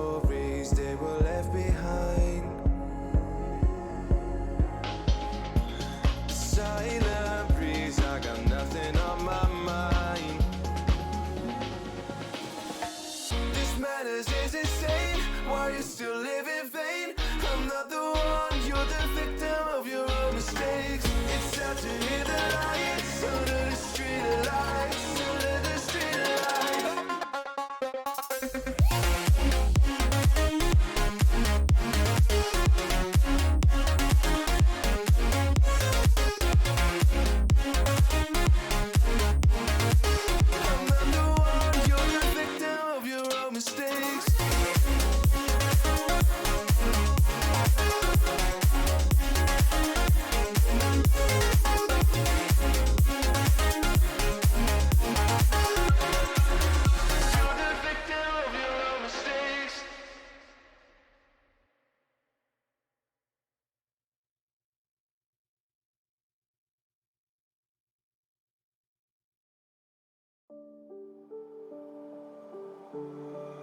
stories they were left behind. The silent breeze, I got nothing on my mind. This madness is insane. Why you still live in vain? I'm not the one, you're the victim of your own mistakes. It's sad to hear the lights under the street lights, under the street lights. I'm not the one, you're the victim of your own mistakes.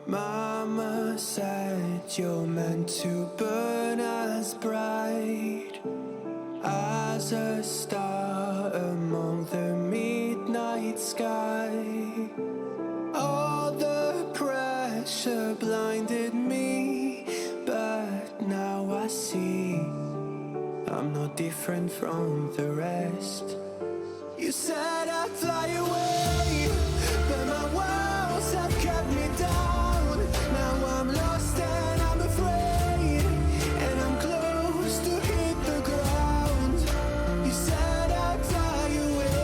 Mama said you're meant to burn as bright as a star among the midnight sky. All the pressure blinded me, but now I see I'm no different from the rest. You said I'd fly away, but my walls have kept me down. Now I'm lost and I'm afraid, and I'm close to hit the ground. You said I'd fly away.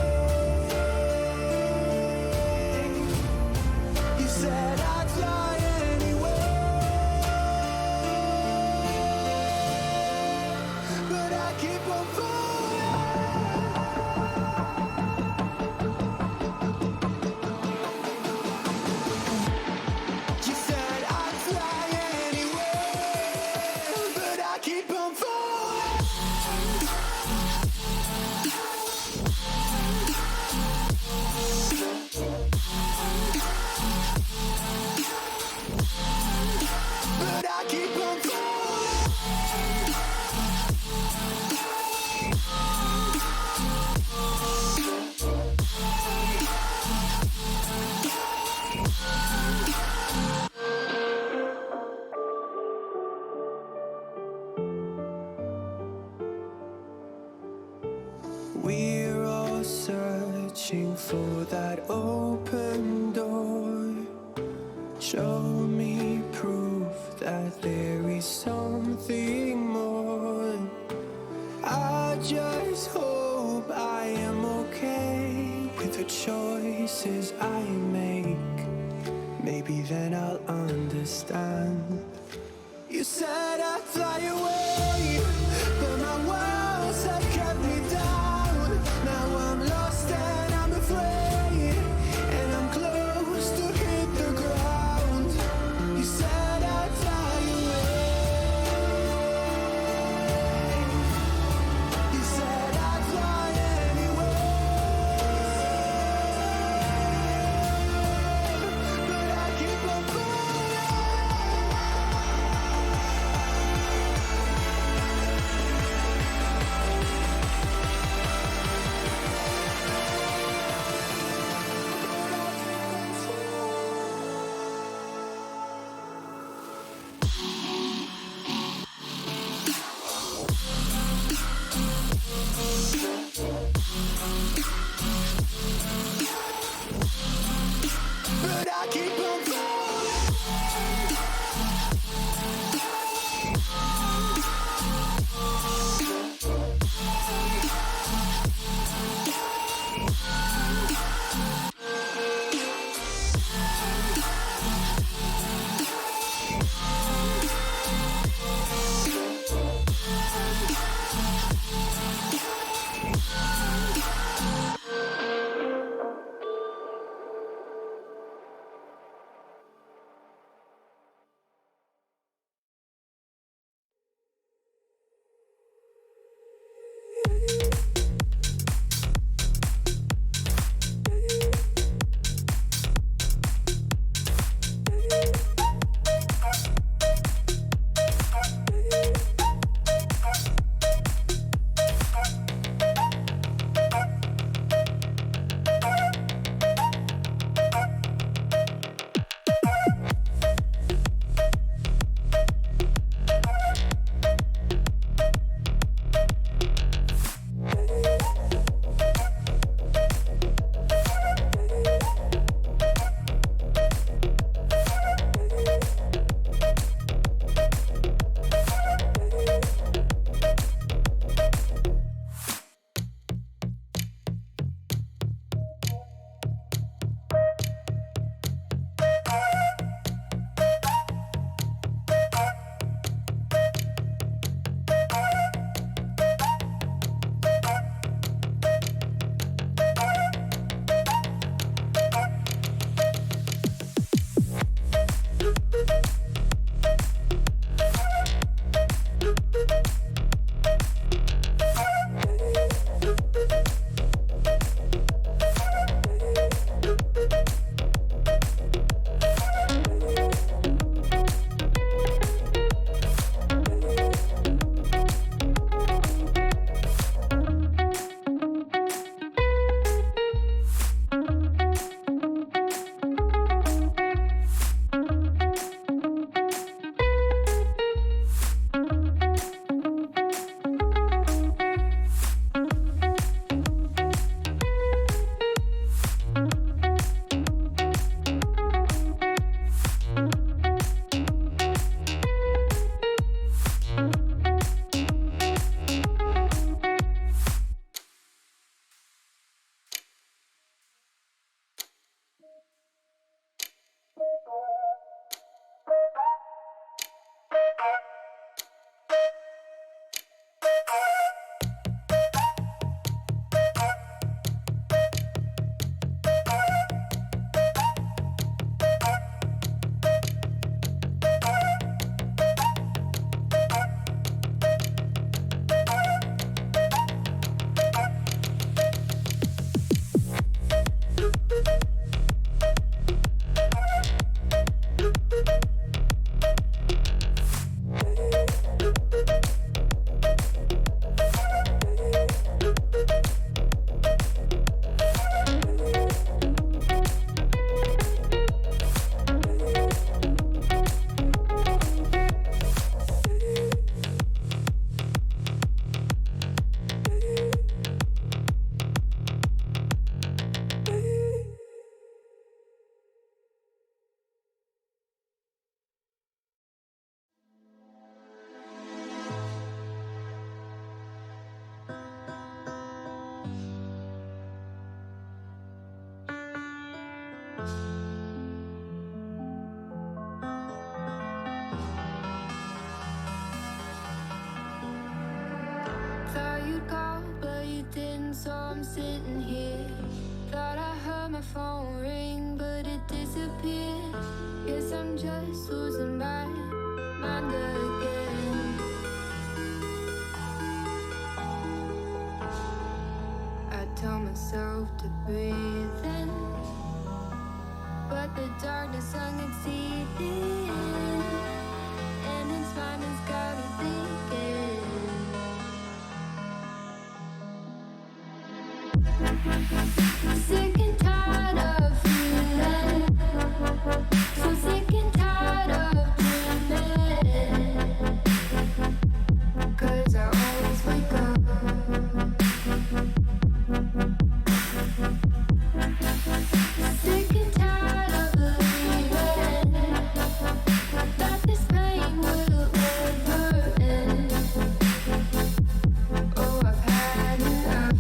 You said I'd fly anyway, but I keep on falling. You said I'd fly anyway, but I keep on falling. But I keep on falling. We're all searching for that open door. Show me proof that there is something more. I just hope I am okay with the choices I make. Maybe then I'll understand. You said I'd fly away, but my walls have kept me down. Now I'm lost and I'm afraid, and I'm close to hit the ground. You said I'd fly away. You said I'd fly anyway, but I keep on falling. Thought you'd call, but you didn't, so I'm sitting here. Thought I heard my phone ring, but it disappeared. Guess I'm just losing my mind again. I tell myself to breathe in, but the darkness hung its teeth in, and its mind has got me thinking. Sick and tired of feeling, so sick and tired of dreaming. 'Cause I always wake up sick and tired of believing that this pain will never end. Oh, I've had enough.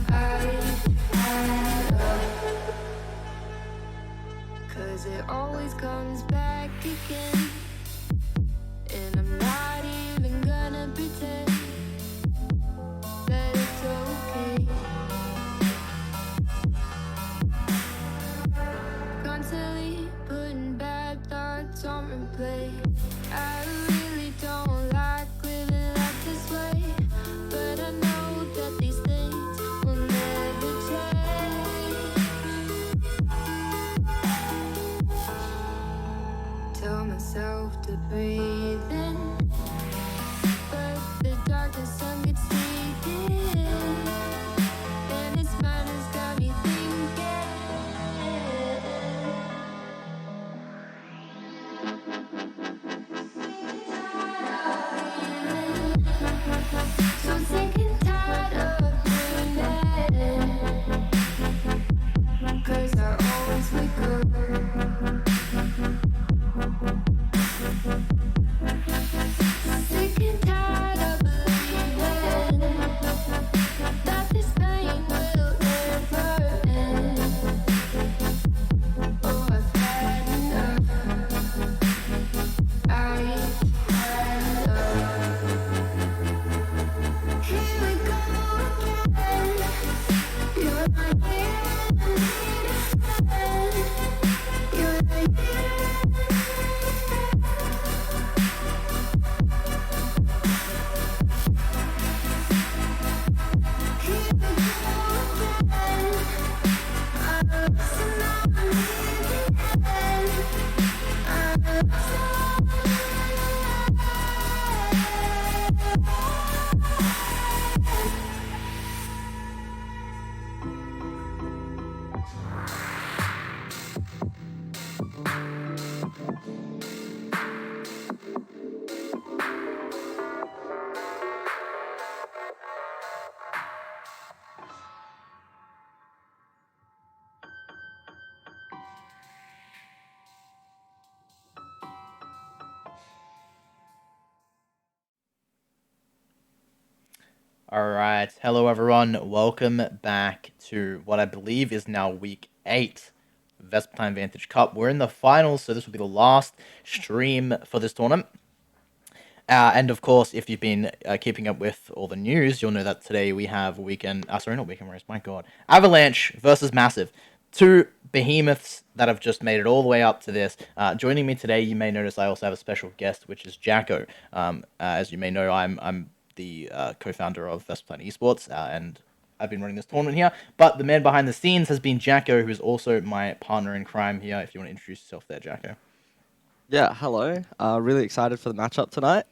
I've had enough. 'Cause it always comes back again. And I'm not even gonna pretend that it's okay. Constantly putting bad thoughts on replay. I really don't like living life this way, but I know that these things will never change. Tell myself to breathe in, but the darkness sunk its teeth in, and its mind has got me thinking. So sick and tired of dreaming, 'cause I always wake up sick and tired of believing that this pain will never end. Oh, I've had enough. I've had enough. Here we go again. You're not here, you're not here. All right, hello everyone. Welcome back to what I believe is now week 8, Vespertine Vantage Cup. We're in the finals, so this will be the last stream for this tournament. And of course, if you've been keeping up with all the news, you'll know that today we have not weekend race, my god. Avalanche versus Massive. Two behemoths that have just made it all the way up to this. Joining me today, you may notice I also have a special guest, which is Jacko. As you may know, I'm the co-founder of Vespertine Esports, and I've been running this tournament here. But the man behind the scenes has been Jacko, who is also my partner in crime here. If you want to introduce yourself there, Jacko. Yeah, hello. Really excited for the matchup tonight.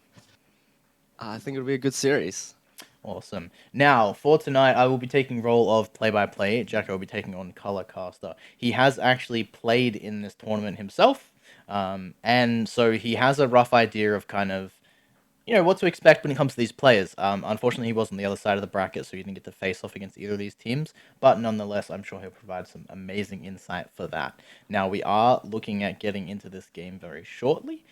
I think it'll be a good series. Awesome. Now, for tonight, I will be taking role of play-by-play. Jacko will be taking on color caster. He has actually played in this tournament himself, and so he has a rough idea of kind of, what to expect when it comes to these players. Unfortunately, he was on the other side of the bracket, so he didn't get to face off against either of these teams. But nonetheless, I'm sure he'll provide some amazing insight for that. Now, we are looking at getting into this game very shortly.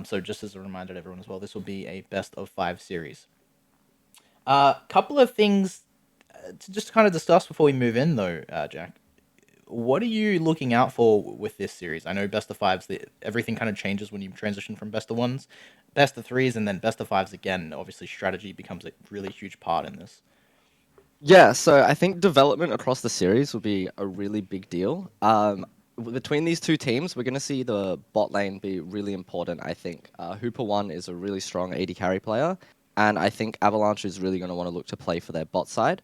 So just as a reminder to everyone as well, this will be a best-of-5 series. Couple of things to just kind of discuss before we move in, though, Jack. what are you looking out for with this series? I know best of fives, everything kind of changes when you transition from best of ones, best of threes, and then best of fives again. Obviously, strategy becomes a really huge part in this. Yeah, so I think development across the series will be a really big deal. Between these two teams, we're going to see the bot lane be really important, I think. Hooper 1 is a really strong AD carry player, and I think Avalanche is really going to want to look to play for their bot side.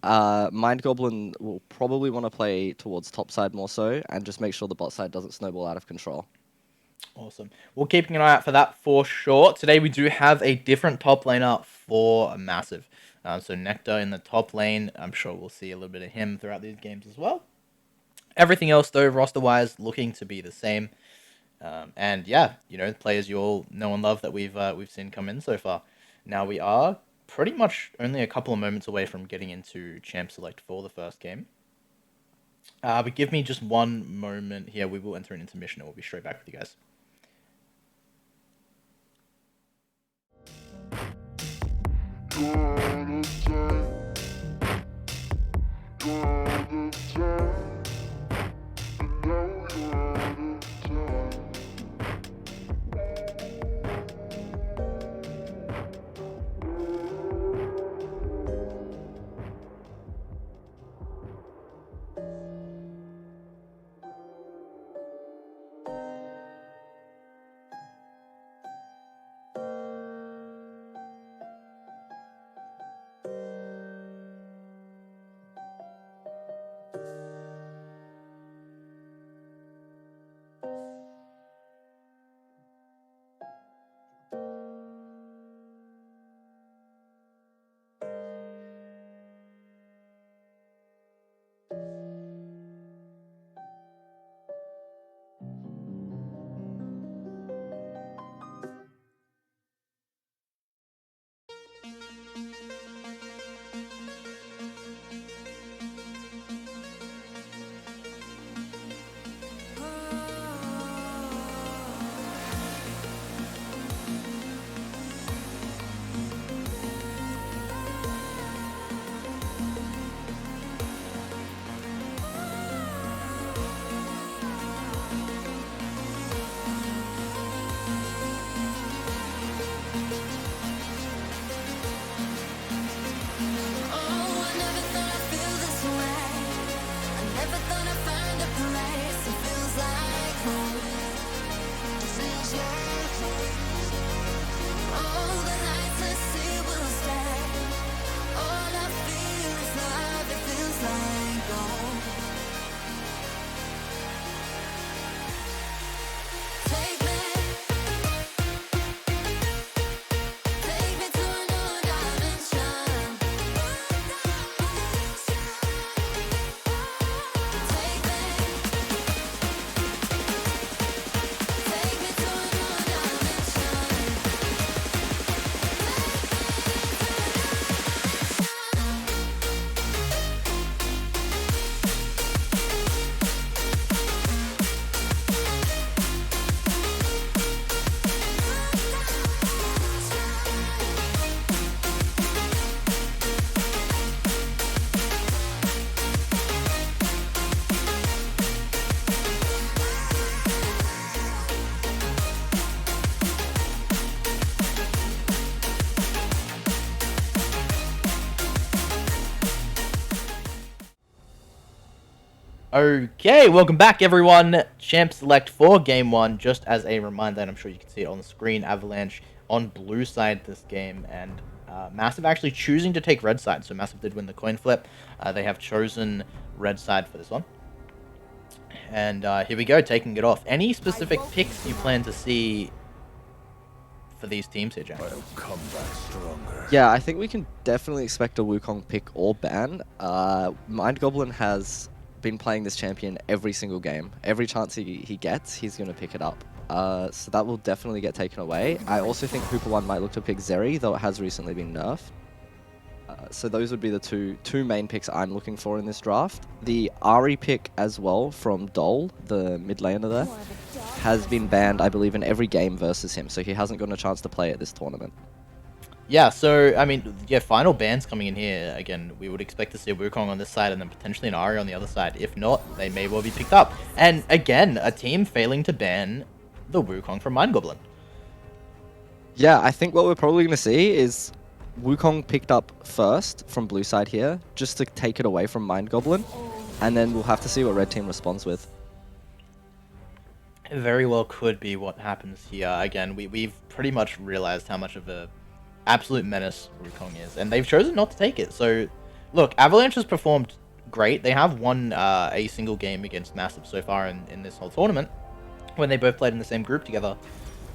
Mind Goblin will probably want to play towards top side more so, and just make sure the bot side doesn't snowball out of control. Awesome. We're keeping an eye out for that for sure. Today we do have a different top laner for Massive. So Nectar in the top lane. I'm sure we'll see a little bit of him throughout these games as well. Everything else, though, roster-wise, looking to be the same. And yeah, players you all know and love that we've seen come in so far. Now we are pretty much only a couple of moments away from getting into Champ Select for the first game. But give me just one moment here. We will enter an intermission and we'll be straight back with you guys. Okay, welcome back, everyone. Champ Select for Game 1. Just as a reminder, and I'm sure you can see it on the screen, Avalanche on blue side this game, and Massive actually choosing to take red side. So Massive did win the coin flip. They have chosen red side for this one. And here we go, taking it off. Any specific picks you plan to see for these teams here, Jack? I'll come back stronger. Yeah, I think we can definitely expect a Wukong pick or ban. Mind Goblin has been playing this champion every single game. Every chance he gets, he's going to pick it up. So that will definitely get taken away. I also think Hooper 1 might look to pick Zeri, though it has recently been nerfed. So those would be the two main picks I'm looking for in this draft. The Ahri pick as well from Dole, the mid laner there, has been banned, I believe, in every game versus him, so he hasn't gotten a chance to play at this tournament. Yeah, so, I mean, yeah, final bans coming in here. Again, we would expect to see a Wukong on this side and then potentially an Ahri on the other side. If not, they may well be picked up. And again, a team failing to ban the Wukong from Mind Goblin. Yeah, I think what we're probably going to see is Wukong picked up first from blue side here, just to take it away from Mind Goblin, and then we'll have to see what red team responds with. It very well could be what happens here. Again, we've pretty much realized how much of a absolute menace Wukong is, and they've chosen not to take it. So, look, Avalanche has performed great. They have won a single game against Massive so far in this whole tournament, when they both played in the same group together,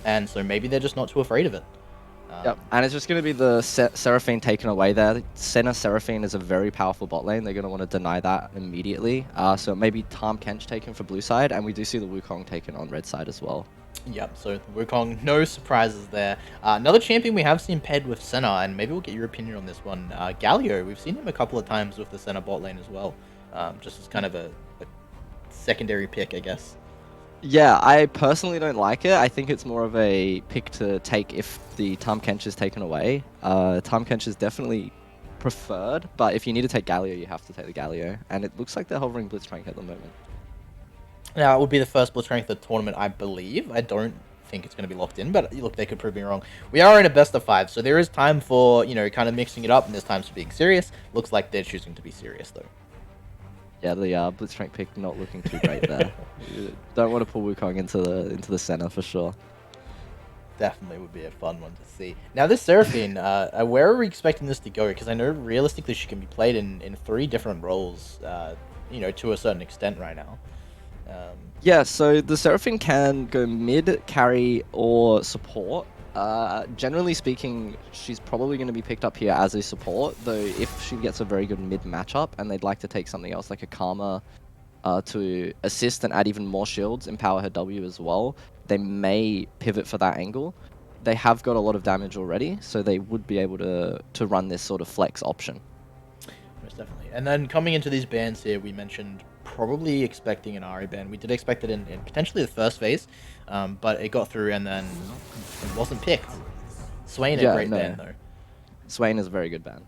and so maybe they're just not too afraid of it. Yep, and it's just going to be the Seraphine taken away there. Senna Seraphine is a very powerful bot lane. They're going to want to deny that immediately. So maybe Tahm Kench taken for blue side, and we do see the Wukong taken on red side as well. Yep, so Wukong, no surprises there. Another champion we have seen paired with Senna, and maybe we'll get your opinion on this one. Galio, we've seen him a couple of times with the Senna bot lane as well, just as kind of a secondary pick, I guess. Yeah, I personally don't like it. I think it's more of a pick to take if the Tahm Kench is taken away. Tahm Kench is definitely preferred, but if you need to take Galio, you have to take the Galio. And it looks like they're hovering Blitzcrank at the moment. Now, it would be the first Blitzcrank of the tournament, I believe. I don't think it's going to be locked in, but look, they could prove me wrong. We are in a best of 5, so there is time for, you know, kind of mixing it up, and there's times for being serious. Looks like they're choosing to be serious, though. Yeah, the Blitzcrank pick not looking too great there. Don't want to pull Wukong into the center for sure. Definitely would be a fun one to see. Now, this Seraphine, where are we expecting this to go? Because I know realistically she can be played in 3 different roles, you know, to a certain extent right now. Yeah, so the Seraphine can go mid, carry, or support. Generally speaking, she's probably going to be picked up here as a support, though if she gets a very good mid matchup and they'd like to take something else like a Karma to assist and add even more shields, empower her W as well, they may pivot for that angle. They have got a lot of damage already, so they would be able to run this sort of flex option. Most definitely. And then coming into these bans here, we mentioned probably expecting an Ahri ban. We did expect it in potentially the first phase, but it got through and then it wasn't picked. Swain, a great ban, though. Swain is a very good ban.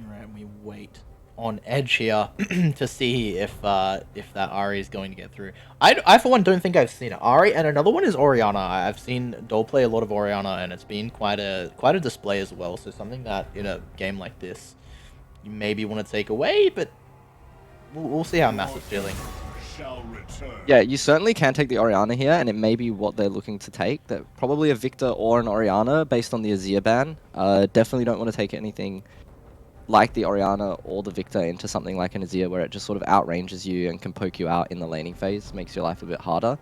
Alright, we wait on edge here to see if that Ahri is going to get through. I for one, don't think I've seen it. Ahri, and another one is Orianna. I've seen Dole play a lot of Orianna, and it's been quite a display as well, so something that, in a game like this, you maybe want to take away, but we'll see how Massive's feeling. Yeah, you certainly can take the Orianna here, and it may be what they're looking to take. They're probably a Victor or an Orianna based on the Azir ban. Definitely don't want to take anything like the Orianna or the Victor into something like an Azir where it just sort of outranges you and can poke you out in the laning phase, makes your life a bit harder.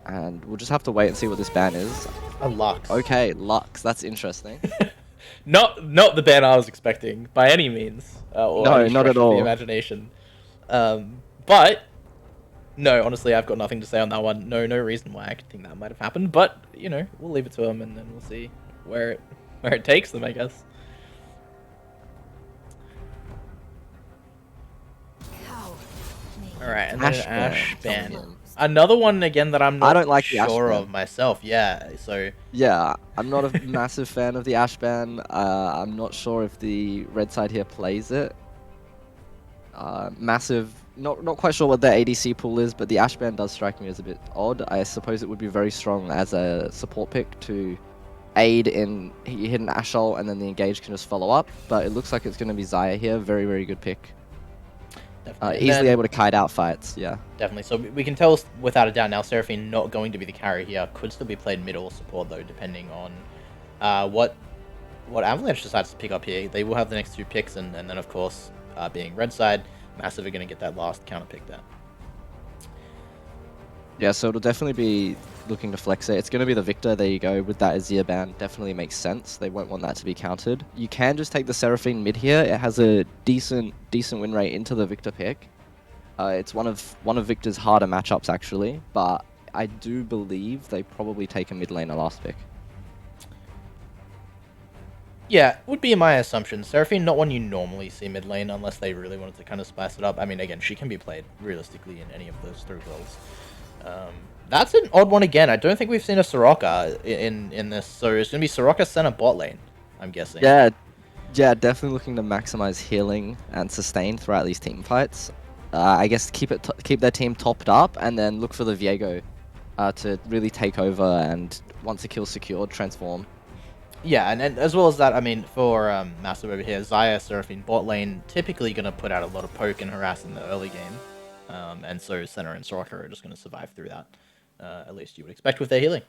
And we'll just have to wait and see what this ban is. A Lux. Okay, Lux, that's interesting. Not the ban I was expecting by any means. Or no, any not at stretch of all. the imagination. But no, honestly, I've got nothing to say on that one. No reason why I could think that might have happened. But you know, we'll leave it to them, and then we'll see where it takes them, I guess. All right, and then Ash ban. Another one again that I'm not sure of myself. Yeah, so yeah, I'm not a massive fan of the Ash ban. I'm not sure if the red side here plays it. Massive, not quite sure what their ADC pool is, but the Ash ban does strike me as a bit odd. I suppose it would be very strong as a support pick to aid in hidden Ash ult, and then the engage can just follow up. But it looks like it's going to be Xayah here. Very good pick. Easily able to kite out fights, yeah. Definitely. So we can tell without a doubt now, Seraphine not going to be the carry here. Could still be played mid or support though, depending on what Avalanche decides to pick up here. They will have the next 2 picks, and then of course, being red side, Massive are going to get that last counter pick there. Yeah, so it'll definitely be looking to flex it. It's going to be the Victor, there you go, with that Azir ban. Definitely makes sense. They won't want that to be countered. You can just take the Seraphine mid here. It has a decent win rate into the Victor pick. It's one of Victor's harder matchups, actually, but I do believe they probably take a mid laner last pick. Yeah, would be my assumption. Seraphine, not one you normally see mid lane unless they really wanted to kind of spice it up. I mean, again, she can be played realistically in any of those 3 roles. That's an odd one again. I don't think we've seen a Soraka in this, so it's gonna be Soraka center bot lane, I'm guessing. Yeah, yeah, definitely looking to maximize healing and sustain throughout these team fights. I guess keep their team topped up, and then look for the Viego to really take over, and once a kill's secured, transform. Yeah, and as well as that, I mean, for Massive over here, Xayah, Seraphine bot lane, typically going to put out a lot of poke and harass in the early game. And so Senna and Soraka are just going to survive through that. At least you would expect with their healing.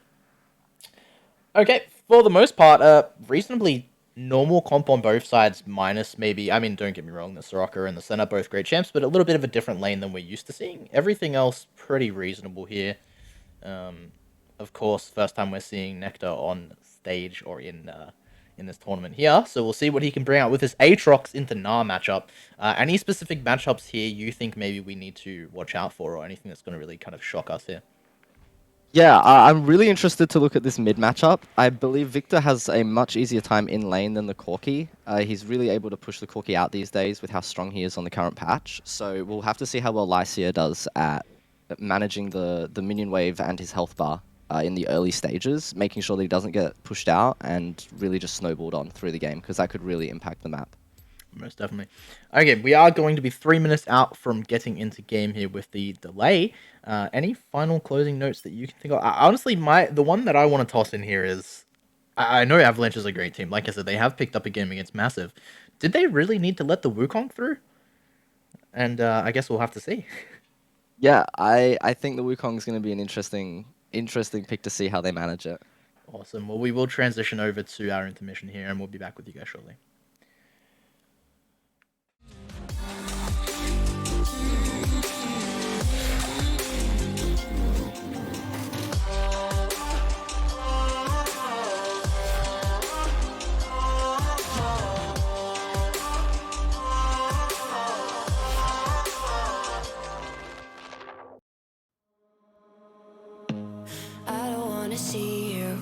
Okay, for the most part, reasonably normal comp on both sides, minus maybe, I mean, don't get me wrong, the Soraka and the Senna both great champs, but a little bit of a different lane than we're used to seeing. Everything else pretty reasonable here. Of course, first time we're seeing Nectar on stage or in this tournament here, so we'll see what he can bring out with his Aatrox into Gnar matchup. Any specific matchups here you think maybe we need to watch out for, or anything that's going to really kind of shock us here? Yeah, I'm really interested to look at this mid matchup. I believe Victor has a much easier time in lane than the Corki. He's really able to push the Corki out these days with how strong he is on the current patch. So we'll have to see how well Lycia does at managing the minion wave and his health bar in the early stages, making sure that he doesn't get pushed out and really just snowballed on through the game, because that could really impact the map. Most definitely. Okay, we are going to be 3 minutes out from getting into game here with the delay. Any final closing notes that you can think of? Honestly, the one that I want to toss in here is, I know Avalanche is a great team. Like I said, they have picked up a game against Massive. Did they really need to let the Wukong through? And I guess we'll have to see. Yeah, I think the Wukong is going to be an interesting pick to see how they manage it. Awesome. Well, we will transition over to our intermission here, and we'll be back with you guys shortly. I don't wanna see you.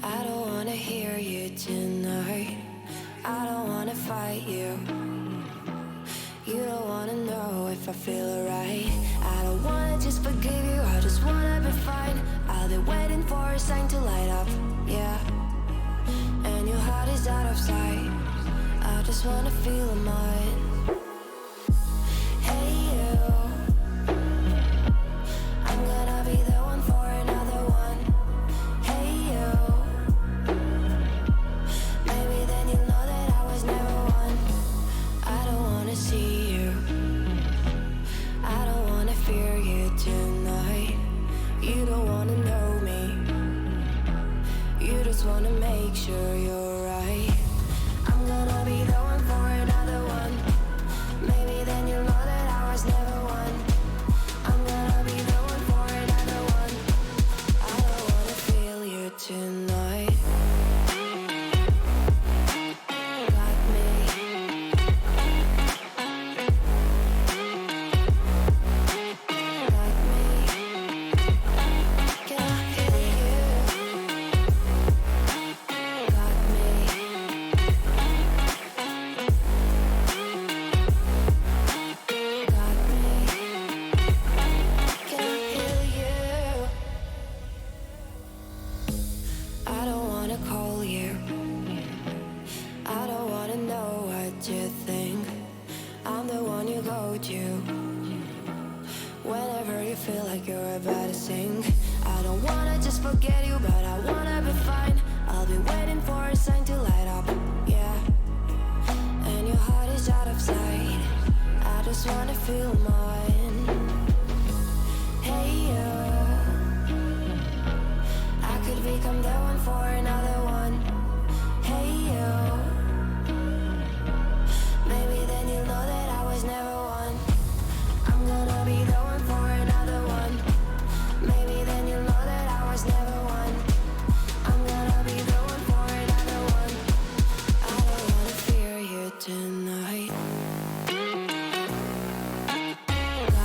I don't wanna hear you tonight. I don't wanna fight you. You don't wanna know if I feel alright. I don't wanna just forgive you, I just wanna be fine. I'll be waiting for a sign to light up, yeah. And your heart is out of sight. I just wanna feel mine. Hey you, I'm gonna be the one for another one. Hey you, maybe then you'll know that I was never one. I don't wanna see you, I don't wanna fear you tonight. You don't wanna know me, you just wanna make sure you're right. I'm gonna be the one for another one. Maybe then you'll know that I was never one. I'm gonna be the one for another one. I don't wanna feel you tonight. Got me. Got me. Can I hear you? Got me. Got me. Can I hear you? I don't wanna call you. I don't wanna know what you think. I'm the one you go to whenever you feel like you're about to sink. I don't wanna just forget you, but I wanna be fine. I'll be waiting for a sign to light up, yeah. And your heart is out of sight. I just wanna feel mine. Hey you, I could become the one for another one. Hey you, maybe then you'll know that I was never one. I'm gonna be the one for another one. Maybe then you'll know that I was never one. I'm gonna be the one for another one. I don't wanna fear you tonight. Got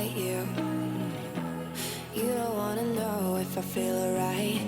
fight you. You don't wanna know if I feel alright.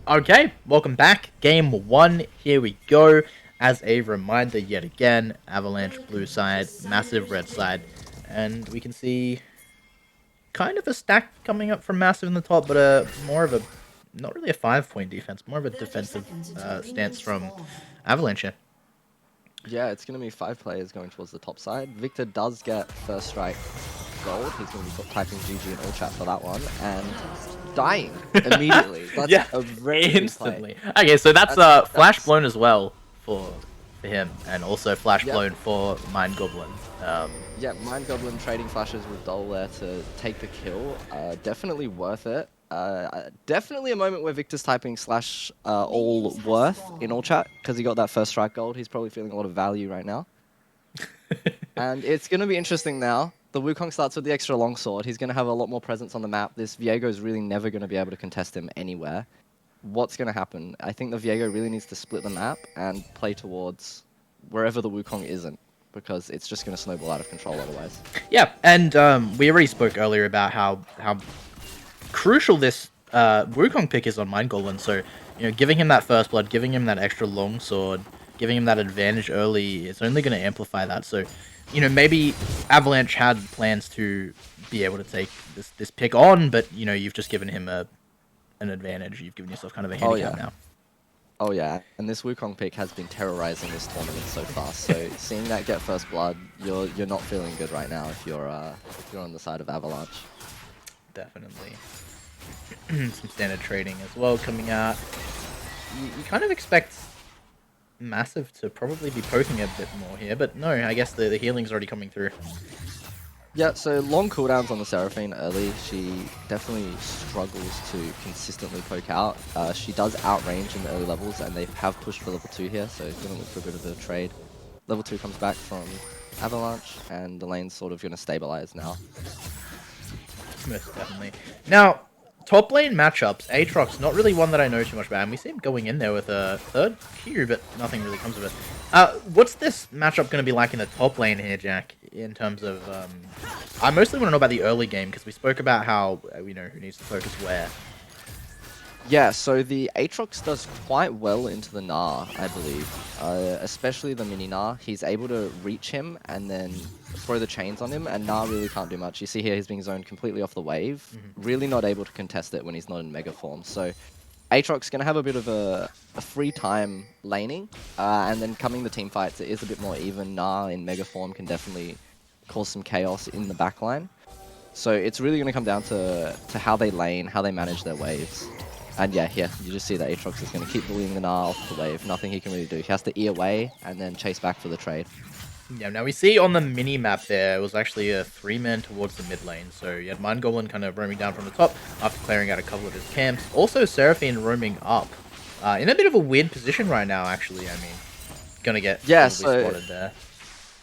Okay, welcome back. Game 1, here we go. As a reminder, yet again, Avalanche blue side, Massive red side. And we can see kind of a stack coming up from Massive in the top, but more of a, not really a 5-point defense, more of a defensive stance from Avalanche here. Yeah, it's going to be 5 players going towards the top side. Victor does get first strike gold. He's going to be typing GG in all chat for that one. And dying immediately. That's Yeah, a very instantly. big play. Okay, so that's flash that's- blown as well for him, and also flash Yep. blown for Mind Goblin. Yeah, Mind Goblin trading flashes with Dole there to take the kill. Definitely worth it. Definitely a moment where Victor's typing slash all worth in all chat because he got that first strike gold. He's probably feeling a lot of value right now. And it's going to be interesting now. The Wukong starts with the extra longsword. He's going to have a lot more presence on the map. This Viego's really never going to be able to contest him anywhere. What's going to happen? I think the Viego really needs to split the map and play towards wherever the Wukong isn't, because it's just going to snowball out of control otherwise. Yeah, and we already spoke earlier about how crucial this Wukong pick is on Mind Goblin. So, giving him that first blood, giving him that extra longsword, giving him that advantage early is only going to amplify that. So, maybe Avalanche had plans to be able to take this pick on, but you've just given him an advantage. You've given yourself kind of a handicap now. Oh yeah, and this Wukong pick has been terrorizing this tournament so far. So seeing that get first blood, you're not feeling good right now if you're on the side of Avalanche. Definitely. Some standard trading as well coming out. You kind of expect Massive to probably be poking a bit more here, but no, I guess the healing's already coming through. Yeah, so long cooldowns on the Seraphine early. She definitely struggles to consistently poke out. She does outrange in the early levels, and they have pushed for level 2 here, so it's going to look for a bit of a trade. Level 2 comes back from Avalanche, and the lane's sort of going to stabilize now. Most definitely. Now, top lane matchups, Aatrox, not really one that I know too much about, and we see him going in there with a third Q, but nothing really comes of it. What's this matchup going to be like in the top lane here, Jack, in terms of... I mostly want to know about the early game, because we spoke about how, who needs to focus where. Yeah, so the Aatrox does quite well into the Gnar, I believe. Especially the mini Gnar. He's able to reach him and then throw the chains on him, and Gnar really can't do much. You see here he's being zoned completely off the wave. Really not able to contest it when he's not in Mega form. So Aatrox going to have a bit of a free time laning, and then coming the team fights, it is a bit more even. Gnar in Mega form can definitely cause some chaos in the backline. So it's really going to come down to how they lane, how they manage their waves. And yeah, here, you just see that Aatrox is going to keep bullying the Gnar off the wave. Nothing he can really do. He has to E away and then chase back for the trade. Yeah, now we see on the mini-map there, it was actually a 3-man towards the mid lane. So you had Mind Goblin kind of roaming down from the top after clearing out a couple of his camps. Also Seraphine roaming up. In a bit of a weird position right now, actually. I mean, gonna get spotted there.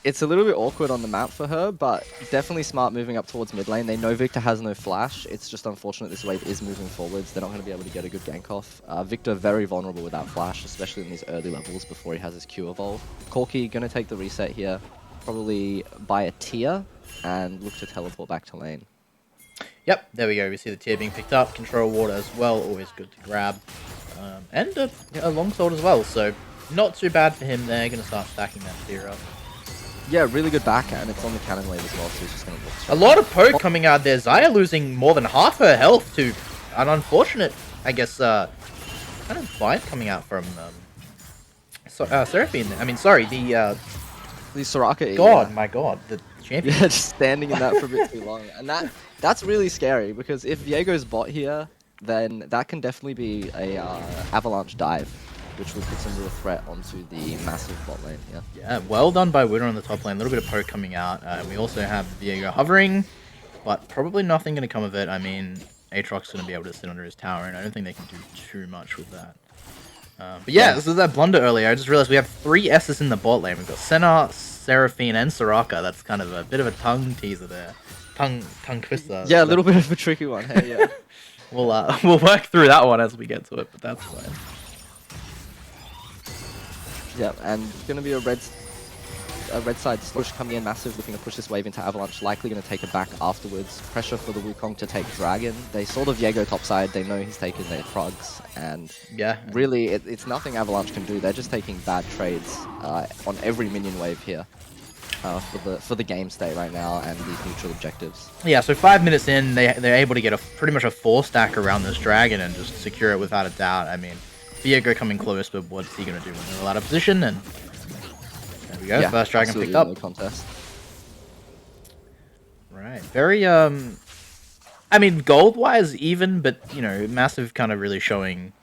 It's a little bit awkward on the map for her, but definitely smart moving up towards mid lane. They know Victor has no flash. It's just unfortunate this wave is moving forwards. They're not going to be able to get a good gank off. Victor very vulnerable without flash, especially in these early levels before he has his Q evolve. Corki going to take the reset here, probably buy a tier, and look to teleport back to lane. Yep, there we go. We see the tier being picked up. Control water as well, always good to grab. And a longsword as well, so not too bad for him there. Going to start stacking that tier up. Yeah, really good back, and it's on the cannon wave as well, so he's just going to walk straight. A lot of poke coming out there. Xayah losing more than half her health to an unfortunate, I guess, kind of fight coming out from Seraphine. I mean, sorry, the Soraka E, God, yeah. my God, the champion. Yeah, just standing in that for a bit too long. And that's really scary, because if Viego's bot here, then that can definitely be a Avalanche dive, which would put some real threat onto the massive bot lane here. Yeah, well done by Widow on the top lane. A little bit of poke coming out. We also have Viego hovering, but probably nothing going to come of it. I mean, Aatrox's going to be able to sit under his tower, and I don't think they can do too much with that. But yeah, this is that blunder earlier. I just realized we have 3 S's in the bot lane. We've got Senna, Seraphine, and Soraka. That's kind of a bit of a tongue teaser there. Tongue twister. Yeah, a little bit of a tricky one. Hey, yeah. We'll work through that one as we get to it, but that's fine. Yeah, and it's going to be a red side push coming in massive, looking to push this wave into Avalanche, likely going to take it back afterwards. Pressure for the Wukong to take Dragon. They saw the Viego topside, they know he's taken their Progs, and yeah, really it's nothing Avalanche can do. They're just taking bad trades on every minion wave here for the game state right now and these neutral objectives. Yeah, so 5 minutes in, they're able to get pretty much a 4-stack around this Dragon and just secure it without a doubt. I mean, Viego coming close, but what's he going to do when they're out of position? And there we go, Yeah, first Dragon picked up. No contest. Right, very, I mean, gold-wise even, but, you know, massive kind of really showing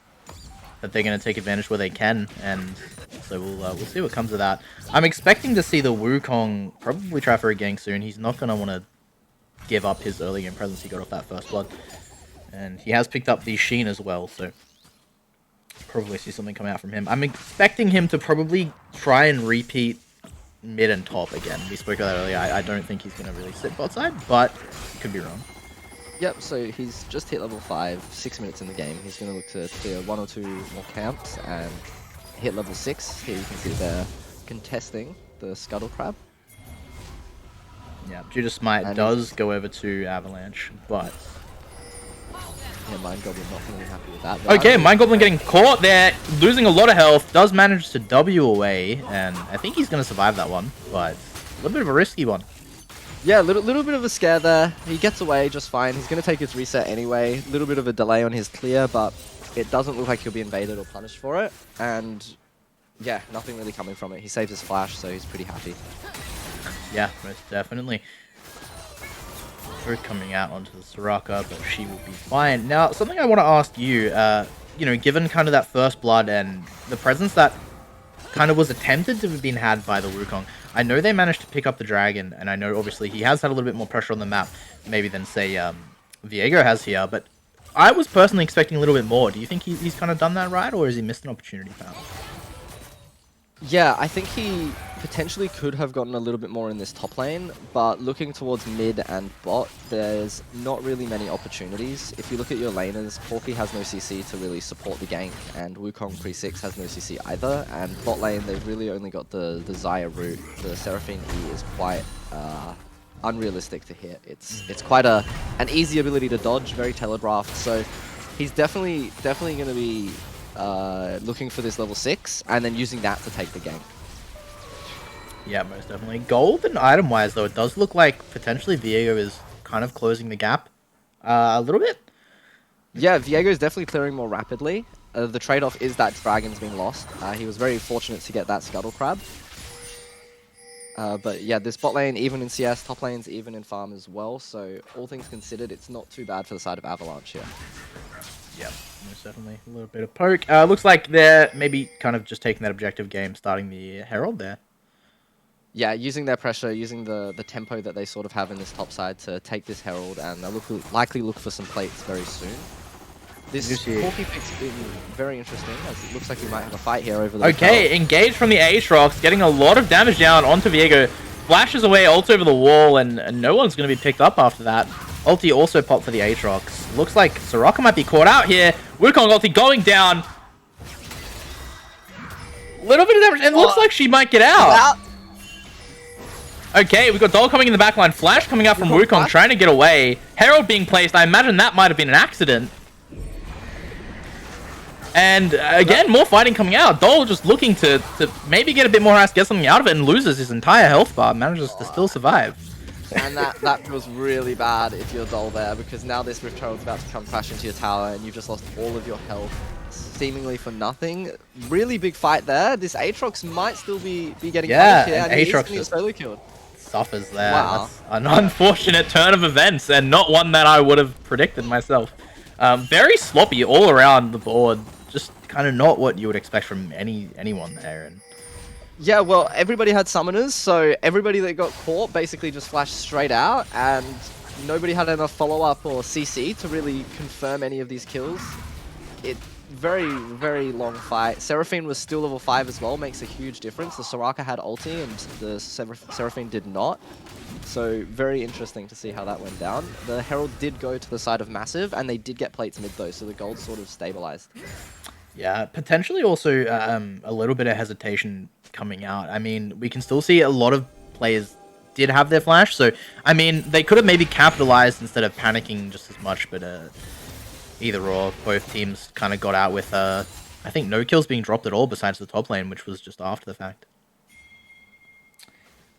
that they're going to take advantage where they can, and so we'll see what comes of that. I'm expecting to see the Wukong probably try for a gank soon. He's not going to want to give up his early game presence he got off that first blood, and he has picked up the Sheen as well, so probably see something come out from him. I'm expecting him to probably try and repeat mid and top again. We spoke about that earlier. I don't think he's going to really sit bot side, but could be wrong. Yep, so he's just hit level 5, 6 minutes in the game. He's going to look to clear 1 or 2 more camps and hit level 6. Here you can see they're contesting the Scuttle Crab. Yeah, Judas Smite does go over to Avalanche, but yeah, Mind Goblin not going to be happy with that. Okay, Mind Goblin getting caught there, losing a lot of health, does manage to W away, and I think he's going to survive that one, but a little bit of a risky one. Yeah, a little bit of a scare there. He gets away just fine. He's going to take his reset anyway. A little bit of a delay on his clear, but it doesn't look like he'll be invaded or punished for it. And yeah, nothing really coming from it. He saves his flash, so he's pretty happy. Yeah, most definitely. Both coming out onto the Soraka, but she will be fine. Now, something I want to ask you, you know, given kind of that first blood and the presence that kind of was attempted to have been had by the Wukong, I know they managed to pick up the Dragon, and I know obviously he has had a little bit more pressure on the map, maybe than say Viego has here, but I was personally expecting a little bit more. Do you think he's kind of done that right, or has he missed an opportunity perhaps? Yeah, I think he potentially could have gotten a little bit more in this top lane, but looking towards mid and bot, there's not really many opportunities. If you look at your laners, Porky has no CC to really support the gank, and Wukong pre-6 has no CC either, and bot lane, they've really only got the Xayah route. The Seraphine E is quite unrealistic to hit. It's quite an easy ability to dodge, very telegraphed, so he's definitely going to be looking for this level 6 and then using that to take the gank. Yeah, most definitely. Gold and item-wise, though, it does look like potentially Viego is kind of closing the gap a little bit. Yeah, Viego's definitely clearing more rapidly. The trade-off is that Dragon's been lost. He was very fortunate to get that Scuttle Crab. But yeah, this bot lane, even in CS, top lane's even in farm as well, so all things considered, it's not too bad for the side of Avalanche here. Yeah, most definitely. A little bit of poke. Looks like they're maybe kind of just taking that objective game, starting the Herald there. Yeah, using their pressure, using the tempo that they sort of have in this top side to take this Herald, and they'll likely look for some plates very soon. This Porky pick's been very interesting, as it looks like we might have a fight here over the Okay, engaged from the Aatrox, getting a lot of damage down onto Viego. Flashes away, ult over the wall, and no one's going to be picked up after that. Ulti also popped for the Aatrox. Looks like Soraka might be caught out here. Wukong ulti going down. Little bit of damage, and looks like she might get out. Okay, we've got Dol coming in the backline. Flash coming out from Wukong, trying to get away. Herald being placed. I imagine that might have been an accident. And again, more fighting coming out. Dol just looking to maybe get a bit more harassed, get something out of it, and loses his entire health bar. Manages to still survive. And that feels really bad if you're Dol there, because now this Rift Herald's about to come crash into your tower, and you've just lost all of your health. seemingly for nothing. Really big fight there. This Aatrox might still be getting Yeah, punished here, and and he is Aatrox getting just solo killed. suffers there. Wow. That's an unfortunate turn of events, and not one that I would have predicted myself. Very sloppy all around the board. Just kind of not what you would expect from anyone there. And Yeah, well, everybody had summoners, so everybody that got caught basically just flashed straight out, and nobody had enough follow-up or CC to really confirm any of these kills. Very, very long fight. Seraphine was still level 5 as well, makes a huge difference. The Soraka had ulti, and the Seraphine did not. So, very interesting to see how that went down. The Herald did go to the side of Massive, and they did get plates mid though, so the gold sort of stabilized. yeah, potentially also a little bit of hesitation coming out. I mean, we can still see a lot of players did have their flash, so I mean, they could have maybe capitalized instead of panicking just as much, but either or, both teams kind of got out with, I think, no kills being dropped at all besides the top lane, which was just after the fact.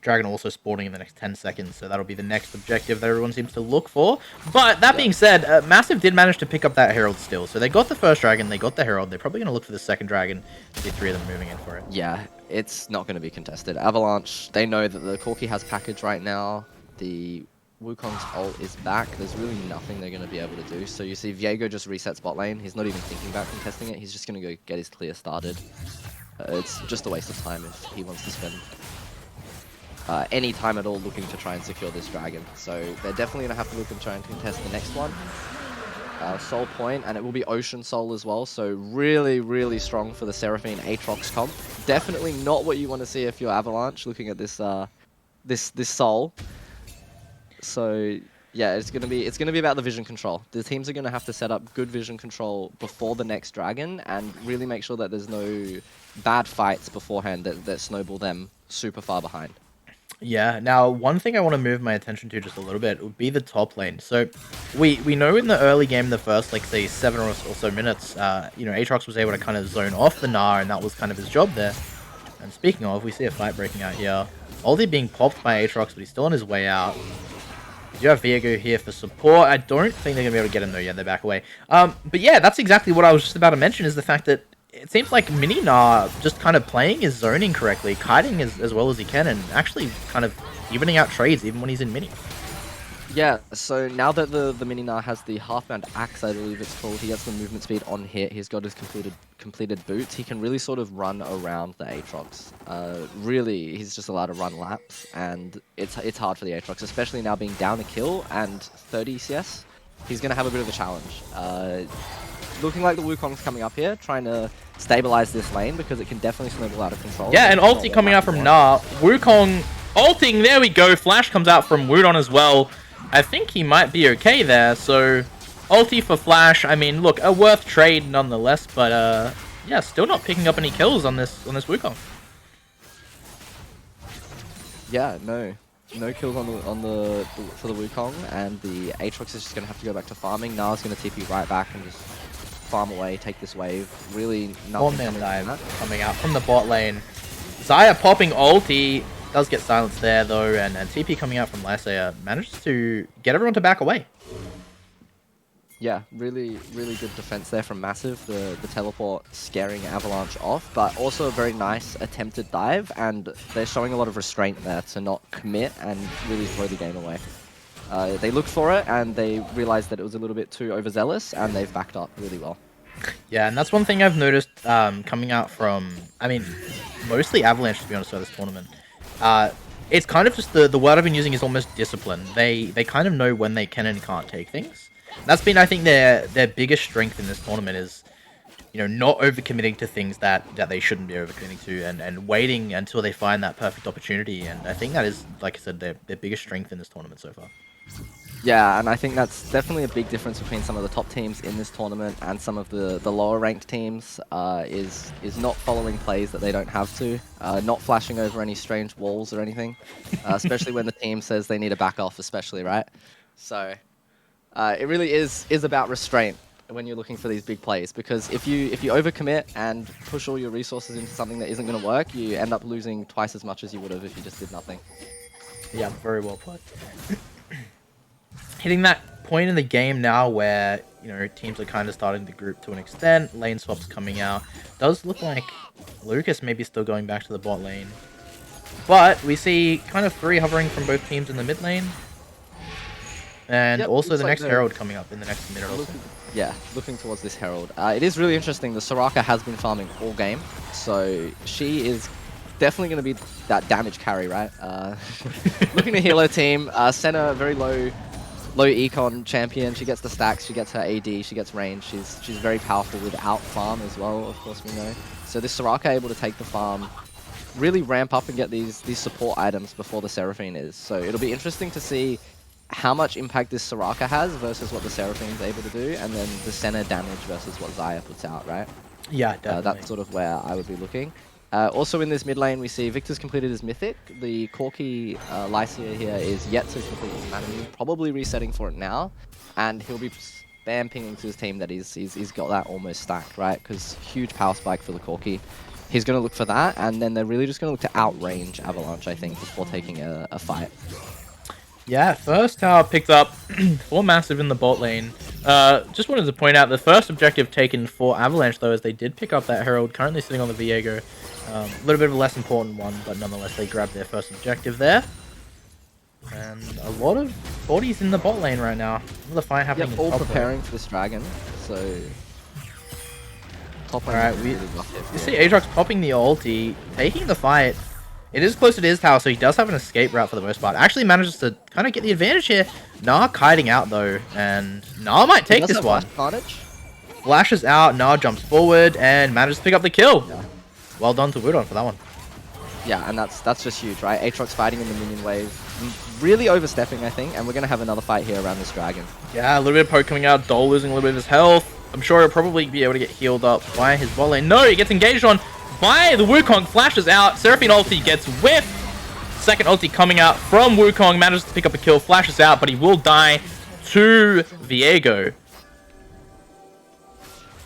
Dragon also spawning in the next 10 seconds, so that'll be the next objective that everyone seems to look for. But that being said, Massive did manage to pick up that Herald still. So they got the first Dragon, they got the Herald. They're probably going to look for the second Dragon. See 3 of them moving in for it. Yeah, it's not going to be contested. Avalanche, they know that the Corki has package right now. The Wukong's ult is back. There's really nothing they're going to be able to do. So you see Viego just resets bot lane. He's not even thinking about contesting it. He's just going to go get his clear started. It's just a waste of time if he wants to spend any time at all looking to try and secure this dragon. So they're definitely going to have to look and try and contest the next one. Soul point, and it will be Ocean Soul as well. So really, really strong for the Seraphine Aatrox comp. Definitely not what you want to see if you're Avalanche looking at this this Soul. So yeah, it's gonna be about the vision control. The teams are gonna have to set up good vision control before the next dragon and really make sure that there's no bad fights beforehand that snowball them super far behind. Yeah, now one thing I want to move my attention to just a little bit would be the top lane. So we know in the early game, the first, like, say, 7 or so minutes, you know, Aatrox was able to kind of zone off the Gnar, and that was kind of his job there. And speaking of, we see a fight breaking out here. Ulti being popped by Aatrox, but he's still on his way out. You have Viego here for support. I don't think they're going to be able to get him, though. Yeah, they back away. But yeah, that's exactly what I was just about to mention, is the fact that it seems like Mini Gnar just kind of playing his zoning correctly, kiting as well as he can, and actually kind of evening out trades even when he's in Mini. Yeah, so now that the Mini Gnar has the half-bound axe, I believe it's called, he gets the movement speed on hit, he's got his completed boots, he can really sort of run around the Aatrox. Really, he's just allowed to run laps, and it's hard for the Aatrox, especially now being down a kill and 30 CS. He's going to have a bit of a challenge. Looking like the Wukong's coming up here, trying to stabilize this lane because it can definitely snowball out of control. Yeah, and ulti coming out from Gnar. Wukong ulting, there we go. Flash comes out from Wudon as well. I think he might be okay there, so ulti for Flash. I mean, look, a worth trade nonetheless, but yeah, still not picking up any kills on this Wukong. Yeah, no kills for the Wukong, and the Aatrox is just gonna have to go back to farming. Gnar's gonna TP right back and just farm away, take this wave. Really nothing coming out from the bot lane. Xayah popping ulti. Does get silenced there though, and TP coming out from Lysea manages to get everyone to back away. Yeah, really good defense there from Massive. The teleport scaring Avalanche off, but also a very nice attempted dive, and they're showing a lot of restraint there to not commit and really throw the game away. They looked for it, and they realized that it was a little bit too overzealous, and they've backed up really well. Yeah, and that's one thing I've noticed coming out from, I mean, mostly Avalanche, to be honest, for this tournament. It's kind of just the word I've been using is almost discipline. They kind of know when they can and can't take things. That's been, I think, their biggest strength in this tournament is, you know, not overcommitting to things that they shouldn't be overcommitting to, and waiting until they find that perfect opportunity. And I think that is, like I said, their biggest strength in this tournament so far. Yeah, and I think that's definitely a big difference between some of the top teams in this tournament and some of the lower ranked teams, is not following plays that they don't have to, not flashing over any strange walls or anything, especially when the team says they need to back off, especially, right? So it really is about restraint when you're looking for these big plays, because if you overcommit and push all your resources into something that isn't going to work, you end up losing twice as much as you would have if you just did nothing. Yeah, very well put. Hitting that point in the game now where you know, teams are kind of starting to group to an extent. Lane swaps coming out. Does look like Lucas maybe still going back to the bot lane. But we see kind of 3 hovering from both teams in the mid lane. And Yep, also looks the like next they're- Herald coming up in the next minute or so. Yeah, looking towards this Herald. It is really interesting. The Soraka has been farming all game, so she is definitely going to be that damage carry, right? Looking to heal her team. Senna, very low econ champion. She gets the stacks, she gets her AD, she gets range. She's very powerful without farm as well, of course we know. So this Soraka able to take the farm, really ramp up and get these support items before the Seraphine is. So it'll be interesting to see how much impact this Soraka has versus what the Seraphine is able to do, and then the Senna damage versus what Xayah puts out, right? Yeah, definitely. That's sort of where I would be looking. Also in this mid lane, we see Victor's completed his Mythic. The Corki Lycia here is yet to complete his Mana Move, probably resetting for it now, and he'll be spam pinging to his team that he's got that almost stacked, right? Because huge power spike for the Corki. He's going to look for that, and then they're really just going to look to outrange Avalanche, I think, before taking a fight. Yeah, first tower picked up for Massive in the bot lane. Just wanted to point out the first objective taken for Avalanche, though, is they did pick up that Herald, currently sitting on the Viego. A little bit of a less important one, but nonetheless, they grabbed their first objective there. And a lot of bodies in the bot lane right now. Another fight happening in all top preparing for this dragon, so... Top lane Alright, is we really rough here. you see Aatrox popping the ulti, taking the fight. It is closer to his tower, so he does have an escape route for the most part. Actually manages to kind of get the advantage here. Nah kiting out though, and Nah might take this one. Advantage. Flashes out, Nah jumps forward, and manages to pick up the kill. Yeah. Well done to Wudon for that one. Yeah, and that's just huge, right? Aatrox fighting in the minion wave, really overstepping, I think, and we're gonna have another fight here around this dragon. Yeah, a little bit of poke coming out, Dole losing a little bit of his health. I'm sure he'll probably be able to get healed up by his bot lane. No, he gets engaged on by the Wukong, flashes out, Seraphine ulti gets whiffed. Second ulti coming out from Wukong, manages to pick up a kill, flashes out, but he will die to Viego.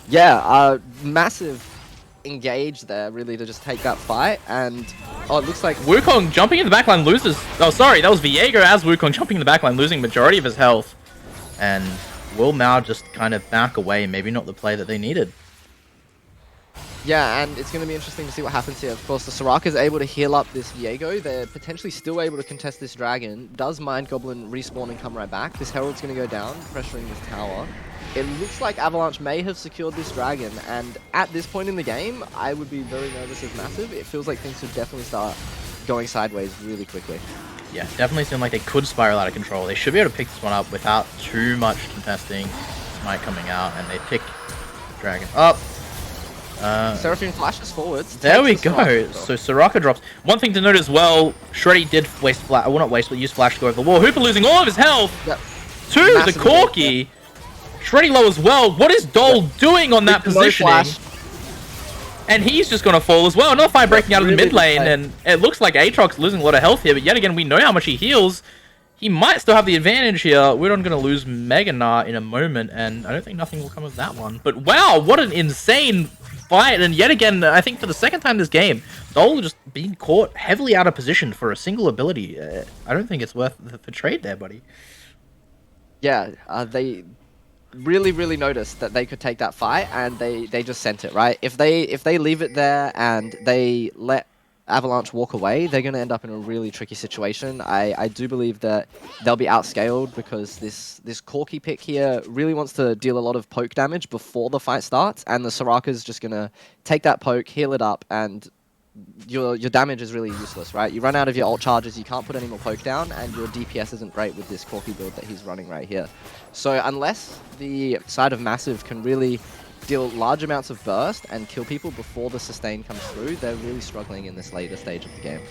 Yeah, massive engage there, really, to just take that fight, and oh, it looks like Wukong jumping in the backline loses. Oh, sorry, that was Viego as Wukong jumping in the backline, losing majority of his health. And will now just kind of back away, maybe not the play that they needed. Yeah, and it's going to be interesting to see what happens here. Of course, the Soraka is able to heal up this Viego. They're potentially still able to contest this dragon. Does Mind Goblin respawn and come right back? This Herald's going to go down, pressuring this tower. It looks like Avalanche may have secured this dragon, and at this point in the game, I would be very nervous as Massive. It feels like things should definitely start going sideways really quickly. Yeah, definitely seemed like they could spiral out of control. They should be able to pick this one up without too much contesting. Smite coming out, and they pick the dragon up. Seraphine flashes forwards. There we takes the go. Soraka. So Soraka drops. One thing to note as well, Shreddy did waste flash. Well, not waste, but use flash to go over the wall. Hooper losing all of his health Yep. to the Massive Corki. Shreddy low as well. What is Dole doing on that With the low positioning? flash. And he's just going to fall as well. Another fight breaking out of the really mid lane, good and it looks like Aatrox losing a lot of health here, but yet again, we know how much he heals. He might still have the advantage here. We're not going to lose Mega Gnar in a moment, and I don't think nothing will come of that one. But wow, what an insane fight, and yet again, I think for the second time this game, Dole just being caught heavily out of position for a single ability. I don't think it's worth the trade there, buddy. Yeah, they really noticed that they could take that fight, and they just sent it, right? If they leave it there and they let Avalanche walk away, they're going to end up in a really tricky situation. I do believe that they'll be outscaled because this Corki pick here really wants to deal a lot of poke damage before the fight starts, and the Soraka's just going to take that poke, heal it up, and your damage is really useless, right? You run out of your ult charges, you can't put any more poke down, and your DPS isn't great with this Corki build that he's running right here. So unless the side of Massive can really deal large amounts of burst and kill people before the sustain comes through, they're really struggling in this later stage of the game.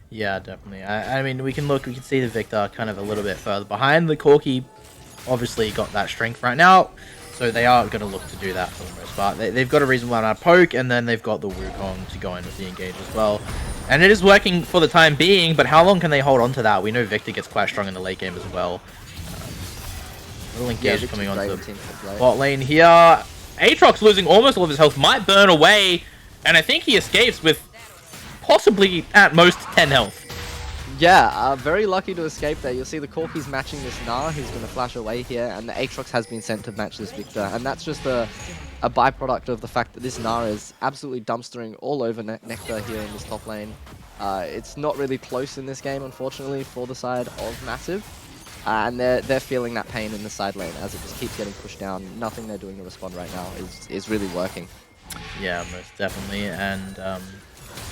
Yeah, definitely. I mean, we can see the Victor kind of a little bit further behind. The Corki obviously got that strength right now, so they are going to look to do that for the most part. They've got a reasonable amount of poke, and then they've got the Wukong to go in with the engage as well. And it is working for the time being, but how long can they hold on to that? We know Victor gets quite strong in the late game as well. Little engage coming onto the bot lane here. Aatrox losing almost all of his health, might burn away, and I think he escapes with possibly at most 10 health. Yeah, very lucky to escape there. You'll see the Corki's matching this Gnar, who's going to flash away here, and the Aatrox has been sent to match this Victor. And that's just a byproduct of the fact that this Gnar is absolutely dumpstering all over Nectar here in this top lane. It's not really close in this game, unfortunately, for the side of Massive. And they're feeling that pain in the side lane as it just keeps getting pushed down. Nothing they're doing to respond right now is really working. Yeah, most definitely. And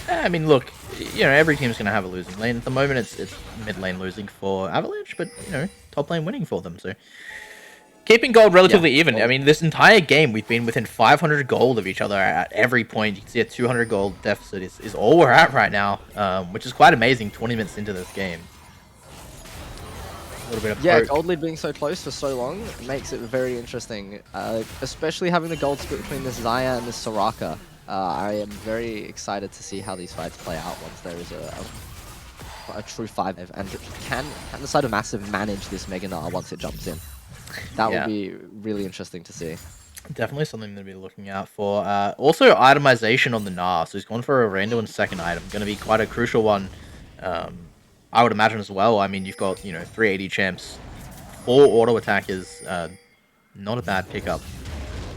I mean, look, you know, every team's going to have a losing lane. At the moment, it's mid lane losing for Avalanche, but, you know, top lane winning for them. So keeping gold relatively even. I mean, this entire game, we've been within 500 gold of each other at every point. You can see a 200 gold deficit is all we're at right now, which is quite amazing 20 minutes into this game. A little bit of poke. Gold lead being so close for so long makes it very interesting, especially having the gold split between this Xayah and this Soraka. I am very excited to see how these fights play out once there is a true 5, and can the side of Massive manage this Mega Gnar once it jumps in. That would be really interesting to see. Definitely something to be looking out for. Also, itemization on the Gnar. So he's gone for a random second item. Going to be quite a crucial one, I would imagine as well. I mean, you've got, you know, 380 champs, 4 auto attackers. Not a bad pickup.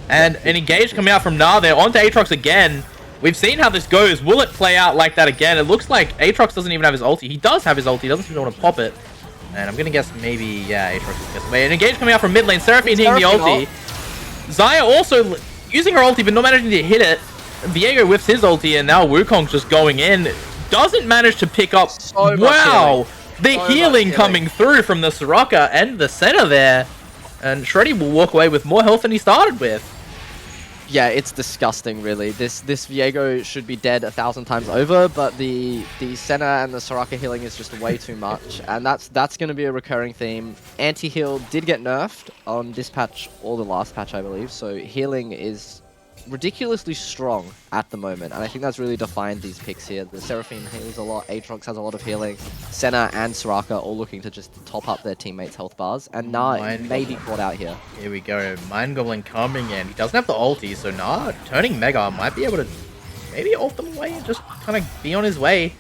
And an engage coming out from Gnar there onto Aatrox again. We've seen how this goes. Will it play out like that again? It looks like Aatrox doesn't even have his ulti. He does have his ulti. He doesn't even want to pop it. And I'm going to guess maybe, yeah, Aatrox is guessing. An engage coming out from mid lane. Seraphine hitting the ulti. Xayah also using her ulti, but not managing to hit it. Viego whiffs his ulti, and now Wukong just going in. Doesn't manage to pick up. Wow! The healing coming through from the Soraka and the center there. And Shreddy will walk away with more health than he started with. Yeah, it's disgusting, really. This Viego should be dead 1,000 times over, but the Senna and the Soraka healing is just way too much, and that's going to be a recurring theme. Anti-heal did get nerfed on this patch or the last patch, I believe, so healing is ridiculously strong at the moment, and I think that's really defined these picks here. The Seraphine heals a lot, Aatrox has a lot of healing, Senna and Soraka all looking to just top up their teammates' health bars, and Gnar may be caught out here. Here we go, Mind Goblin coming in. He doesn't have the ulti, so Gnar turning Mega might be able to maybe ult them away and just kind of be on his way.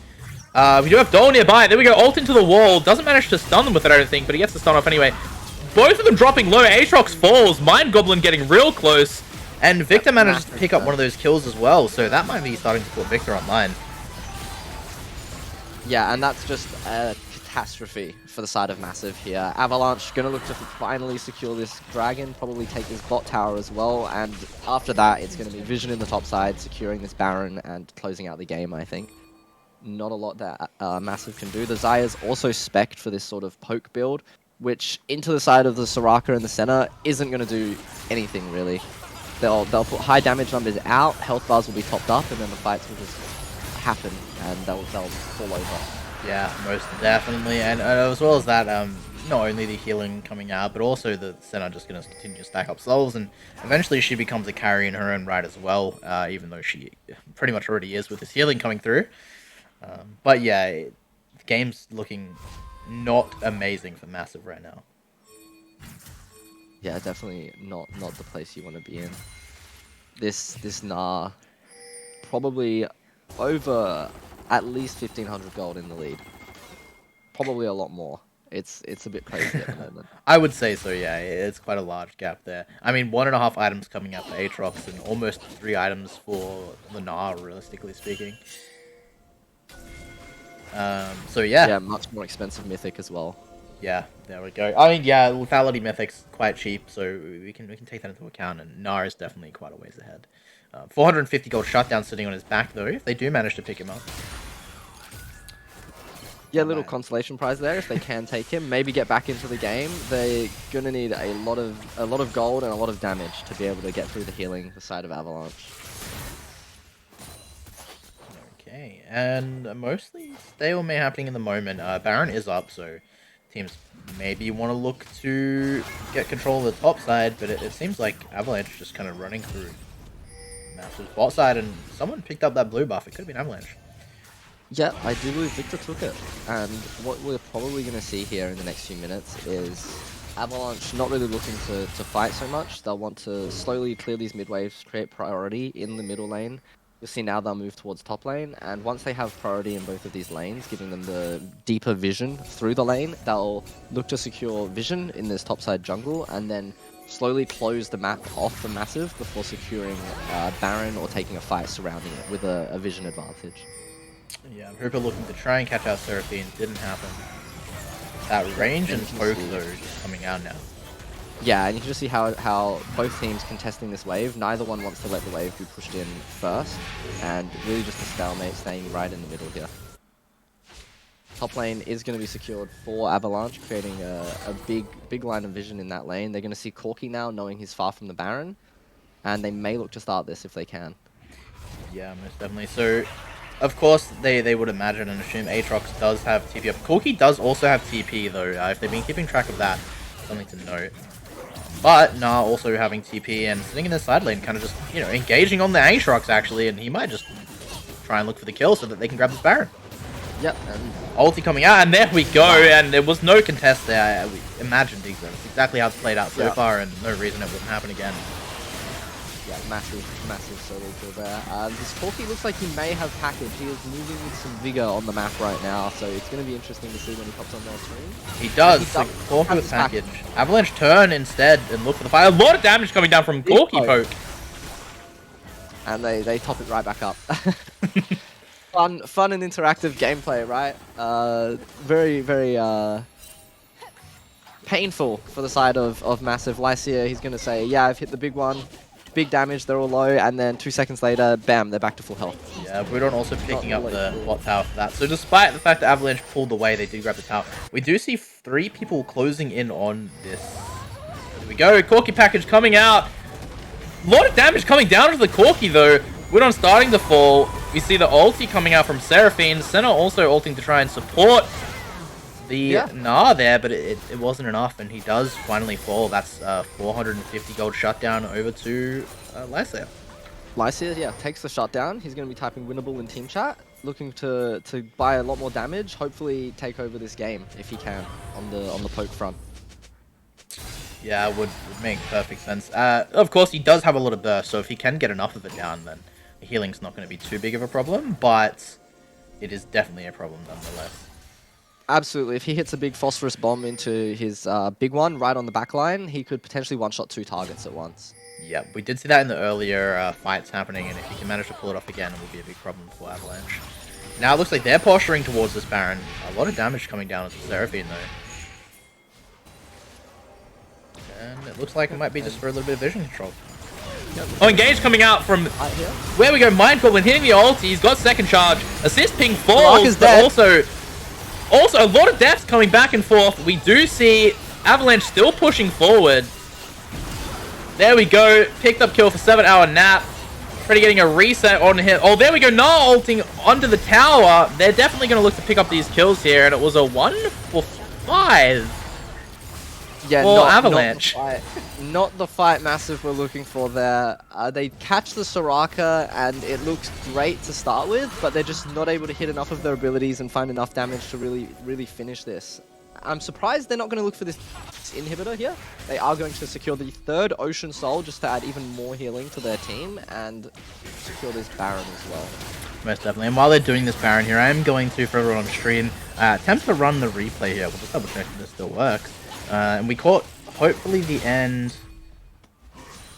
We do have Dole nearby. There we go, ult into the wall. Doesn't manage to stun them with it, I don't think, but he gets the stun off anyway. Both of them dropping low. Aatrox falls, Mind Goblin getting real close. And Victor manages to pick up one of those kills as well, so that might be starting to put Victor online. Yeah, and that's just a catastrophe for the side of Massive here. Avalanche going to look to finally secure this dragon, probably take this bot tower as well, and after that it's going to be Vision in the top side, securing this Baron and closing out the game, I think. Not a lot that Massive can do. The Xayah's also spec'd for this sort of poke build, which into the side of the Soraka and the center isn't going to do anything really. They'll put high damage numbers out, health bars will be topped up, and then the fights will just happen, and they'll fall over. Yeah, most definitely. And as well as that, not only the healing coming out, but also the Senna just going to continue to stack up souls, and eventually she becomes a carry in her own right as well, even though she pretty much already is with this healing coming through. But yeah, the game's looking not amazing for Massive right now. Yeah, definitely not the place you want to be in. This Gnar probably over at least 1,500 gold in the lead. Probably a lot more. It's a bit crazy at the moment. I would say so, yeah. It's quite a large gap there. I mean, 1.5 items coming out for Aatrox and almost 3 items for the Gnar, realistically speaking. So yeah. Yeah, much more expensive mythic as well. Yeah, there we go. I mean, yeah, lethality mythic's quite cheap, so we can take that into account. And Gnar is definitely quite a ways ahead. 450 gold shutdown sitting on his back though. If they do manage to pick him up. Yeah, little consolation prize there if they can take him. Maybe get back into the game. They're gonna need a lot of gold and a lot of damage to be able to get through the healing the side of Avalanche. Okay, and mostly stalemate happening in the moment. Baron is up, so teams maybe want to look to get control of the top side, but it seems like Avalanche just kind of running through Massive bot side, and someone picked up that blue buff. It could have been Avalanche. Yeah, I do believe Victor took it, and what we're probably going to see here in the next few minutes is Avalanche not really looking to fight so much. They'll want to slowly clear these mid waves, create priority in the middle lane. You'll see now they'll move towards top lane, and once they have priority in both of these lanes, giving them the deeper vision through the lane, they'll look to secure vision in this topside jungle, and then slowly close the map off the massive before securing Baron or taking a fight surrounding it with a vision advantage. Yeah, Hooper looking to try and catch out Seraphine. Didn't happen. That range and poke though just coming out now. Yeah, and you can just see how both teams contesting this wave, neither one wants to let the wave be pushed in first, and really just a stalemate staying right in the middle here. Top lane is going to be secured for Avalanche, creating a big line of vision in that lane. They're going to see Corki now, knowing he's far from the Baron, and they may look to start this if they can. Yeah, most definitely. So, of course, they would imagine and assume Aatrox does have TP up. Corki does also have TP, though, if they've been keeping track of that. Something to note. But nah, also having TP and sitting in the side lane, kind of just, you know, engaging on the Aatrox, actually, and he might just try and look for the kill so that they can grab this Baron. Yep, and ulti coming out, and there we go, and there was no contest there. We imagined that's exactly how it's played out so far, and no reason it wouldn't happen again. Yeah, massive solo kill there. This Corki looks like he may have package. He is moving with some vigor on the map right now, so it's going to be interesting to see when he pops on their screen. He does. Corki with package. Avalanche turn instead and look for the fight. A lot of damage coming down from Corki poke. And they top it right back up. Fun and interactive gameplay, right? Very painful for the side of Massive. Lycia, he's going to say, yeah, I've hit the big one. Big damage, they're all low, and then 2 seconds later, bam, they're back to full health. Yeah, Budon also picking up the bot tower for that. So despite the fact that Avalanche pulled away, they did grab the tower. We do see 3 people closing in on this. There we go, Corki package coming out. A lot of damage coming down to the Corki though. Budon starting to fall. We see the ulti coming out from Seraphine. Senna also ulting to try and support the Gnar there, but it wasn't enough, and he does finally fall. That's 450 gold shutdown over to Lycia. Lycia, yeah, takes the shutdown. He's going to be typing winnable in team chat, looking to buy a lot more damage, hopefully take over this game if he can on the poke front. Yeah, would make perfect sense. Of course, he does have a lot of burst, so if he can get enough of it down, then the healing's not going to be too big of a problem, but it is definitely a problem nonetheless. Absolutely. If he hits a big phosphorus bomb into his big one right on the back line, he could potentially one-shot 2 targets at once. Yeah, we did see that in the earlier fights happening, and if he can manage to pull it off again, it will be a big problem for Avalanche. Now it looks like they're posturing towards this Baron. A lot of damage coming down to Seraphine, though. And it looks like it might be just for a little bit of vision control. Oh, engage coming out from where we go. Mind Goblin hitting the ulti. He's got second charge. Assist ping falls, but also a lot of deaths coming back and forth. We do see Avalanche still pushing forward. There we go. Picked up kill for 7-hour nap. Pretty getting a reset on him. Oh, there we go. Gnar ulting onto the tower. They're definitely going to look to pick up these kills here, and it was a 1 for 5. Yeah, for Avalanche. Not the fight Massive we're looking for there. They catch the Soraka, and it looks great to start with, but they're just not able to hit enough of their abilities and find enough damage to really finish this. I'm surprised they're not going to look for this inhibitor here. They are going to secure the 3rd Ocean Soul just to add even more healing to their team and secure this Baron as well. Most definitely. And while they're doing this Baron here, I am going to, for everyone on stream, attempt to run the replay here. We'll just double check if this still works. And we caught, hopefully, the end.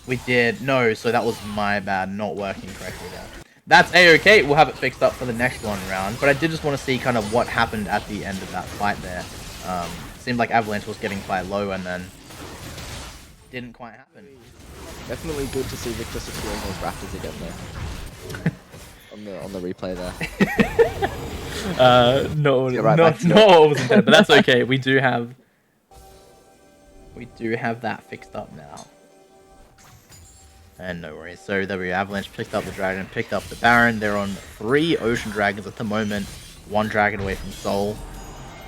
We did. No, so that was my bad, not working correctly there. That's A-okay. We'll have it fixed up for the next one round. But I did just want to see kind of what happened at the end of that fight there. Seemed like Avalanche was getting quite low and then didn't quite happen. Definitely good to see Victor securing those Raptors again there. on the replay there. No, not what was intended, but that's okay. We do have that fixed up now. And no worries. So there we go. Avalanche picked up the dragon, picked up the Baron. They're on 3 Ocean Dragons at the moment. 1 dragon away from Soul.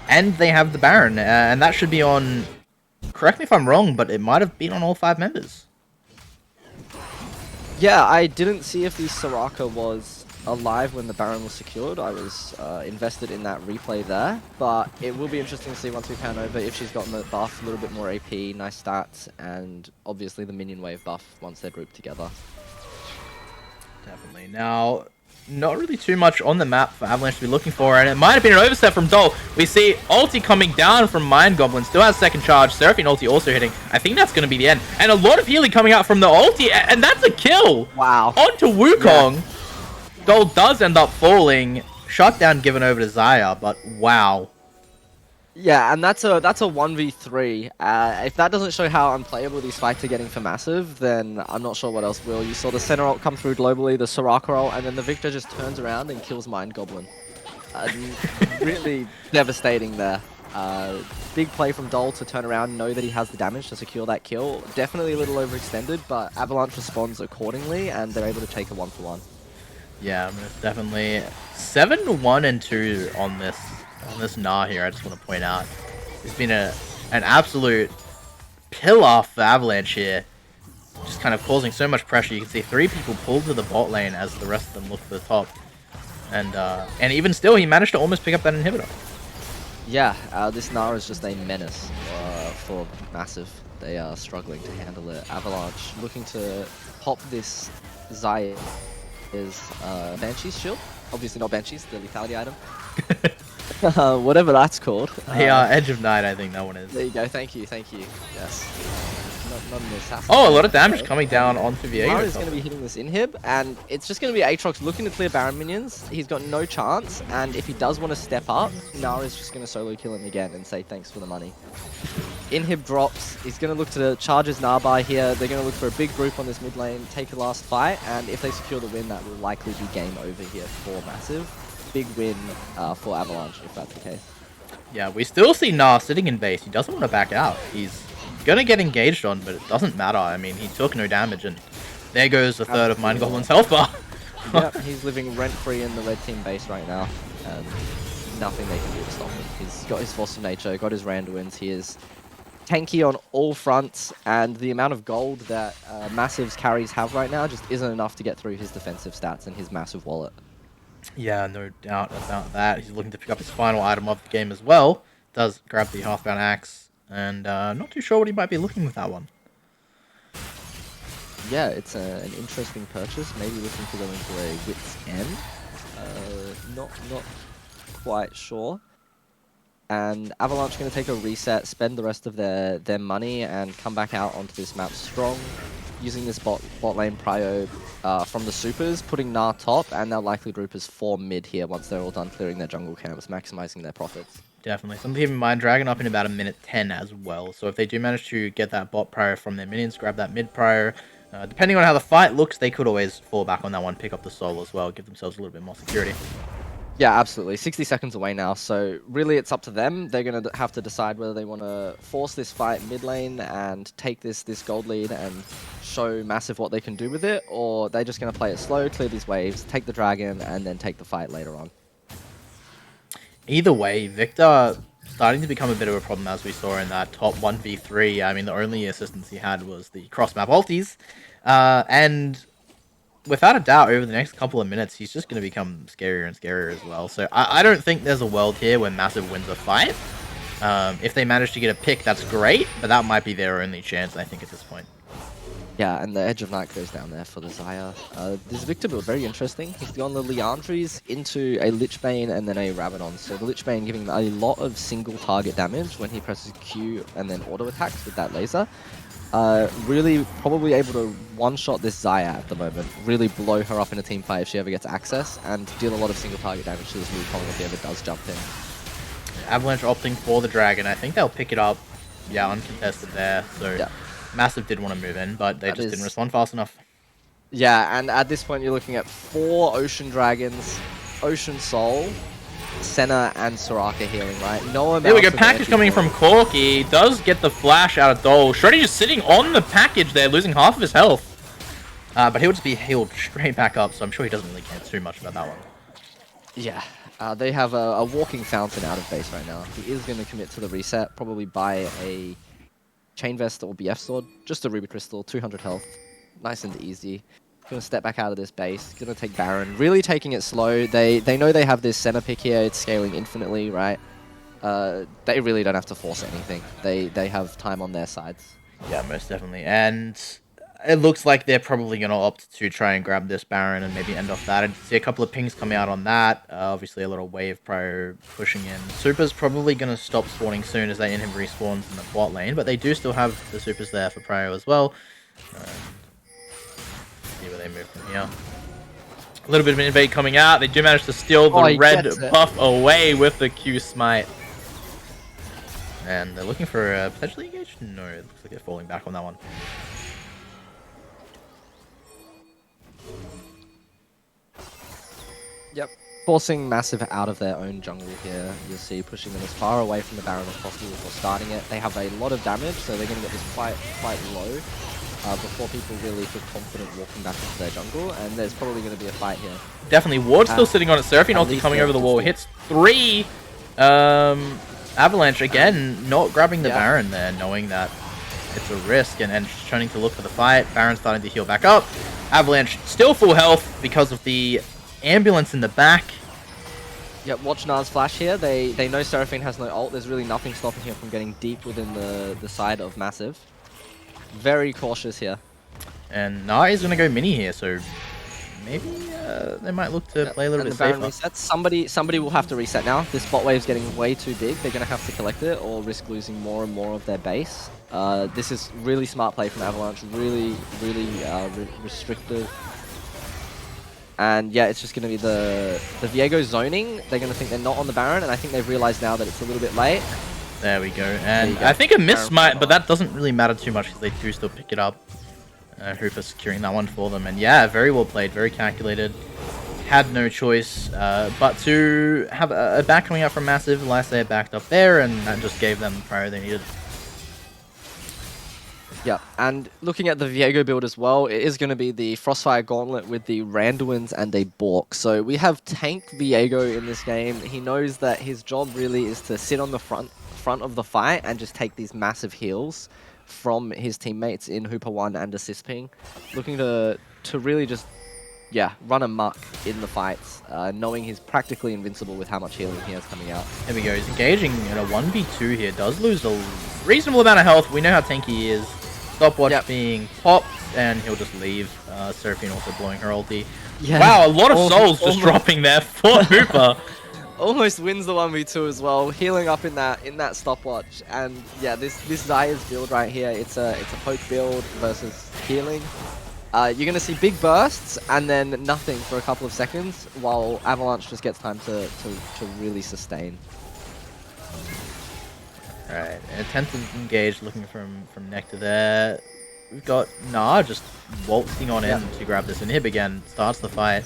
And they have the Baron. And that should be on... Correct me if I'm wrong, but it might have been on all 5 members. Yeah, I didn't see if the Soraka was alive when the Baron was secured. I was invested in that replay there, but it will be interesting to see once we pan over if she's gotten the buff, a little bit more AP, nice stats, and obviously the minion wave buff once they're grouped together. Definitely. Now, not really too much on the map for Avalanche to be looking for, and it might have been an overstep from Dole. We see ulti coming down from Mind Goblin, still has second charge. Seraphine ulti also hitting. I think that's going to be the end. And a lot of healing coming out from the ulti, and that's a kill! Wow. Onto Wukong. Yeah. Dole does end up falling. Shutdown given over to Xayah, but wow. Yeah, and that's a 1v3. If that doesn't show how unplayable these fights are getting for Massive, then I'm not sure what else will. You saw the center ult come through globally, the Soraka ult, and then the Victor just turns around and kills Mind Goblin. Really devastating there. Big play from Dole to turn around, know that he has the damage to secure that kill. Definitely a little overextended, but Avalanche responds accordingly, and they're able to take a 1-for-1. Yeah, most definitely. 7-1 and 2 on this Nah here, I just want to point out. It's been an absolute pillar for Avalanche here. Just kind of causing so much pressure. You can see 3 people pulled to the bot lane as the rest of them look for the top. And even still, he managed to almost pick up that inhibitor. Yeah, this Nah is just a menace for Massive. They are struggling to handle it. Avalanche looking to pop this Xayah is Banshee's shield. Obviously not Banshee's, the lethality item. Whatever that's called. Edge of Night, I think that one is. There you go, thank you. Yes. Not an assassin. Oh, a lot of damage coming down onto Viego. Nah is going to be hitting this inhib, and it's just going to be Aatrox looking to clear Baron minions. He's got no chance, and if he does want to step up, Nah is just going to solo kill him again and say thanks for the money. Inhib drops. He's going to look to charge his Narbai here. They're going to look for a big group on this mid lane, take a last fight, and if they secure the win, that will likely be game over here for Massive. Big win for Avalanche, if that's the case. Yeah, we still see Nah sitting in base. He doesn't want to back out. He's gonna get engaged on, but it doesn't matter. I mean, he took no damage, and there goes a third of Mind Goblin's health bar. Yep, he's living rent-free in the red team base right now, and nothing they can do to stop him. He's got his Force of Nature, got his Randuins. He is tanky on all fronts, and the amount of gold that Massive's carries have right now just isn't enough to get through his defensive stats and his massive wallet. Yeah, no doubt about that. He's looking to pick up his final item of the game as well. Does grab the half-bound axe, and not too sure what he might be looking with that one. Yeah, it's an interesting purchase. Maybe looking to go into a Wit's End. Not quite sure. And Avalanche going to take a reset, spend the rest of their money, and come back out onto this map strong, using this bot lane prio from the supers, putting Nah top, and they'll likely group as 4 mid here once they're all done clearing their jungle camps, maximizing their profits. Definitely. Something to keep in mind, Dragon up in about a minute 10 as well. So if they do manage to get that bot prio from their minions, grab that mid prio, depending on how the fight looks, they could always fall back on that one, pick up the soul as well, give themselves a little bit more security. Yeah, absolutely. 60 seconds away now, so really it's up to them. They're going to have to decide whether they want to force this fight mid lane and take this gold lead and show Massive what they can do with it, or they're just going to play it slow, clear these waves, take the dragon, and then take the fight later on. Either way, Victor starting to become a bit of a problem, as we saw in that top 1v3. I mean, the only assistance he had was the cross-map ultis, and without a doubt, over the next couple of minutes, he's just going to become scarier and scarier as well. So I don't think there's a world here where Massive wins a fight. If they manage to get a pick, that's great, but that might be their only chance, I think, at this point. Yeah, and the Edge of Night goes down there for the Xayah. This Victor build, very interesting. He's gone the Liandry's into a Lichbane and then a Rabadon. So the Lichbane giving him a lot of single target damage when he presses Q and then auto attacks with that laser. Really probably able to one-shot this Xayah at the moment, really blow her up in a team fight if she ever gets access, and deal a lot of single target damage to this Wukong if he ever does jump in. Avalanche opting for the dragon. I think they'll pick it up, yeah, uncontested there. So yeah. Massive did want to move in, but they just didn't respond fast enough. Yeah, and at this point you're looking at 4 Ocean Dragons, Ocean Soul, Senna, and Soraka healing, right? No amount. There we go, package coming from Corki. Does get the flash out of Dole. Shreddy just sitting on the package there, losing half of his health. But he'll just be healed straight back up, so I'm sure he doesn't really care too much about that one. Yeah, they have a walking fountain out of base right now. He is going to commit to the reset, probably buy a Chain Vest or BF Sword, just a Ruby Crystal, 200 health, nice and easy. Gonna step back out of this base, gonna take Baron, really taking it slow. They know they have this center pick here, it's scaling infinitely, right? They really don't have to force anything. They have time on their sides. Yeah, most definitely. And it looks like they're probably going to opt to try and grab this Baron and maybe end off that. I see a couple of pings coming out on that. Obviously, a little wave pro pushing in. Super's probably going to stop spawning soon as they in him respawns in the bot lane, but they do still have the Supers there for Prio as well. See where they move from here. A little bit of an invade coming out. They do manage to steal the red buff away with the Q smite. And they're looking for a potentially engaged? No, it looks like they're falling back on that one. Yep. Forcing Massive out of their own jungle here. You'll see pushing them as far away from the Baron as possible before starting it. They have a lot of damage, so they're going to get this quite low before people really feel confident walking back into their jungle. And there's probably going to be a fight here. Definitely. Ward's still sitting on it. Seraphine ulti coming over the wall. Hits 3. Avalanche again, not grabbing the Baron there, knowing that it's a risk and turning to look for the fight. Baron's starting to heal back up. Avalanche still full health because of the ambulance in the back. Yep, watch Nars flash here. They know Seraphine has no ult. There's really nothing stopping him from getting deep within the side of Massive. Very cautious here. And Nar is going to go mini here, so maybe they might look to play a little bit safer. Resets. Somebody will have to reset now. This bot wave's getting way too big. They're going to have to collect it or risk losing more and more of their base. This is really smart play from Avalanche. Really restrictive. And yeah, it's just going to be the Viego zoning. They're going to think they're not on the Baron, and I think they've realized now that it's a little bit late. There we go. And I think a miss smite, but that doesn't really matter too much because they do still pick it up. Hooper securing that one for them. And yeah, very well played, very calculated. Had no choice but to have a back coming out from Massive. Lysair backed up there, and that just gave them the priority they needed. Yeah, and looking at the Viego build as well, it is going to be the Frostfire Gauntlet with the Randuins and a Bork. So we have tank Viego in this game. He knows that his job really is to sit on the front of the fight and just take these massive heals from his teammates in Hooper 1 and Assist Ping. Looking to really just, run amok in the fights, knowing he's practically invincible with how much healing he has coming out. There we go. He's engaging in a 1v2 here. Does lose a reasonable amount of health. We know how tanky he is. Stopwatch being popped, and he'll just leave. Seraphine also blowing her ulti. Yeah. Wow, a lot of souls just dropping there for Hooper. Almost wins the 1v2 as well, healing up in that stopwatch. And yeah, this Zaya's build right here, it's a poke build versus healing. You're going to see big bursts and then nothing for a couple of seconds, while Avalanche just gets time to really sustain. Alright, an attentive engage looking from Nectar there. We've got Nah just waltzing on in to grab this inhib again, starts the fight.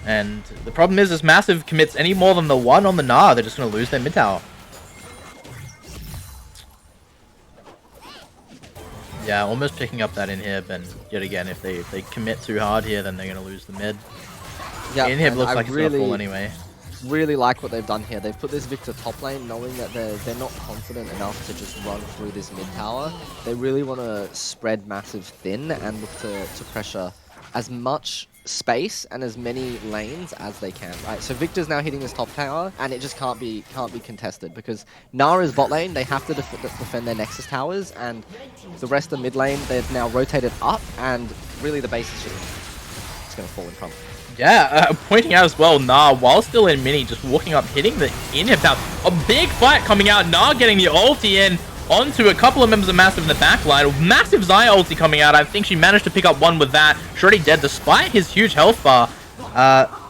And the problem is Massive commits any more than the one on the Nah, they're just going to lose their mid tower. Yeah, almost picking up that inhib, and yet again, if they commit too hard here, then they're going to lose the mid. Yeah, inhib looks like it's going to fall anyway. Really like what they've done here. They've put this Victor top lane knowing that they're not confident enough to just run through this mid tower. They really want to spread Massive thin and look to pressure as much space and as many lanes as they can, right? So Victor's now hitting this top tower, and it just can't be contested because Nara's bot lane, they have to defend their Nexus towers, and the rest of mid lane, they've now rotated up, and really the base is just going to fall in front. Yeah, pointing out as well, Nah, while still in mini, just walking up, hitting the inhib tower. A big fight coming out, Nah getting the ulti in onto a couple of members of Massive in the backline. Massive Zaya ulti coming out. I think she managed to pick up one with that. She's already dead despite his huge health bar.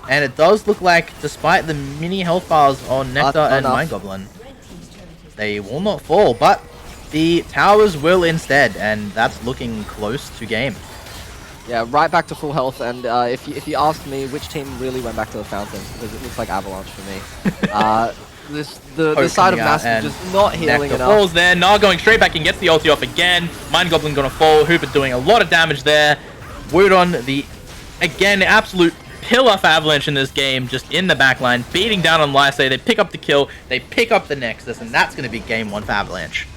And it does look like, despite the mini health bars on Nectar and Mind Goblin, they will not fall. But the towers will instead, and that's looking close to game. Yeah, right back to full health, and if you ask me which team really went back to the fountain, because it looks like Avalanche for me. The side of Massive just not healing enough. Falls there, Nah going straight back and gets the ulti off again. Mind Goblin gonna fall, Hooper doing a lot of damage there. Woodon, again, absolute pillar for Avalanche in this game, just in the backline, beating down on Lysair. They pick up the kill, they pick up the Nexus, and that's gonna be game 1 for Avalanche.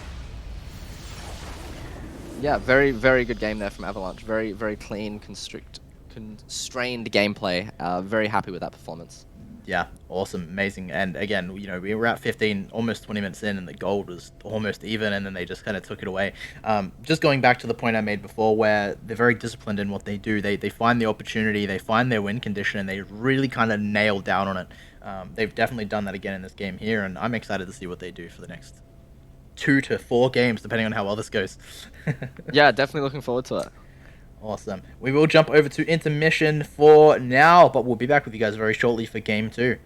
Yeah, very, very good game there from Avalanche. Very, very clean, constrained gameplay. Very happy with that performance. Yeah, awesome, amazing. And again, we were at 15, almost 20 minutes in, and the gold was almost even, and then they just kind of took it away. Just going back to the point I made before, where they're very disciplined in what they do. They find the opportunity, they find their win condition, and they really kind of nail down on it. They've definitely done that again in this game here, and I'm excited to see what they do for the next 2 to 4 games, depending on how well this goes. Yeah, definitely looking forward to it. Awesome. We will jump over to intermission for now, but we'll be back with you guys very shortly for game 2.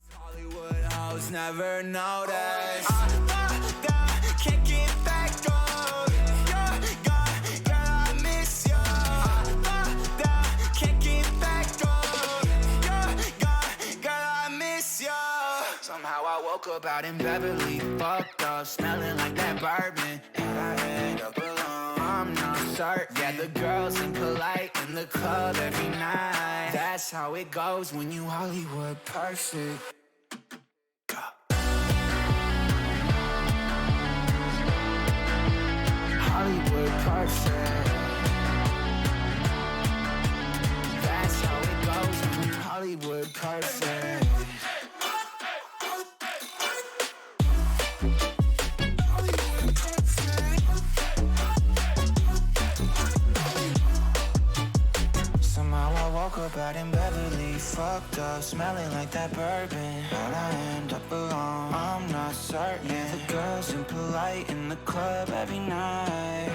Hollywood hoes never notice. Can't get back on. Girl, I miss you. Can't get back on. Girl, I miss you. Somehow I woke up out in Beverly, fucked up, smelling like that bourbon. And I end up alone. I'm not certain. Yeah, the girls impolite in the club every night. That's how it goes when you Hollywood perfect. Hollywood perfect. That's how it goes when you Hollywood perfect. Somehow I woke up out in Beverly, fucked up, smelling like that bourbon. How'd I end up alone? I'm not certain. Yeah, the girls impolite in the club every night.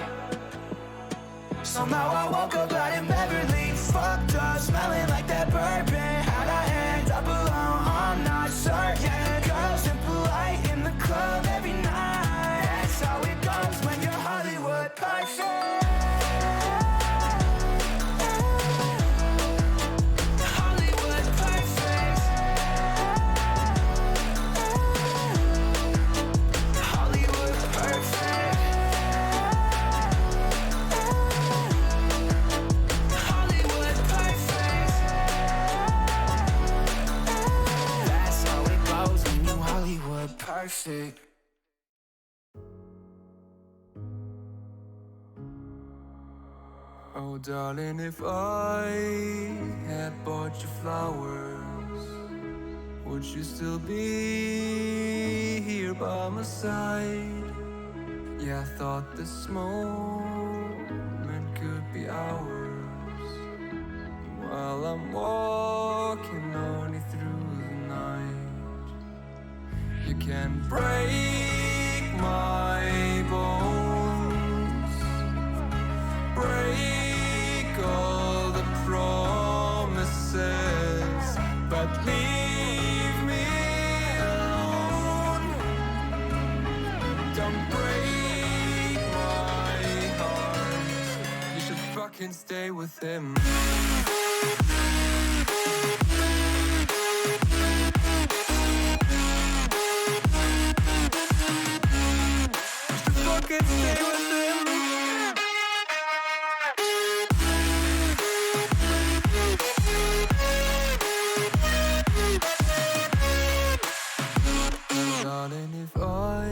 Somehow I woke up out in Beverly, fucked up, smelling like that bourbon. How'd I end up alone? I'm not certain. Yeah, girls impolite in the club every night. That's how it goes when you're Hollywood perfect. Perfect. Oh darling, if I had bought you flowers, would you still be here by my side? Yeah, I thought this moment could be ours, while I'm walking on you through the night. You can break my bones, break all the promises, but leave me alone. Don't break my heart. You should fucking stay with him. Stay with him. Darling, if I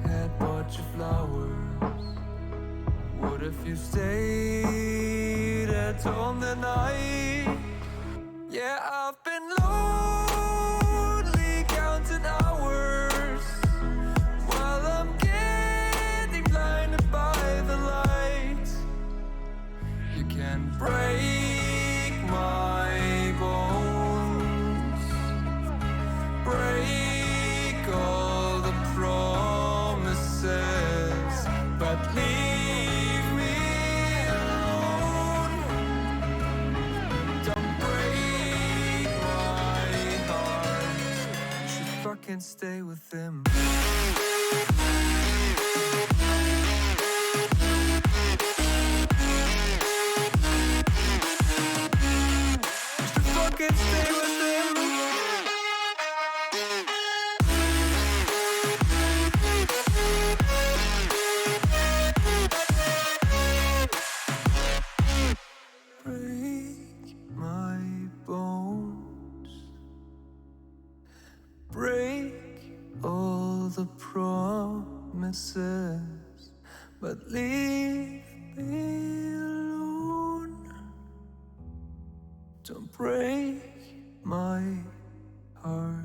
had bought you flowers, what if you stayed at home the night? Yeah, I've been lonely counting hours while I'm blinded by the light. You can break my bones, break all the promises, but leave me alone. Don't break my heart. You should fucking stay with him. Stay with him. Break my bones, break all the promises, but leave me alone. my heart.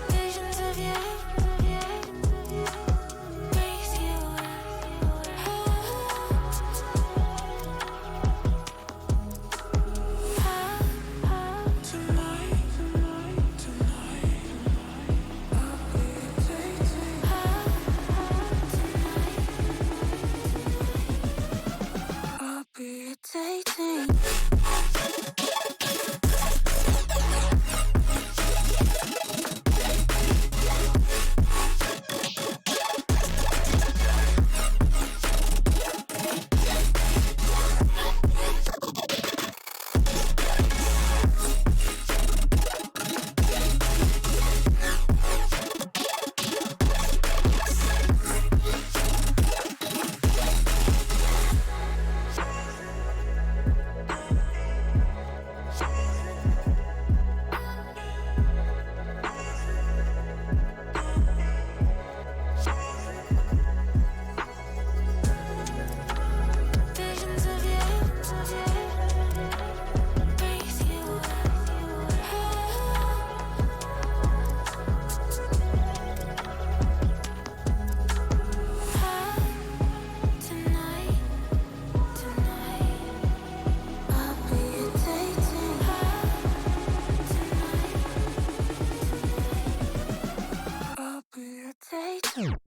Visions of you, breathe you I'll be irritating. Visions of you, breathe you tonight, I'll be irritating. Tonight, I'll be irritating.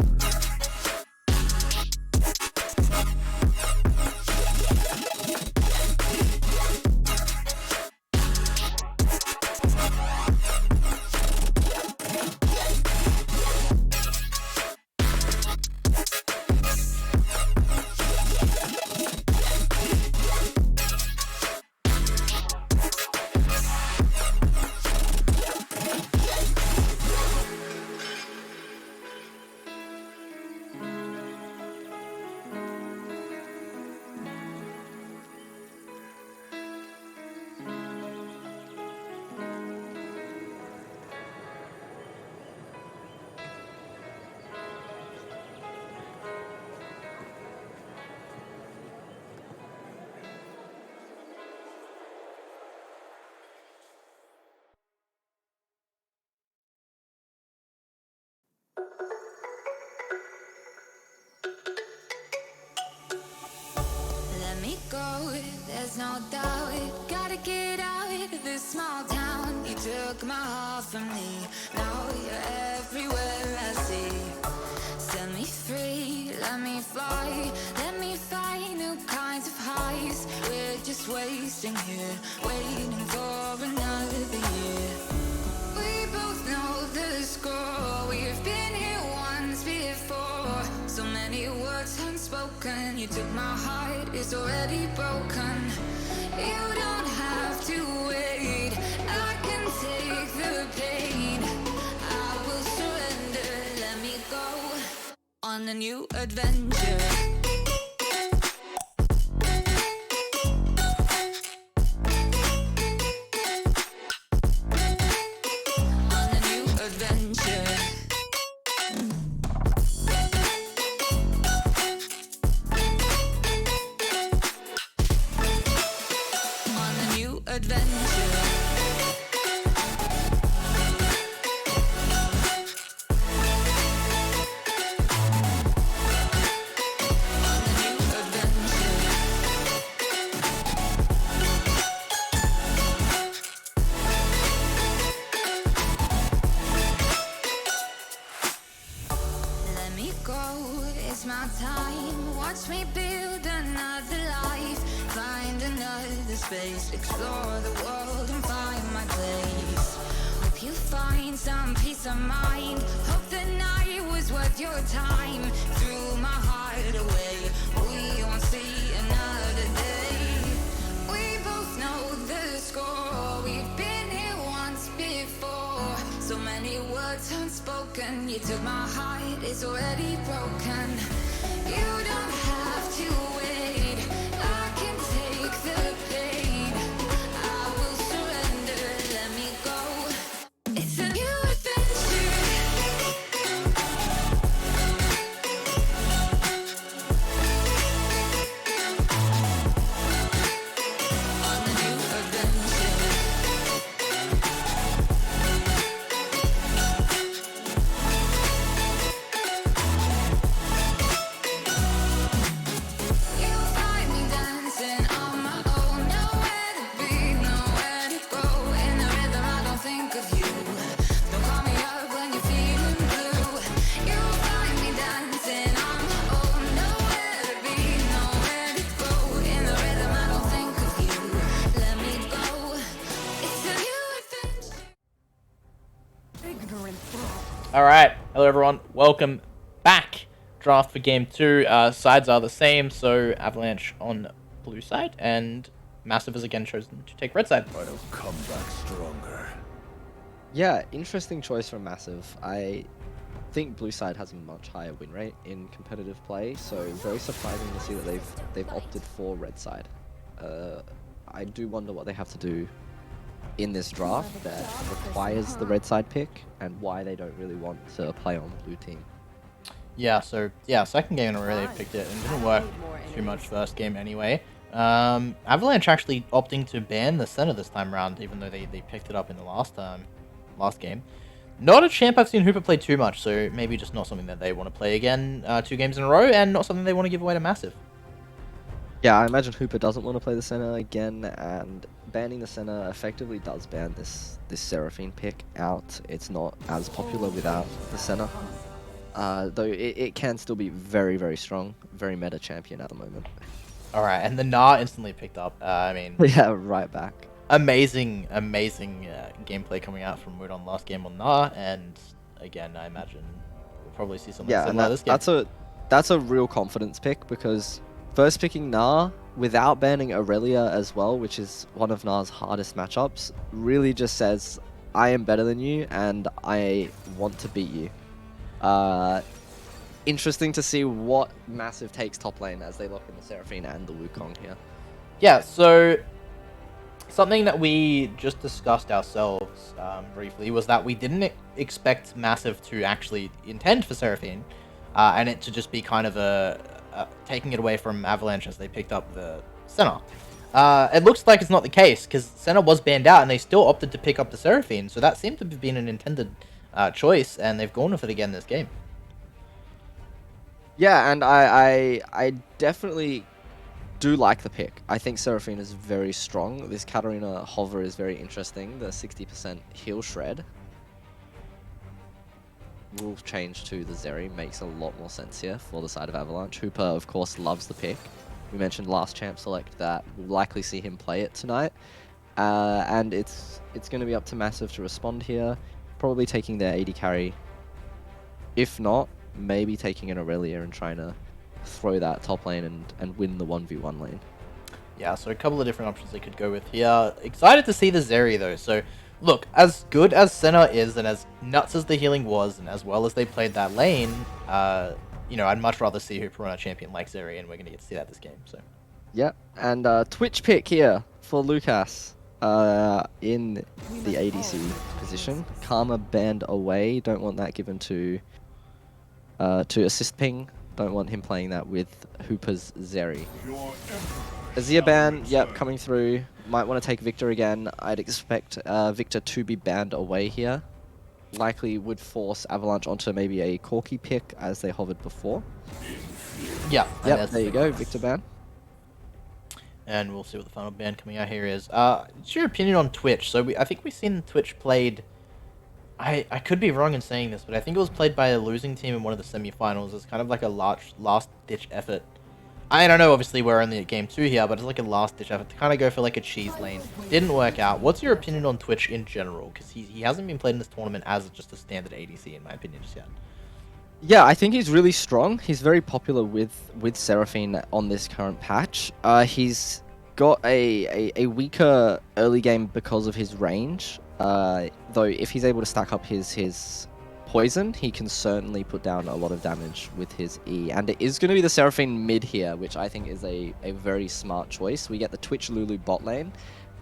Let me go, there's no doubt. Gotta get out of this small town. You took my heart from me, now you're everywhere I see. Set me free, let me fly. Let me find new kinds of highs. We're just wasting here, waiting for another year. We both know the score. We've been here once before. So many words unspoken. You took my heart, it's already broken. You don't have to wait, I can take the pain. I will surrender, let me go on a new adventure. On a new adventure. On a new adventure. On a new adventure. Let me go, it's my time. Watch me build another life. Find another space. Explore the world and find my place. Hope you find some peace of mind. Hope the night was worth your time. Threw my heart away. We won't see another day. We both know the score. We've been here once before. So many words unspoken. You You took my heart, it's already broken. You don't have to wait. I can take the pain. I will surrender, let me go. It's a new adventure. On a new adventure. You find me dancing on my own. Nowhere to be, nowhere to go. In the rhythm, I don't think of you. Don't call me up when you're feeling blue. You find me dancing on my own. Nowhere to be, nowhere to go. In the rhythm, I don't think of you. Let me go. It's a new adventure. Ignorant thought. All right, hello everyone. Welcome back. Draft for game 2. Sides are the same, so Avalanche on blue side, and Massive has again chosen to take red side. I'll come back stronger. Yeah, interesting choice from Massive. I think blue side has a much higher win rate in competitive play, so very surprising to see that they've opted for red side. I do wonder what they have to do in this draft that requires the red side pick, and why they don't really want to play on blue team. Yeah, so yeah, second game in a row they picked it, and it didn't work too much first game anyway. Avalanche actually opting to ban the center this time around, even though they picked it up in the last game. Not a champ I've seen Hooper play too much, so maybe just not something that they want to play again 2 games in a row, and not something they want to give away to Massive. Yeah, I imagine Hooper doesn't want to play the center again, and banning the center effectively does ban this Seraphine pick out. It's not as popular without the center, though it can still be very, very strong, very meta champion at the moment. Alright, and the Gnar instantly picked up. I mean, Yeah, right back. amazing gameplay coming out from Wood on last game on Gnar, and again, I imagine we'll probably see something Yeah, and similar this game. that's a real confidence pick, because first picking Gnar without banning Aurelia as well, which is one of Gnar's hardest matchups, really just says, I am better than you and I want to beat you. Interesting to see what Massive takes top lane as they lock in the Seraphine and the Wukong here. Yeah, so something that we just discussed ourselves briefly was that we didn't expect Massive to actually intend for Seraphine, and it to just be kind of taking it away from Avalanche as they picked up the Senna. It looks like it's not the case, because Senna was banned out and they still opted to pick up the Seraphine, so that seemed to have been an intended choice, and they've gone with it again this game. Yeah, and I definitely do like the pick. I think Seraphine is very strong. This Katarina hover is very interesting. The 60% heal shred will change to the Zeri. Makes a lot more sense here for the side of Avalanche. Hooper, of course, loves the pick. We mentioned last champ select that we'll likely see him play it tonight. And it's going to be up to Massive to respond here. Probably taking their AD carry. If not, maybe taking an Aurelia and trying to throw that top lane and win the 1v1 lane. Yeah, so a couple of different options they could go with here. Excited to see the Zeri though. So, look, as good as Senna is, and as nuts as the healing was, and as well as they played that lane, you know, I'd much rather see Hooper on a champion like Zeri, and we're going to get to see that this game. So, Yeah, and Twitch pick here for Lucas in the ADC position. Karma banned away. Don't want that given to assist ping. Don't want him playing that with Hooper's Zeri. Azir ban, yep, coming through. Might want to take Victor again. I'd expect Victor to be banned away here. Likely would force Avalanche onto maybe a Corki pick as they hovered before. yeah. Yep, there you go, Victor ban. And we'll see what the final ban coming out here is. What's your opinion on Twitch? So I think we've seen Twitch played... I could be wrong in saying this, but I think it was played by a losing team in one of the semi-finals. It's kind of like a last-ditch effort. I don't know, obviously we're only at game 2 here, but it's like a last-ditch effort to kind of go for like a cheese lane. Didn't work out. What's your opinion on Twitch in general? Because he hasn't been played in this tournament as just a standard ADC, in my opinion, just yet. Yeah, I think he's really strong. He's very popular with Seraphine on this current patch. He's got a weaker early game because of his range. Though if he's able to stack up his poison, he can certainly put down a lot of damage with his E. And it is going to be the Seraphine mid here, which I think is a very smart choice. We get the Twitch Lulu bot lane.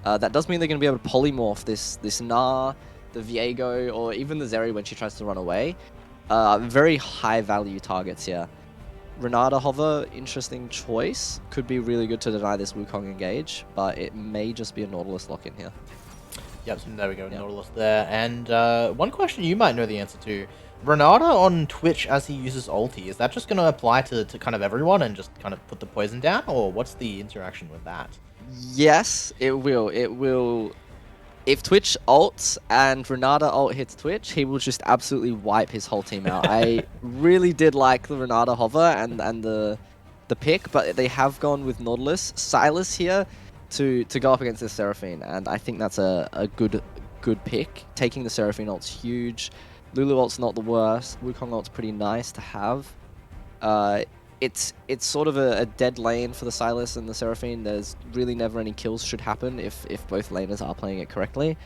That does mean they're going to be able to polymorph this Gnar, the Viego, or even the Zeri when she tries to run away. Very high value targets here. Renata Hover, interesting choice. Could be really good to deny this Wukong engage, but it may just be a Nautilus lock-in here. Yep, so there we go, Nautilus there. And one question you might know the answer to. Renata on Twitch as he uses ulti, is that just going to apply to kind of everyone and just kind of put the poison down? Or what's the interaction with that? Yes, it will. It will. If Twitch ults and Renata ult hits Twitch, he will just absolutely wipe his whole team out. I really did like the Renata hover and the pick, but they have gone with Nautilus. Silas here to go up against the Seraphine, and I think that's a good pick. Taking the Seraphine ult's huge. Lulu ult's not the worst. Wukong ult's pretty nice to have. It's sort of a dead lane for the Silas and the Seraphine. There's really never any kills should happen if both laners are playing it correctly.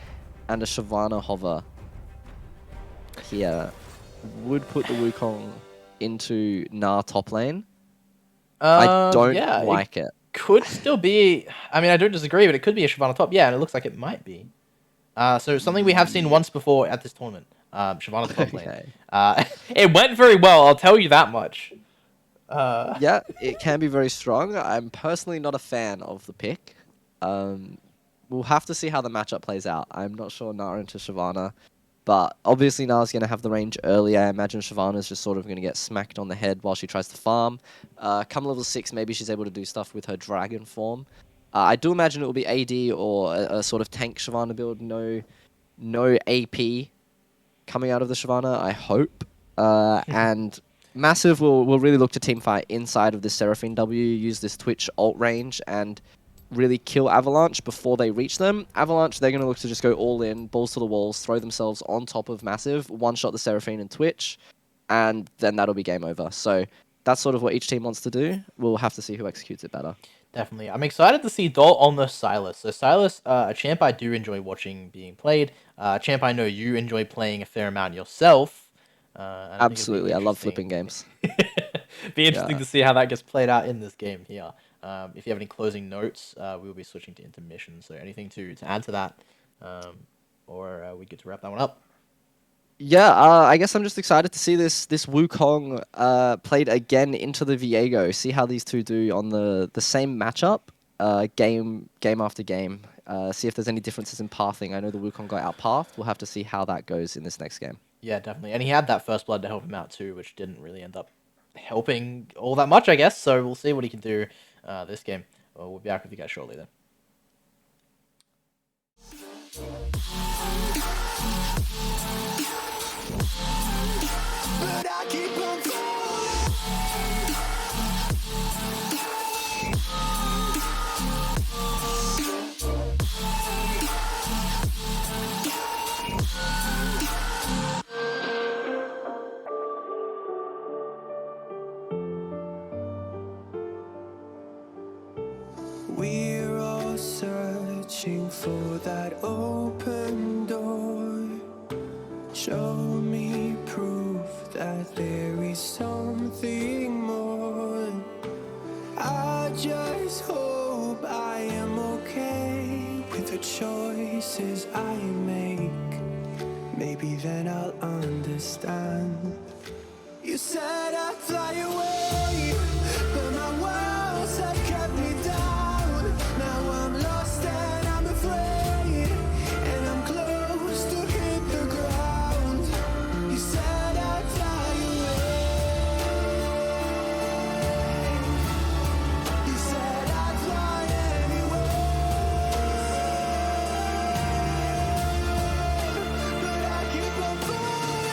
And a Shyvana hover here would put the Wukong into Gnar top lane. I don't like it. Could still be... I mean, I don't disagree, but it could be a Shyvana top. Yeah, and it looks like it might be. So something we have seen once before at this tournament. Shyvana top lane. It went very well, I'll tell you that much. Yeah, it can be very strong. I'm personally not a fan of the pick. We'll have to see how the matchup plays out. I'm not sure Gnar into Shyvana, but obviously Gnar's going to have the range early. I imagine Shyvana's just sort of going to get smacked on the head while she tries to farm. Come level 6, maybe she's able to do stuff with her dragon form. I do imagine it will be AD or a sort of tank Shyvana build. No AP coming out of the Shyvana, I hope. And Massive will really look to teamfight inside of this Seraphine W, use this Twitch ult range, and really kill Avalanche before they reach them. Avalanche, they're going to look to just go all in, balls to the walls, throw themselves on top of Massive, one-shot the Seraphine and Twitch, and then that'll be game over. So that's sort of what each team wants to do. We'll have to see who executes it better. Definitely. I'm excited to see Dalt on the Silas. So Silas, a champ I do enjoy watching being played. A champ I know you enjoy playing a fair amount yourself. Absolutely, I love flipping games. Be interesting to see how that gets played out in this game here. If you have any closing notes, we will be switching to intermission. So anything to add to that, or we get to wrap that one up. Yeah, I guess I'm just excited to see this Wukong played again into the Viego. See how these two do on the same matchup, game after game. See if there's any differences in pathing. I know the Wukong got out pathed. We'll have to see how that goes in this next game. Yeah, definitely. And he had that first blood to help him out too, which didn't really end up helping all that much, I guess. So we'll see what he can do this game. We'll be back with you guys shortly then. But I keep on We're all searching for that open door. Show me proof that there is something more. I just hope I am okay with the choices I make. Maybe then I'll understand. You said I'd fly away, but my walls have kept me down. Now I'm lost and I'm afraid, and I'm close to hit the ground. You said I'd fly away. You said I'd fly anyway, but I keep on falling.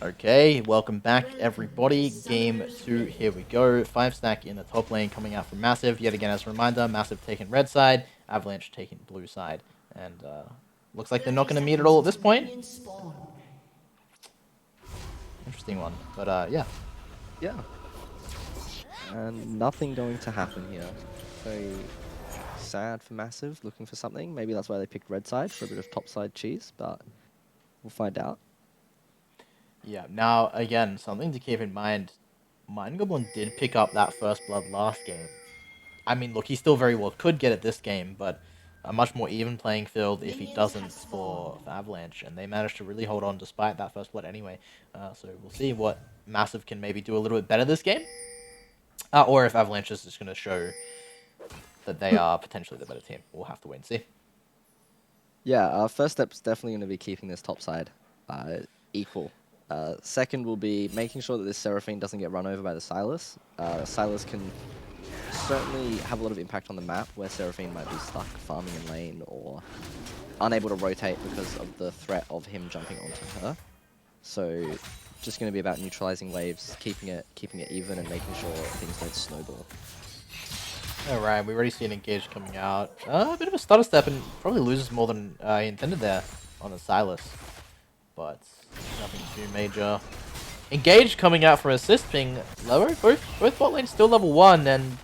Okay, welcome back everybody. Game 2, here we go. 5-stack in the top lane coming out from Massive. Yet again, as a reminder, Massive taking red side, Avalanche taking blue side. And looks like they're not going to meet at all at this point. Interesting one, but yeah. Yeah. And nothing going to happen here. Very sad for Massive, looking for something. Maybe that's why they picked red side, for a bit of top side cheese, but we'll find out. Yeah, now, again, something to keep in mind. Mind Goblin did pick up that first blood last game. I mean, look, he still very well could get it this game, but a much more even playing field if he doesn't for Avalanche, and they managed to really hold on despite that first blood anyway. So we'll see what Massive can maybe do a little bit better this game, or if Avalanche is just going to show that they are potentially the better team. We'll have to wait and see. Yeah, our first step's definitely going to be keeping this top side equal. Second will be making sure that this Seraphine doesn't get run over by the Silas. Silas can certainly have a lot of impact on the map, where Seraphine might be stuck farming in lane or unable to rotate because of the threat of him jumping onto her. So just going to be about neutralizing waves, keeping it even, and making sure things don't snowball. Alright, we already see an engage coming out. A bit of a stutter step, and probably loses more than he intended there on the Silas. But nothing too major. Engage coming out from assist ping lower. Both bot lanes still level 1, and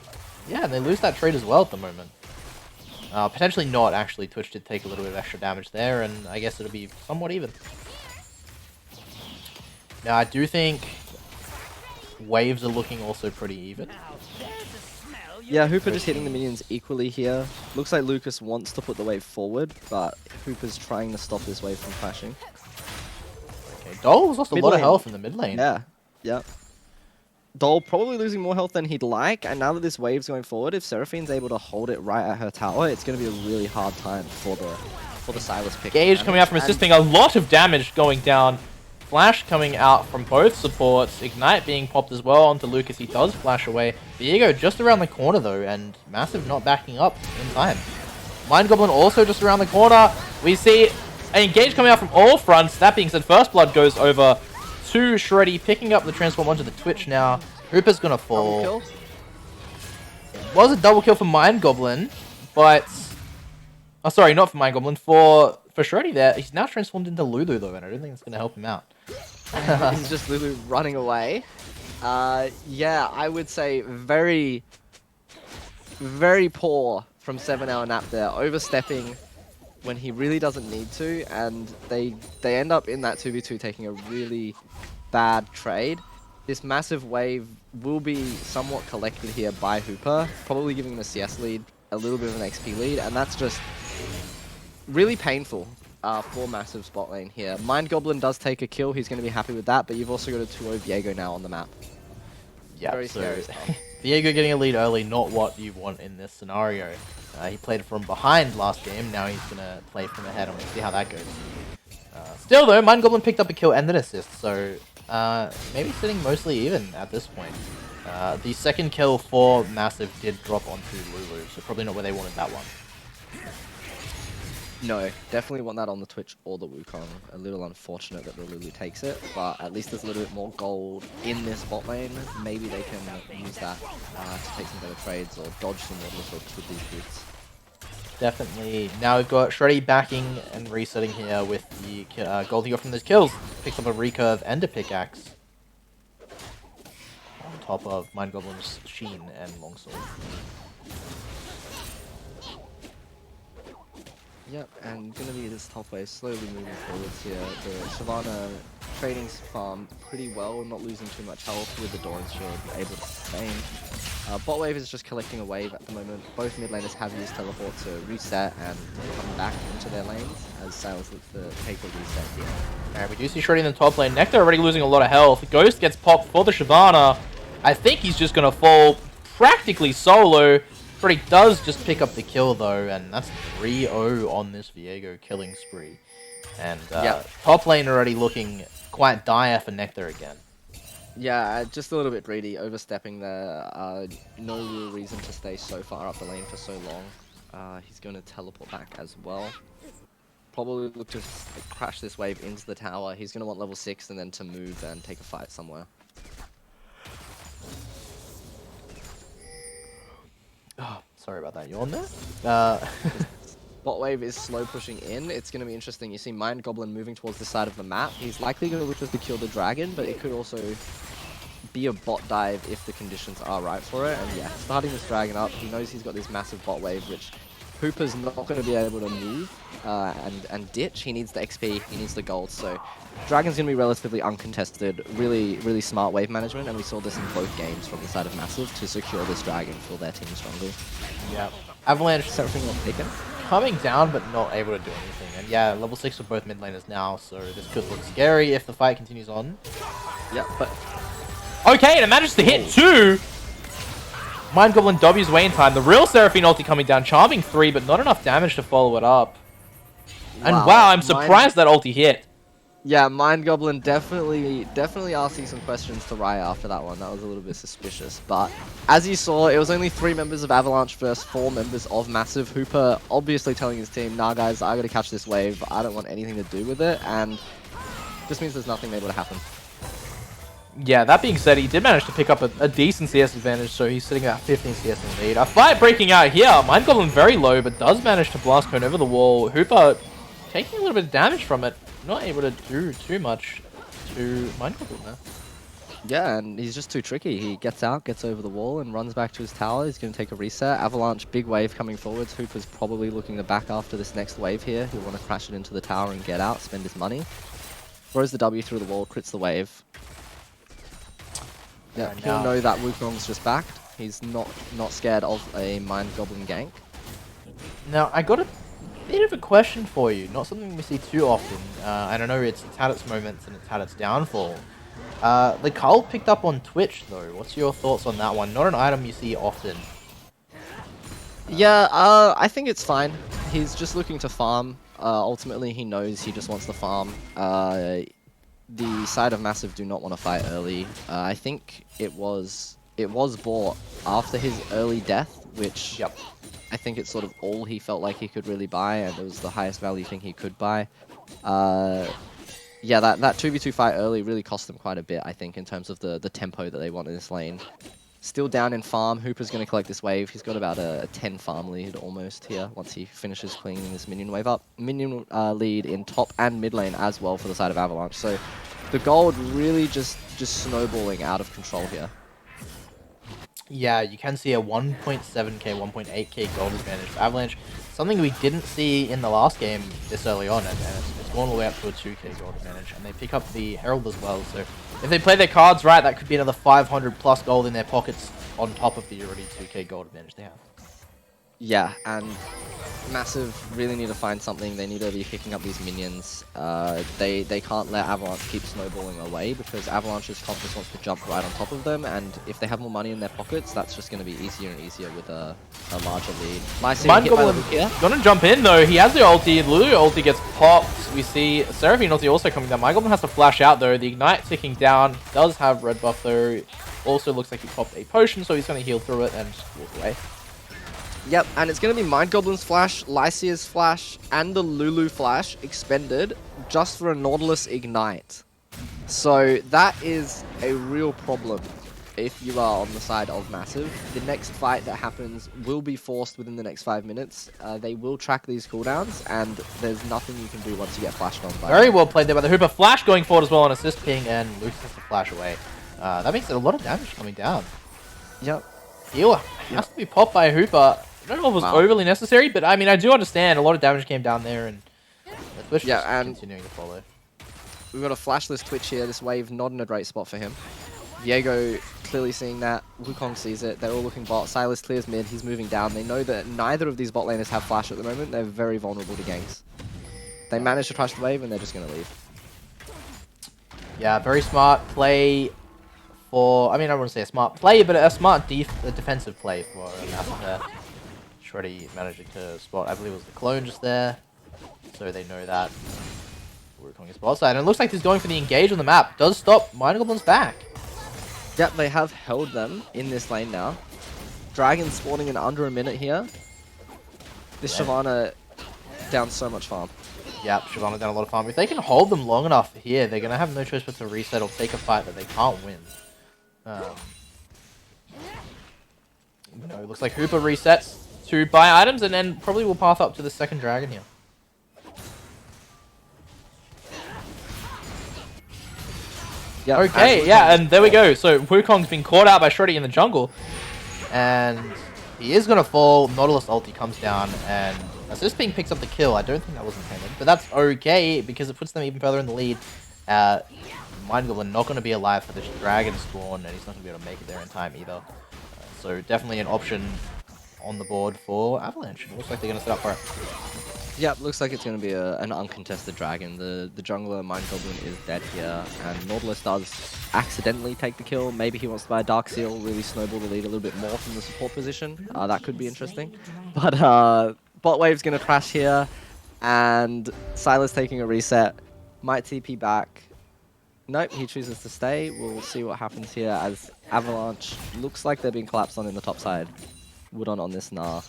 yeah, they lose that trade as well at the moment. Potentially not, actually. Twitch did take a little bit of extra damage there, and I guess it'll be somewhat even. Now, I do think waves are looking also pretty even. Yeah, Hooper just hitting the minions equally here. Looks like Lucas wants to put the wave forward, but Hooper's trying to stop this wave from crashing. Okay, Dole's lost a lot of health in the mid lane. Yeah, yeah. Dole probably losing more health than he'd like, and now that this wave's going forward, if Seraphine's able to hold it right at her tower, it's going to be a really hard time for the Silas pick. Gage coming out from assisting, a lot of damage going down. Flash coming out from both supports. Ignite being popped as well onto Lucas. He does flash away. Viego just around the corner though, and Massive not backing up in time. Mind Goblin also just around the corner. We see an engage coming out from all fronts. That being said, First Blood goes over to Shreddy, picking up the transform onto the Twitch now. Hooper's gonna fall. It was a double kill for Mind Goblin, but... Oh, sorry, not for Mind Goblin. For Shreddy there, he's now transformed into Lulu though, and I don't think it's gonna help him out. He's just Lulu running away. Yeah, I would say very, very poor from 7-hour nap there, overstepping when he really doesn't need to, and they end up in that 2v2 taking a really bad trade. This massive wave will be somewhat collected here by Hooper, probably giving him a CS lead, a little bit of an XP lead, and that's just really painful for Massive spot lane here. Mind Goblin does take a kill, he's going to be happy with that, but you've also got a 2-0 Viego now on the map. Yeah, very scary stuff. Viego getting a lead early, not what you want in this scenario. He played from behind last game, now he's going to play from ahead, and we'll see how that goes. Still though, Mind Goblin picked up a kill and an assist, so maybe sitting mostly even at this point. The second kill for Massive did drop onto Lulu, so probably not where they wanted that one. No, definitely want that on the Twitch or the Wukong. A little unfortunate that the Lulu takes it, but at least there's a little bit more gold in this bot lane. Maybe they can use that to take some better trades or dodge some water hooks with these boots. Definitely. Now we've got Shreddy backing and resetting here with the gold he got from those kills. Picks up a recurve and a pickaxe. On top of Mind Goblin's Sheen and Longsword. Yep, and gonna be this top wave slowly moving forwards here. The Shyvana trading farm pretty well, not losing too much health with the Doran's Shield able to sustain. Bot wave is just collecting a wave at the moment. Both mid laners have used teleport to reset and come back into their lanes as Sails looks to take a reset here. Alright, we do see Shreddy in the top lane. Nectar already losing a lot of health. Ghost gets popped for the Shyvana. I think he's just gonna fall practically solo. Shreddy does just pick up the kill though, and that's 3-0 on this Viego killing spree. And top lane already looking quite dire for Nectar again. Yeah, just a little bit greedy, overstepping there. No real reason to stay so far up the lane for so long. He's going to teleport back as well. probably look to crash this wave into the tower. He's going to want level 6 and then to move and take a fight somewhere. Oh, sorry about that. You on there? Bot wave is slow pushing in. It's going to be interesting. You see Mind Goblin moving towards the side of the map. He's likely going to look to kill the dragon, but it could also be a bot dive if the conditions are right for it. And yeah, starting this dragon up, he knows he's got this massive bot wave, which Hooper's not going to be able to move and ditch. He needs the XP, he needs the gold. So dragon's going to be relatively uncontested. Really smart wave management, and we saw this in both games from the side of Massive to secure this dragon, feel their team stronger. Yeah. Avalanche Everything not taken. coming down, but not able to do anything. And yeah, level 6 for both mid laners now, so this could look scary if the fight continues on. Yeah, but Okay, and it manages to hit 2! Mind Goblin W's way in time. The real Seraphine ulti coming down, charming 3, but not enough damage to follow it up. And wow, I'm surprised that ulti hit. yeah, Mind Goblin definitely asking some questions to Raya after that one. That was a little bit suspicious. But as you saw, it was only 3 members of Avalanche versus 4 members of Massive. Hooper obviously telling his team, nah guys, I gotta catch this wave. I don't want anything to do with it. And this means there's nothing able to happen. Yeah, that being said, he did manage to pick up a decent CS advantage, so he's sitting at 15 CS in lead. A fight breaking out here. Mind Goblin very low, but does manage to blast cone over the wall. Hooper taking a little bit of damage from it. Not able to do too much to Mind Goblin there. Yeah, and he's just too tricky. He gets out, gets over the wall, and runs back to his tower. He's going to take a reset. Avalanche, big wave coming forwards. Hooper's probably looking to back after this next wave here. He'll want to crash it into the tower and get out, spend his money. Throws the W through the wall, crits the wave. Yeah, he'll know that Wukong's just backed. He's not scared of a Mind Goblin gank. Now, I got a bit of a question for you. Not something we see too often. And I know it's had its moments and it's had its downfall. The Cull picked up on Twitch, though. What's your thoughts on that one? Not an item you see often. Yeah, I think it's fine. He's just looking to farm. Ultimately, he knows he just wants to farm. The side of Massive do not want to fight early. I think it was bought after his early death, which Yep. I think it's sort of all he felt like he could really buy, and it was the highest value thing he could buy. Yeah, that 2v2 fight early really cost them quite a bit, I think, in terms of the tempo that they want in this lane. Still down in farm. Hooper's going to collect this wave. He's got about a 10 farm lead almost here once he finishes cleaning this minion wave up. Minion lead in top and mid lane as well for the side of Avalanche. So the gold really just snowballing out of control here. Yeah, you can see a 1.7k, 1.8k gold advantage for Avalanche. Something we didn't see in the last game this early on, and it's gone all the way up to a 2k gold advantage. And they pick up the Herald as well, so if they play their cards right, that could be another 500 plus gold in their pockets on top of the already 2k gold advantage they have. Yeah, and Massive really need to find something. They need to be picking up these minions. They can't let Avalanche keep snowballing away, because Avalanche's confidence wants to jump right on top of them, and if they have more money in their pockets, that's just going to be easier and easier with a larger lead. Mind Goblin gonna jump in though. He has the ulti. Lulu ulti gets popped. We see Seraphine ulti also coming down. Mind Goblin has to flash out though. The ignite ticking down. Does have red buff though. Also looks like he popped a potion, so he's going to heal through it and just walk away. Yep, and it's going to be Mind Goblin's flash, Lycia's flash, and the Lulu flash expended just for a Nautilus ignite. So that is a real problem if you are on the side of Massive. The next fight that happens will be forced within the next 5 minutes. They will track these cooldowns, and there's nothing you can do once you get flashed on by Very well played there by the Hooper. Flash going forward as well on assist ping, and Lucas has to flash away. That makes a lot of damage coming down. Yep. Heal has to be popped by Hooper. I don't know if it was overly necessary, but I mean, I do understand a lot of damage came down there, and Twitch yeah, and continuing to follow. We've got a flashless Twitch here. This wave not in a great spot for him. Diego clearly seeing that. Wukong sees it. They're all looking bot. Silas clears mid. He's moving down. They know that neither of these bot laners have flash at the moment. They're very vulnerable to ganks. They manage to crush the wave, and they're just going to leave. Yeah, very smart play for... I mean, I wouldn't say a smart play, but a smart defensive play for Massive there. Shreddy managing to spot, I believe it was the clone just there. So they know that we're calling a spot side. And it looks like he's going for the engage on the map. Does stop Mind Goblin's back. Yep, they have held them in this lane now. Dragon spawning in under a minute here. This Shyvana down so much farm. Yep, Shyvana done a lot of farm. If they can hold them long enough here, they're going to have no choice but to reset or take a fight that they can't win. It looks like Hooper resets to buy items and then probably will path up to the second dragon here. Yep, Okay, yeah, and there we go. So Wukong's been caught out by Shreddy in the jungle. And he is going to fall. Nautilus ulti comes down and Assist Ping picks up the kill. I don't think that was intended, but that's okay because it puts them even further in the lead. Mind Goblin not going to be alive for this dragon spawn, and he's not going to be able to make it there in time either. So definitely an option on the board for Avalanche. It looks like they're going to set up for it. Yep, looks like it's going to be an uncontested dragon. The jungler Mind Goblin is dead here, and Nautilus does accidentally take the kill. Maybe he wants to buy a Dark Seal, really snowball the lead a little bit more from the support position. That could be interesting. But bot wave's going to crash here, and Silas taking a reset. Might TP back. Nope, he chooses to stay. We'll see what happens here as Avalanche looks like they're being collapsed on in the top side. Woodon on this Gnar.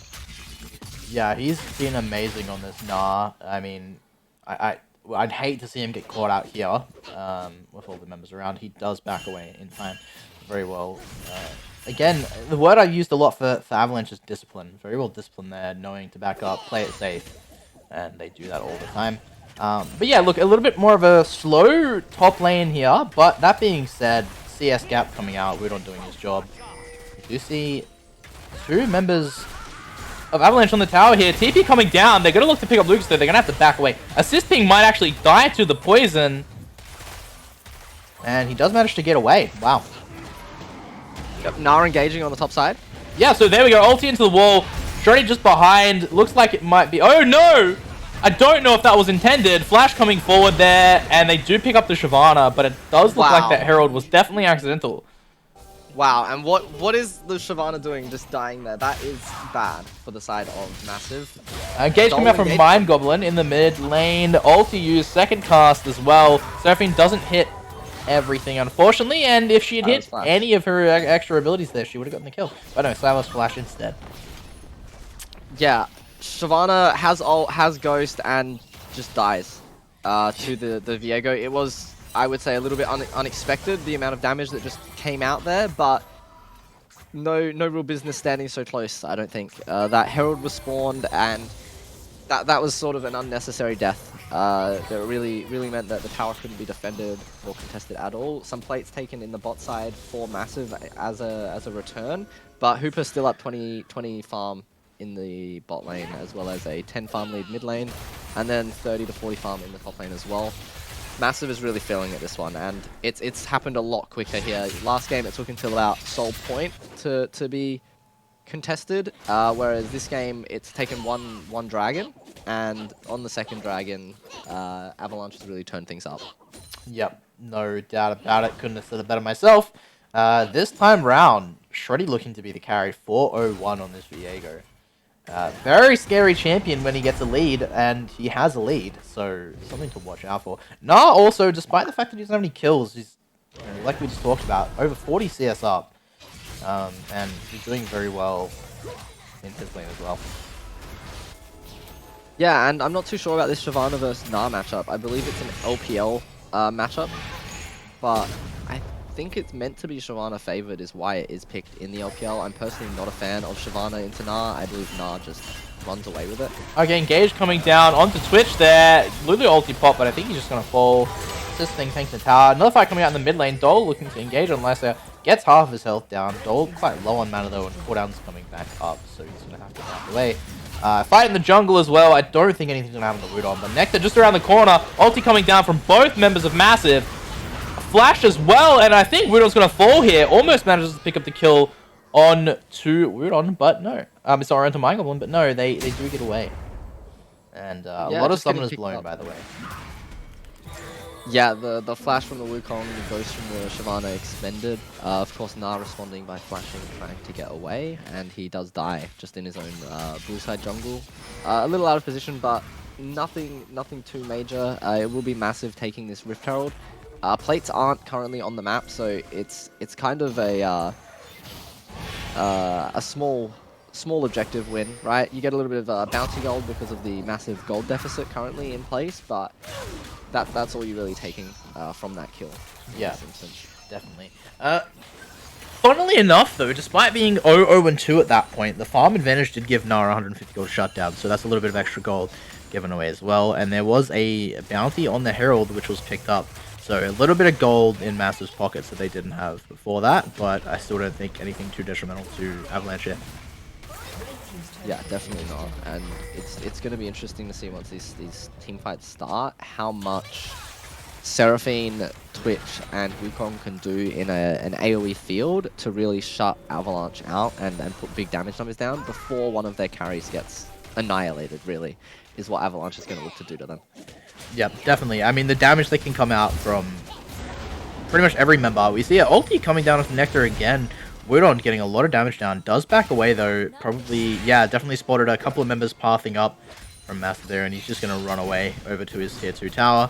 Yeah, he's been amazing on this Gnar. I mean, I'd hate to see him get caught out here with all the members around. He does back away in time very well. Again, the word I used a lot for Avalanche is discipline. Very well disciplined there, knowing to back up, play it safe, and they do that all the time. But yeah, look, a little bit more of a slow top lane here, but that being said, CS Gap coming out, Woodon doing his job. We do see two members of Avalanche on the tower here. TP coming down. They're going to look to pick up Lucas, though. They're going to have to back away. Assist Ping might actually die to the poison. And he does manage to get away. Wow. Yep, Gnar engaging on the top side. Yeah, so there we go. Ulti into the wall. Shreddy just behind. Looks like it might be... Oh, no! I don't know if that was intended. Flash coming forward there. And they do pick up the Shyvana, but it does look like that Herald was definitely accidental. Wow, and what is the Shyvana doing just dying there? That is bad for the side of Massive. Engage coming out from Mind Goblin in the mid lane. Ulti used, second cast as well. Seraphine doesn't hit everything, unfortunately, and if she had hit any of her extra abilities there, she would have gotten the kill. But no, Silas Flash instead. Yeah, Shyvana has ult, has Ghost, and just dies to the Viego. It was, I would say, a little bit unexpected, the amount of damage that just came out there, but no real business standing so close, I don't think. That Herald was spawned, and that was sort of an unnecessary death. That really meant that the tower couldn't be defended or contested at all. Some plates taken in the bot side for Massive as a return, but Hooper still up 20 farm in the bot lane, as well as a 10 farm lead mid lane, and then 30 to 40 farm in the top lane as well. Massive is really feeling at this one, and it's happened a lot quicker here. Last game it took until about Soul Point to be contested, whereas this game it's taken one dragon, and on the second dragon, Avalanche has really turned things up. Yep, no doubt about it. Couldn't have said it better myself. This time round, Shreddy looking to be the carry, 401 on this Viego. Very scary champion when he gets a lead, and he has a lead, so something to watch out for. Gnar also, despite the fact that he doesn't have any kills, he's, like we just talked about, over 40 CS up, and he's doing very well in his lane as well. Yeah, and I'm not too sure about this Shyvana versus Gnar matchup. I believe it's an LPL matchup, but I think it's meant to be Shyvana favored is why it is picked in the LPL. I'm personally not a fan of Shyvana into Gnar. I believe Gnar just runs away with it. Okay, Engage coming down onto Twitch there. Lulu ulti pop, but I think he's just going to fall. This thing tanks the tower. Another fight coming out in the mid lane. Dole looking to engage on Lesser. Gets half of his health down. Dole quite low on mana though, and cooldown's coming back up, so he's going to have to back away. Fight in the jungle as well. I don't think anything's going to happen to Woodon, but Nectar just around the corner. Ulti coming down from both members of Massive. Flash as well, and I think Woodon's going to fall here. Almost manages to pick up the kill on to Woodon, but no. Sorry, onto Mind Goblin, but no, they do get away. And a lot of summoners blown, by the way. Yeah, the flash from the Wukong, the ghost from the Shyvana expended. Of course, Gnar responding by flashing, trying to get away, and he does die just in his own blue side jungle. A little out of position, but nothing too major. It will be Massive taking this Rift Herald. Plates aren't currently on the map, so it's kind of a small small objective win, right? You get a little bit of bounty gold because of the massive gold deficit currently in place, but that's all you're really taking from that kill. Yeah, In this instance. definitely. Funnily enough, though, despite being 0-0-2 at that point, the farm advantage did give Nara 150 gold shutdown, so that's a little bit of extra gold given away as well. And there was a bounty on the Herald, which was picked up. So a little bit of gold in Massive's pockets that they didn't have before that, but I still don't think anything too detrimental to Avalanche yet. Yeah, definitely not. And it's going to be interesting to see once these team fights start, how much Seraphine, Twitch, and Wukong can do in an AoE field to really shut Avalanche out and put big damage numbers down before one of their carries gets annihilated, really, is what Avalanche is going to look to do to them. Yeah, definitely. I mean, the damage that can come out from pretty much every member. We see an ulti coming down with Nectar again. Wudon getting a lot of damage down. Does back away, though. Probably, yeah, definitely spotted a couple of members pathing up from Master there, and he's just going to run away over to his tier 2 tower.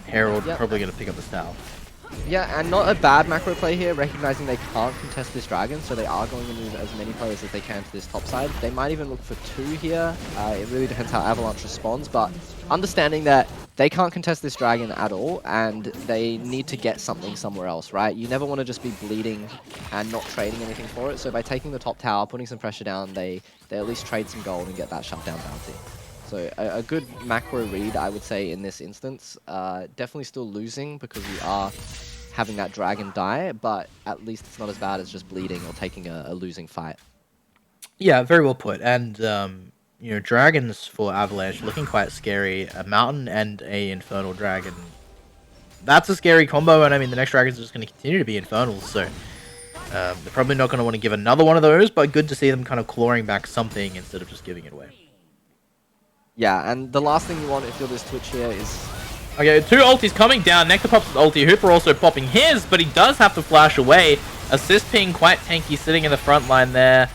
Herald probably going to pick up the tower. Yeah, and not a bad macro play here, recognizing they can't contest this dragon, so they are going to move as many players as they can to this top side. They might even look for 2 here. It really depends how Avalanche responds, but understanding that they can't contest this dragon at all, and they need to get something somewhere else, right? You never want to just be bleeding and not trading anything for it, so by taking the top tower, putting some pressure down, they at least trade some gold and get that shutdown bounty. So a good macro read, I would say, in this instance. Definitely still losing because we are having that dragon die, but at least it's not as bad as just bleeding or taking a losing fight. Yeah, very well put. And, you know, dragons for Avalanche looking quite scary. A mountain and a infernal dragon. That's a scary combo, and I mean, the next dragons are just going to continue to be infernals, so they're probably not going to want to give another one of those, but good to see them kind of clawing back something instead of just giving it away. Yeah, and the last thing you want if you're this Twitch here is... Okay, 2 ultis coming down. Nectar pops his ulti. Hooper also popping his, but he does have to flash away. Assist ping quite tanky sitting in the front line there.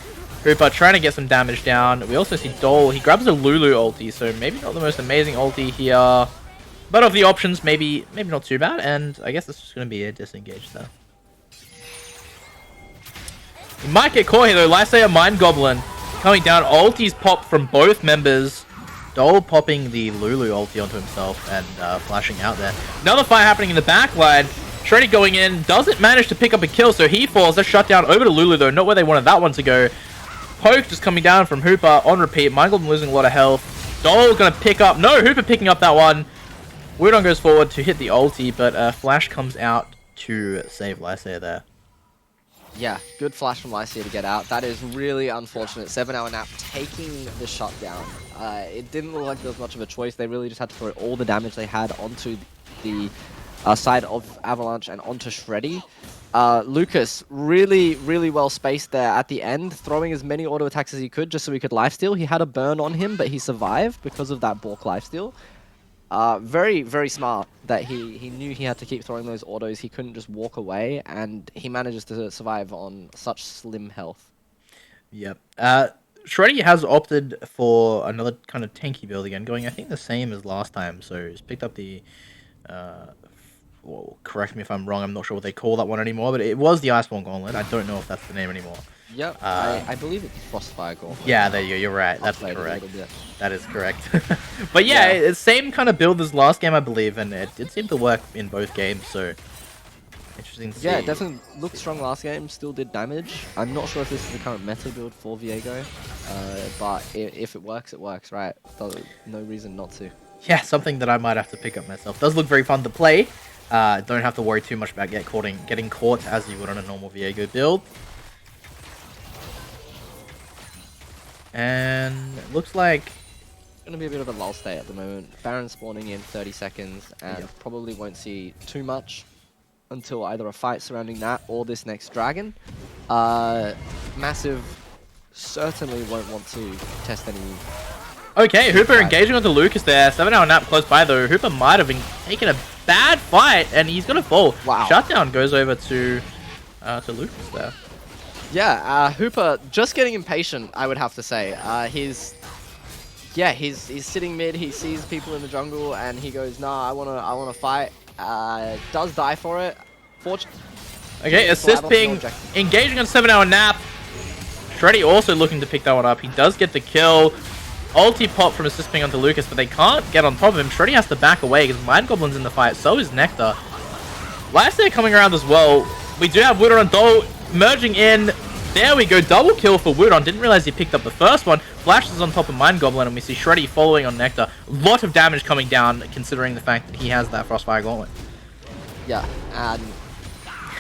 Hooper trying to get some damage down. We also see Dole. He grabs a Lulu ulti, so maybe not the most amazing ulti here. But of the options, maybe not too bad. And I guess it's just going to be a disengage there. He might get caught here though. Lysaia Mind Goblin coming down. Ultis pop from both members. Dole popping the Lulu ulti onto himself and flashing out there. Another fight happening in the back line. Shreddy going in. Doesn't manage to pick up a kill, so he falls. That's shut down over to Lulu though. Not where they wanted that one to go. Poke just coming down from Hooper on repeat. Mind Goblin losing a lot of health. Dole gonna pick up. No, Hooper picking up that one. Wudon goes forward to hit the ulti, but Flash comes out to save Lysaia there. Yeah, good flash from Lysaia to get out. That is really unfortunate. 7-hour nap taking the shutdown. It didn't look like there was much of a choice. They really just had to throw all the damage they had onto the side of Avalanche and onto Shreddy. Lucas, really well spaced there at the end, throwing as many auto attacks as he could just so he could lifesteal. He had a burn on him, but he survived because of that Bork lifesteal. Very smart that he knew he had to keep throwing those autos. He couldn't just walk away, and he manages to survive on such slim health. Yep. Shreddy has opted for another kind of tanky build again, going I think the same as last time. So he's picked up the well, correct me if I'm wrong, I'm not sure what they call that one anymore, but it was the Iceborne Gauntlet. I don't know if that's the name anymore. Yep, I believe it's Frostfire Gauntlet. Yeah, there you go, you're right, that's correct. That is correct. But yeah, it's same kind of build as last game, I believe, and it did seem to work in both games, so interesting to see. Yeah, it definitely looked strong last game, still did damage. I'm not sure if this is the current meta build for Viego, but if it works, right? No reason not to. Yeah, something that I might have to pick up myself. Does look very fun to play. Don't have to worry too much about getting caught as you would on a normal Viego build. And it looks like it's going to be a bit of a lull stay at the moment. Baron spawning in 30 seconds and probably won't see too much until either a fight surrounding that or this next dragon. Massive certainly won't want to test any... Okay, Hooper engaging onto Lucas there. 7-hour nap close by though. Hooper might have been taking a bad fight and he's gonna fall. Wow. Shutdown goes over to Lucas there. Yeah, Hooper just getting impatient, I would have to say. He's sitting mid, he sees people in the jungle and he goes, nah, I wanna fight. Does die for it. Okay, assist ping, engaging on 7-hour nap. Shreddy also looking to pick that one up. He does get the kill. Ulti pop from assist ping onto Lucas, but they can't get on top of him. Shreddy has to back away because Mind Goblin's in the fight. So is Nectar. Last year coming around as well. We do have Woodon and Dole merging in. There we go. Double kill for Woodon. Didn't realize he picked up the first one. Flashes on top of Mind Goblin, and we see Shreddy following on Nectar. Lot of damage coming down, considering the fact that he has that Frostfire Gauntlet. Yeah, and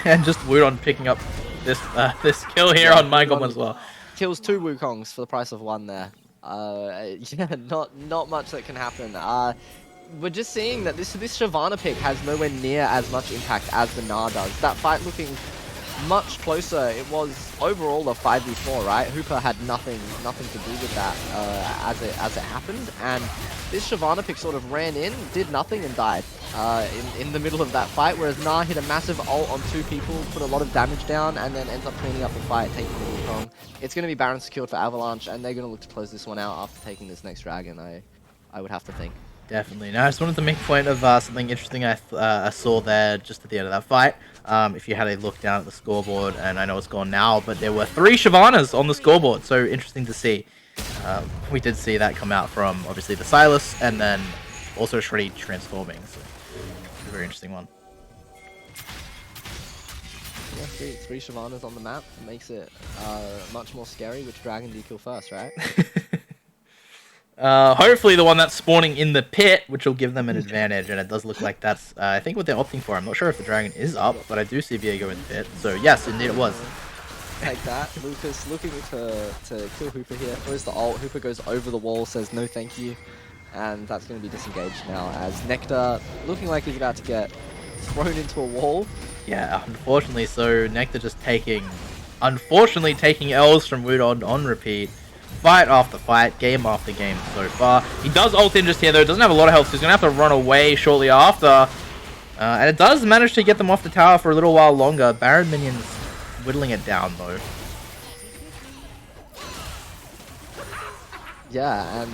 And just Woodon picking up this this kill here on Mind Goblin as well. kills 2 Wukongs for the price of 1 there. Yeah, not much that can happen. We're just seeing that this Shyvana pick has nowhere near as much impact as the Gnar does. That fight looking much closer. It was overall a 5v4, right? Hooper had nothing to do with that as it happened, and this Shyvana pick sort of ran in, did nothing, and died in the middle of that fight. Whereas Gnar hit a massive ult on 2 people, put a lot of damage down, and then ends up cleaning up the fight, taking the Wukong. It's going to be Baron secured for Avalanche, and they're going to look to close this one out after taking this next dragon. I would have to think. Definitely. Now, I just wanted to make a point of something interesting I saw there just at the end of that fight. If you had a look down at the scoreboard, and I know it's gone now, but there were 3 Shyvanas on the scoreboard, so interesting to see. We did see that come out from, obviously, the Silas, and then also Shreddy transforming, so a very interesting one. Yeah, three Shyvanas on the map makes it much more scary. Which dragon do you kill first, right? Hopefully the one that's spawning in the pit, which will give them an advantage, and it does look like that's, I think, what they're opting for. I'm not sure if the dragon is up, but I do see Viego in the pit, so yes, indeed it was. Take that. Lucas looking to kill Hooper here. Throws the ult. Hooper goes over the wall, says no thank you, and that's going to be disengaged now as Nectar looking like he's about to get thrown into a wall. Yeah, unfortunately, so Nectar just unfortunately taking L's from Woodon on repeat. Fight after fight, game after game so far. He does ult in just here though, doesn't have a lot of health, so he's going to have to run away shortly after. And it does manage to get them off the tower for a little while longer. Baron minions whittling it down though. Yeah, and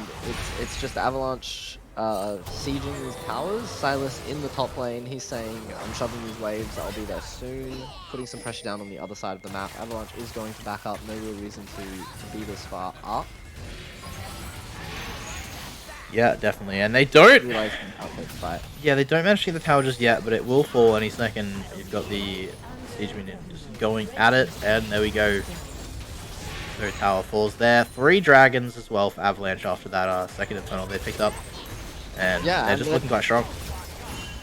it's just Avalanche sieging these towers. Silas in the top lane, he's saying, I'm shoving these waves, I'll be there soon. Putting some pressure down on the other side of the map. Avalanche is going to back up, no real reason to be this far up. Yeah, definitely, and they don't... Yeah, they don't manage to get the tower just yet, but it will fall any second. You've got the siege minion just going at it, and there we go. No tower falls there. 3 dragons as well for Avalanche after that second Infernal they picked up. And yeah, they're just looking quite strong.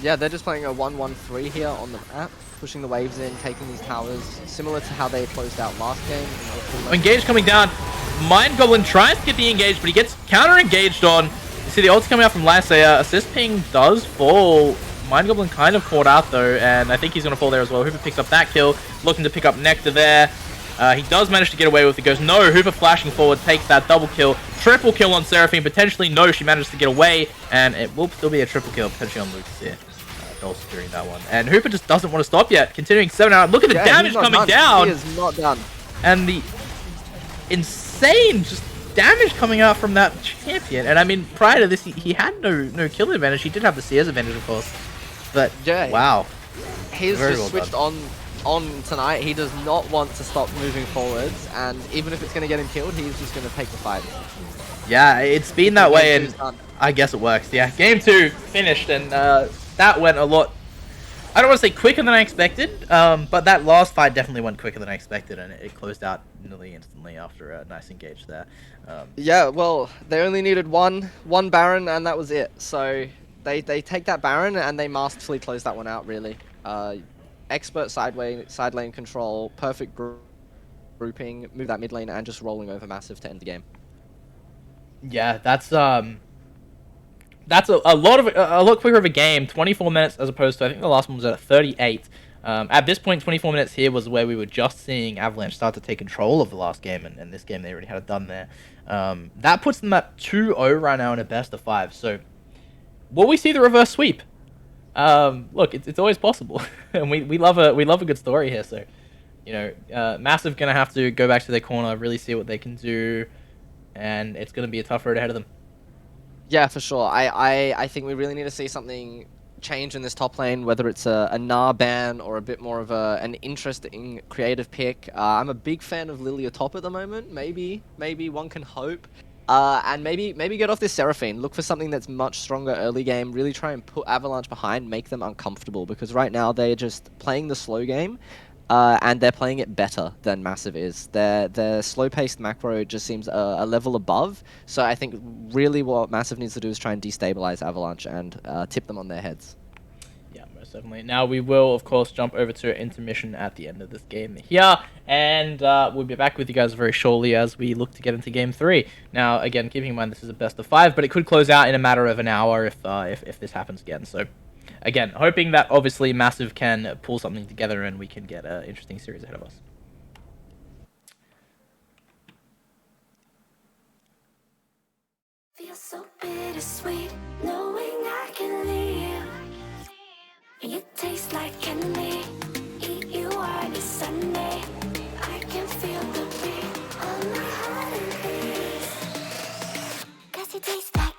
Yeah, they're just playing a 1-1-3 here on the map, pushing the waves in, taking these towers, similar to how they closed out last game. Engage coming down. Mind Goblin tries to get the engage, but he gets counter-engaged on. You see the ult's coming out from Lysaea. Assist ping does fall. Mind Goblin kind of caught out though, and I think he's going to fall there as well. Hooper picks up that kill, looking to pick up Nectar there. He does manage to get away with it. Goes, no, Hooper flashing forward, takes that double kill. Triple kill on Seraphine, potentially. No, she manages to get away, and it will still be a triple kill, potentially on Lucas here. Dole securing that one. And Hooper just doesn't want to stop yet, continuing 7 out. Look at the damage coming down! He is not done. And the insane just damage coming out from that champion. And I mean, prior to this, he had no kill advantage. He did have the CS advantage, of course. But, yeah, wow. He's just switched on tonight. He does not want to stop moving forwards, and even if it's going to get him killed, he's just going to take the fight. Yeah, it's been that way, and I guess it works. Yeah, game 2 finished, and that went a lot, I don't want to say quicker than I expected, but that last fight definitely went quicker than I expected, and it closed out nearly instantly after a nice engage there. Yeah, well, they only needed one Baron, and that was it. So they take that Baron, and they masterfully close that one out, really. Expert side lane control, perfect grouping, move that mid lane, and just rolling over massive to end the game. Yeah, that's a lot quicker of a game. 24 minutes as opposed to, I think the last one was at 38. At this point, 24 minutes here was where we were just seeing Avalanche start to take control of the last game, and this game they already had it done there. That puts them at 2-0 right now in a best of 5. So, will we see the reverse sweep? Look, it's always possible, and we love a good story here. So, you know, Massive gonna have to go back to their corner, really see what they can do, and it's gonna be a tough road ahead of them. Yeah, for sure. I think we really need to see something change in this top lane, whether it's a Gnar ban or a bit more of an interesting creative pick. I'm a big fan of Lilia top at the moment. Maybe one can hope. And maybe get off this Seraphine. Look for something that's much stronger early game. Really try and put Avalanche behind, make them uncomfortable. Because right now they're just playing the slow game, and they're playing it better than Massive is. Their slow-paced macro just seems a level above. So I think really what Massive needs to do is try and destabilize Avalanche and tip them on their heads. Yeah, most definitely. Now we will, of course, jump over to intermission at the end of this game here, and we'll be back with you guys very shortly as we look to get into Game 3. Now, again, keeping in mind this is a best of 5, but it could close out in a matter of an hour if this happens again. So, again, hoping that obviously Massive can pull something together and we can get an interesting series ahead of us. Feels so bittersweet knowing I can leave. You taste like candy. Eat you on a Sunday. I can feel the beat on my heart and face. 'Cause you taste like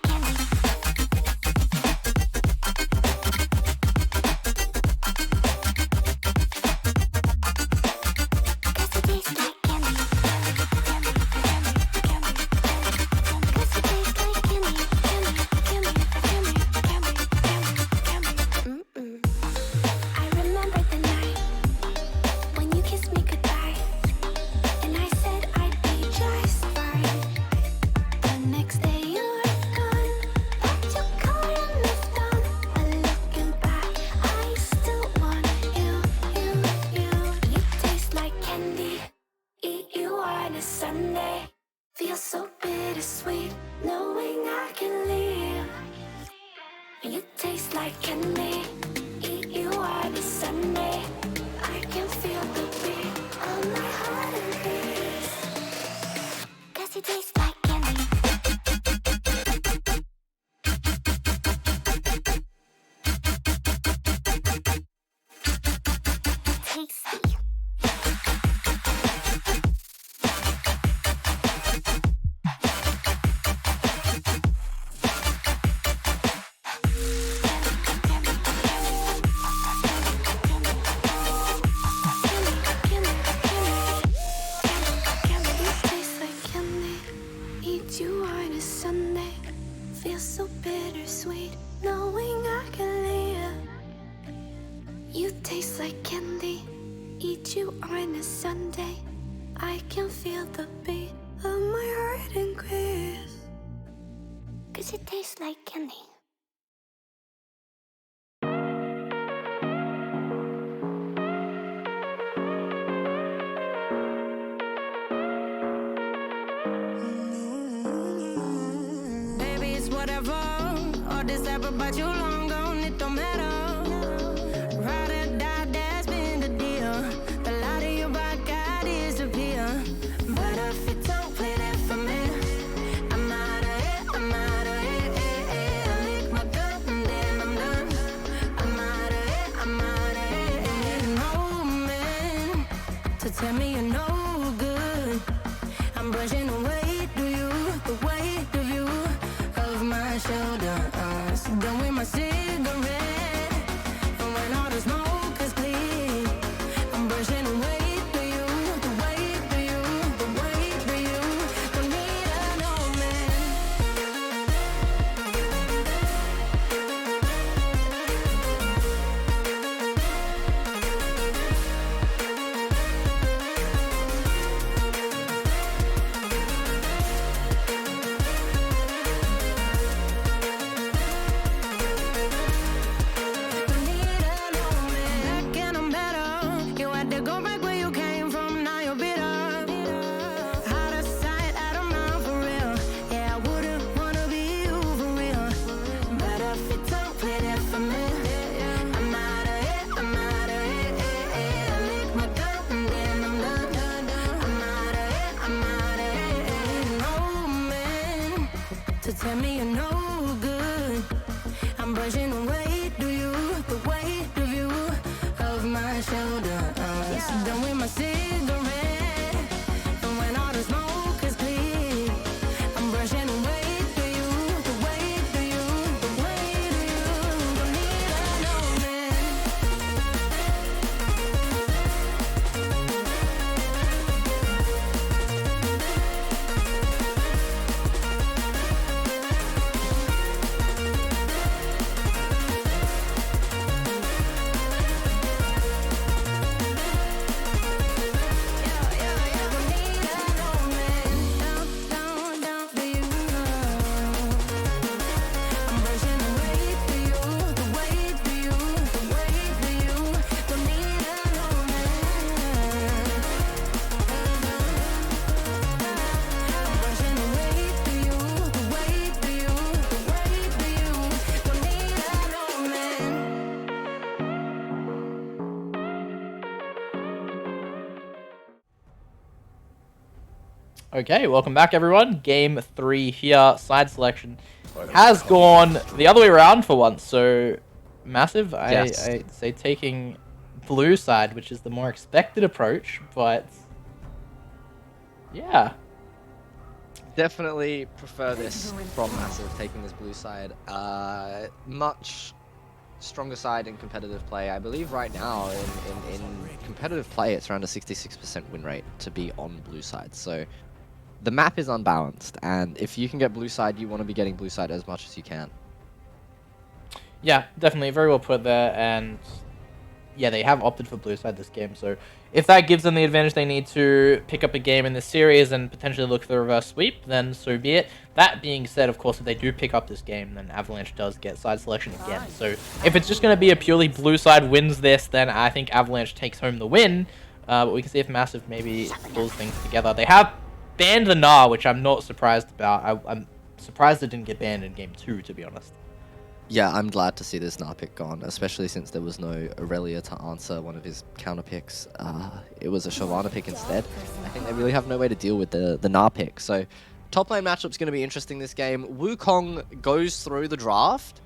candy. But you long gone, it don't matter. Ride or die, that's been the deal. The light of your back, I disappear. But if you don't play that for me, I'm out of it, I'm out of it. I lick my gun and then I'm done. I'm out of it, I'm out of it. And no man to tell me you're no good. I'm brushing away, do you, the weight of you, of my shoulder. Done with my cigarette, and when all the smoke is clear, I'm brushing away to you, the weight to you, the weight to you. Don't need a no man. Tell me you're no good. I'm brushing away, do you, the weight of you, of my shoulder. Done with my cigarette, and when all the smoke is clear, I'm brushing away to you, the weight of you, the weight of you. Don't need a Okay, welcome back everyone. Game 3 here. Side selection has gone the other way around for once. So, Massive, Yes. I say taking blue side, which is the more expected approach, but yeah. Definitely prefer this from Massive, taking this blue side. Much stronger side in competitive play. I believe right now in competitive play, it's around a 66% win rate to be on blue side. So the map is unbalanced, and if you can get blue side, you want to be getting blue side as much as you can. Yeah, definitely. Very well put there. And yeah, they have opted for blue side this game. So if that gives them the advantage they need to pick up a game in this series and potentially look for the reverse sweep, then so be it. That being said, of course, if they do pick up this game, then Avalanche does get side selection again. So if it's just going to be a purely blue side wins this, then I think Avalanche takes home the win. But we can see if Massive maybe pulls things together. They have banned the Gnar, which I'm not surprised about. I'm surprised it didn't get banned in Game 2, to be honest. Yeah, I'm glad to see this Gnar pick gone, especially since there was no Aurelia to answer one of his counter picks. It was a Shyvana pick instead. I think they really have no way to deal with the Gnar pick. So top lane matchup's going to be interesting this game. Wukong goes through the draft,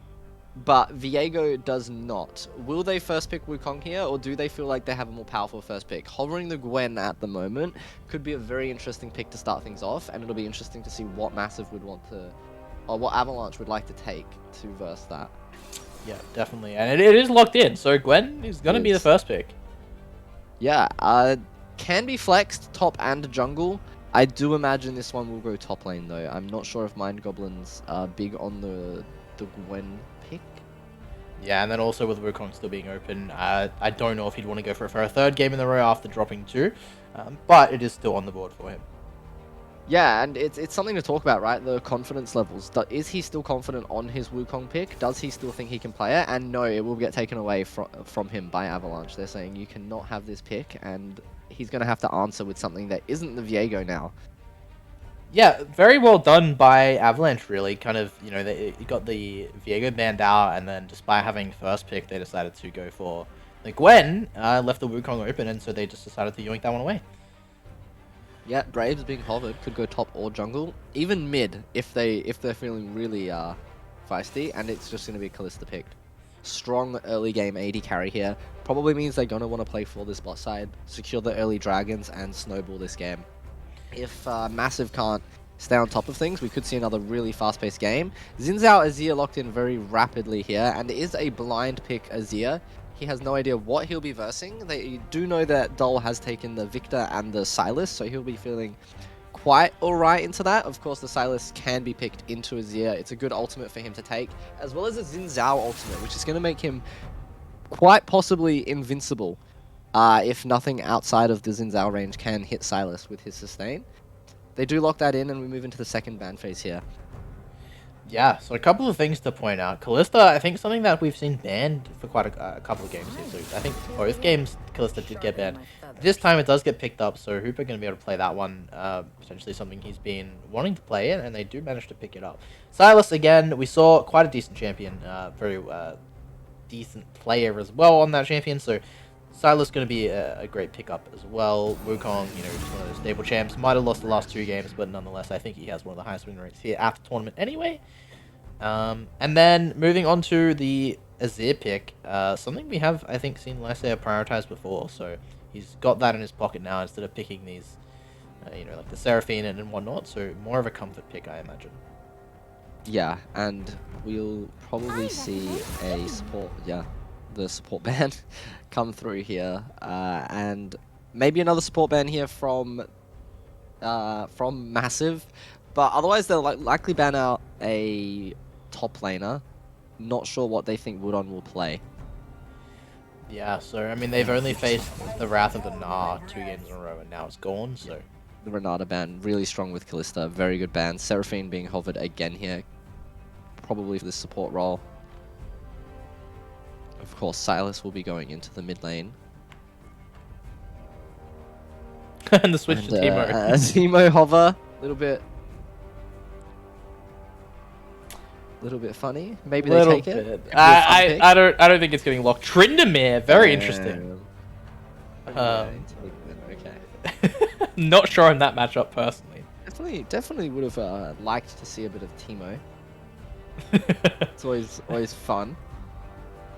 but Viego does not. Will they first pick Wukong here, or do they feel like they have a more powerful first pick? Hovering the Gwen at the moment could be a very interesting pick to start things off, and it'll be interesting to see what Massive would want to, or what Avalanche would like to take to verse that. Yeah, definitely. And it is locked in, so Gwen is going to be the first pick. Yeah, can be flexed top and jungle. I do imagine this one will go top lane though. I'm not sure if Mind Goblins are big on the Gwen pick. Yeah, and then also with Wukong still being open, I don't know if he'd want to go for a third game in the row after dropping 2, but it is still on the board for him. Yeah, and it's something to talk about, right? The confidence levels. Is he still confident on his Wukong pick? Does he still think he can play it? And no, it will get taken away from him by Avalanche. They're saying you cannot have this pick, and he's going to have to answer with something that isn't the Viego now. Yeah, very well done by Avalanche, really. Kind of, you know, they got the Viego banned out, and then despite having first pick, they decided to go for the Gwen, left the Wukong open, and so they just decided to yoink that one away. Yeah, Braves being hovered could go top or jungle, even mid if they're feeling really feisty, and it's just going to be Kalista picked. Strong early game AD carry here. Probably means they're going to want to play for this bot side, secure the early dragons, and snowball this game. If Massive can't stay on top of things, we could see another really fast-paced game. Xin Zhao Azir locked in very rapidly here, and it is a blind pick Azir. He has no idea what he'll be versing. They do know that Dull has taken the Victor and the Sylas, so he'll be feeling quite alright into that. Of course, the Sylas can be picked into Azir. It's a good ultimate for him to take, as well as a Xin Zhao ultimate, which is going to make him quite possibly invincible if nothing outside of the Xin Zhao range can hit Sylas with his sustain. They do lock that in, and we move into the second ban phase here. Yeah, so a couple of things to point out. Kalista, I think something that we've seen banned for quite a couple of games here. So I think both games Kalista did get banned. This time it does get picked up, so Hooper going to be able to play that one. Potentially something he's been wanting to play in, and they do manage to pick it up. Sylas, again, we saw quite a decent champion. Very decent player as well on that champion, so Sylas going to be a great pickup as well. Wukong, you know, just one of those stable champs. Might have lost the last 2 games, but nonetheless, I think he has one of the highest win rates here at the tournament anyway. And then moving on to the Azir pick, something we have, I think, seen Lysair prioritize before. So he's got that in his pocket now instead of picking these, you know, like the Seraphine and whatnot. So more of a comfort pick, I imagine. Yeah, and we'll probably see a support, the support ban come through here, and maybe another support ban here from Massive, but otherwise they'll likely ban out a top laner. Not sure what they think Woodon will play. Yeah, so I mean they've only faced the Wrath of the Gnar 2 games in a row, and now it's gone. So the Renata ban really strong with Kalista, very good ban. Seraphine being hovered again here, probably for this support role. Of course, Sylas will be going into the mid lane. And the switch to Teemo. Teemo hover, a little bit funny. Maybe they take it. I don't think it's getting locked. Tryndamere, very interesting. Okay. Not sure on that matchup personally. definitely would have liked to see a bit of Teemo. It's always fun.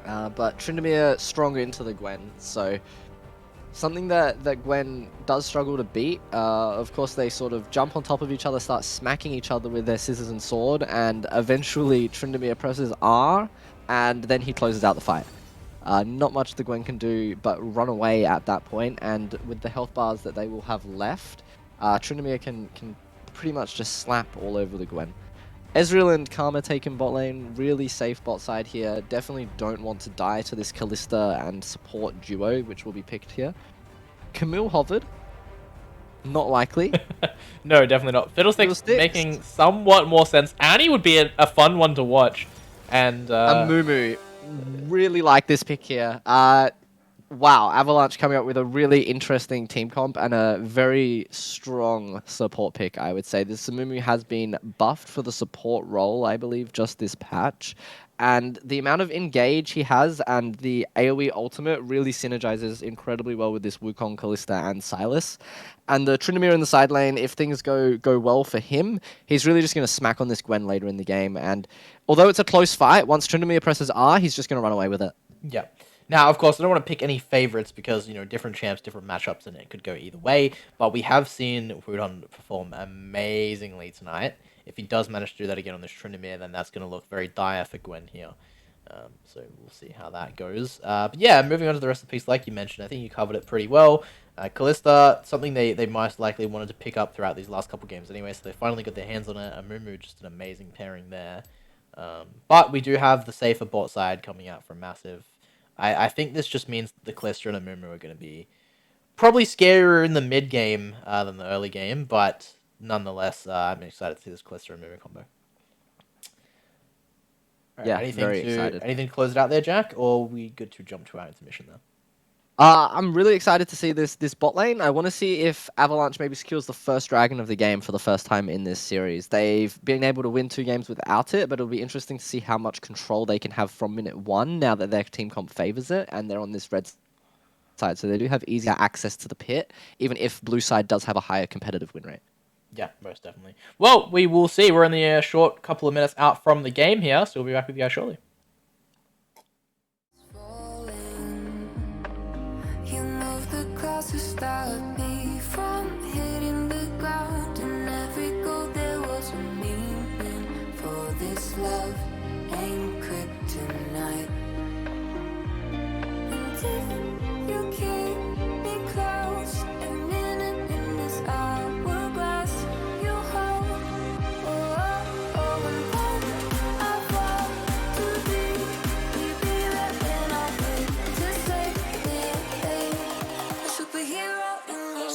But Tryndamere stronger into the Gwen, so something that Gwen does struggle to beat. Of course, they sort of jump on top of each other, start smacking each other with their scissors and sword, and eventually Tryndamere presses R, and then he closes out the fight. Not much the Gwen can do but run away at that point, and with the health bars that they will have left, Tryndamere can pretty much just slap all over the Gwen. Ezreal and Karma taking bot lane, really safe bot side here. Definitely don't want to die to this Kalista and support duo, which will be picked here. Camille hovered. Not likely. No, definitely not. Fiddlesticks making somewhat more sense. Annie would be a fun one to watch. And Mumu. Really like this pick here. Wow, Avalanche coming up with a really interesting team comp and a very strong support pick, I would say. This Mumu has been buffed for the support role, I believe, just this patch. And the amount of engage he has and the AoE ultimate really synergizes incredibly well with this Wukong, Kalista, and Sylas. And the Tryndamere in the side lane, if things go well for him, he's really just going to smack on this Gwen later in the game. And although it's a close fight, once Tryndamere presses R, he's just going to run away with it. Yeah. Now, of course, I don't want to pick any favorites because, you know, different champs, different matchups, and it could go either way. But we have seen Wudon perform amazingly tonight. If he does manage to do that again on this Tryndamere, then that's going to look very dire for Gwen here. So we'll see how that goes. But yeah, moving on to the rest of the piece, like you mentioned, I think you covered it pretty well. Kalista, something they most likely wanted to pick up throughout these last couple games anyway, so they finally got their hands on it. Amumu, just an amazing pairing there. But we do have the safer bot side coming out from Massive. I think this just means the Kalista and Amumu are going to be probably scarier in the mid game than the early game, but nonetheless, I'm excited to see this Kalista and Amumu combo. Right, yeah, very excited. Anything to close it out there, Jack, or are we good to jump to our intermission there? I'm really excited to see this bot lane. I want to see if Avalanche maybe secures the first dragon of the game for the first time in this series. They've been able to win 2 games without it, but it'll be interesting to see how much control they can have from minute 1 now that their team comp favors it and they're on this red side. So they do have easier access to the pit, even if blue side does have a higher competitive win rate. Yeah, most definitely. Well, we will see. We're only a short couple of minutes out from the game here, so we'll be back with you guys shortly. To stop me from hitting the ground. In every goal there was a meaning. For this love ain't kryptonite. And if you keep me close, a minute in this hourglass you hold. And then I fall to be there and I'll wait to say it. Superhero in me.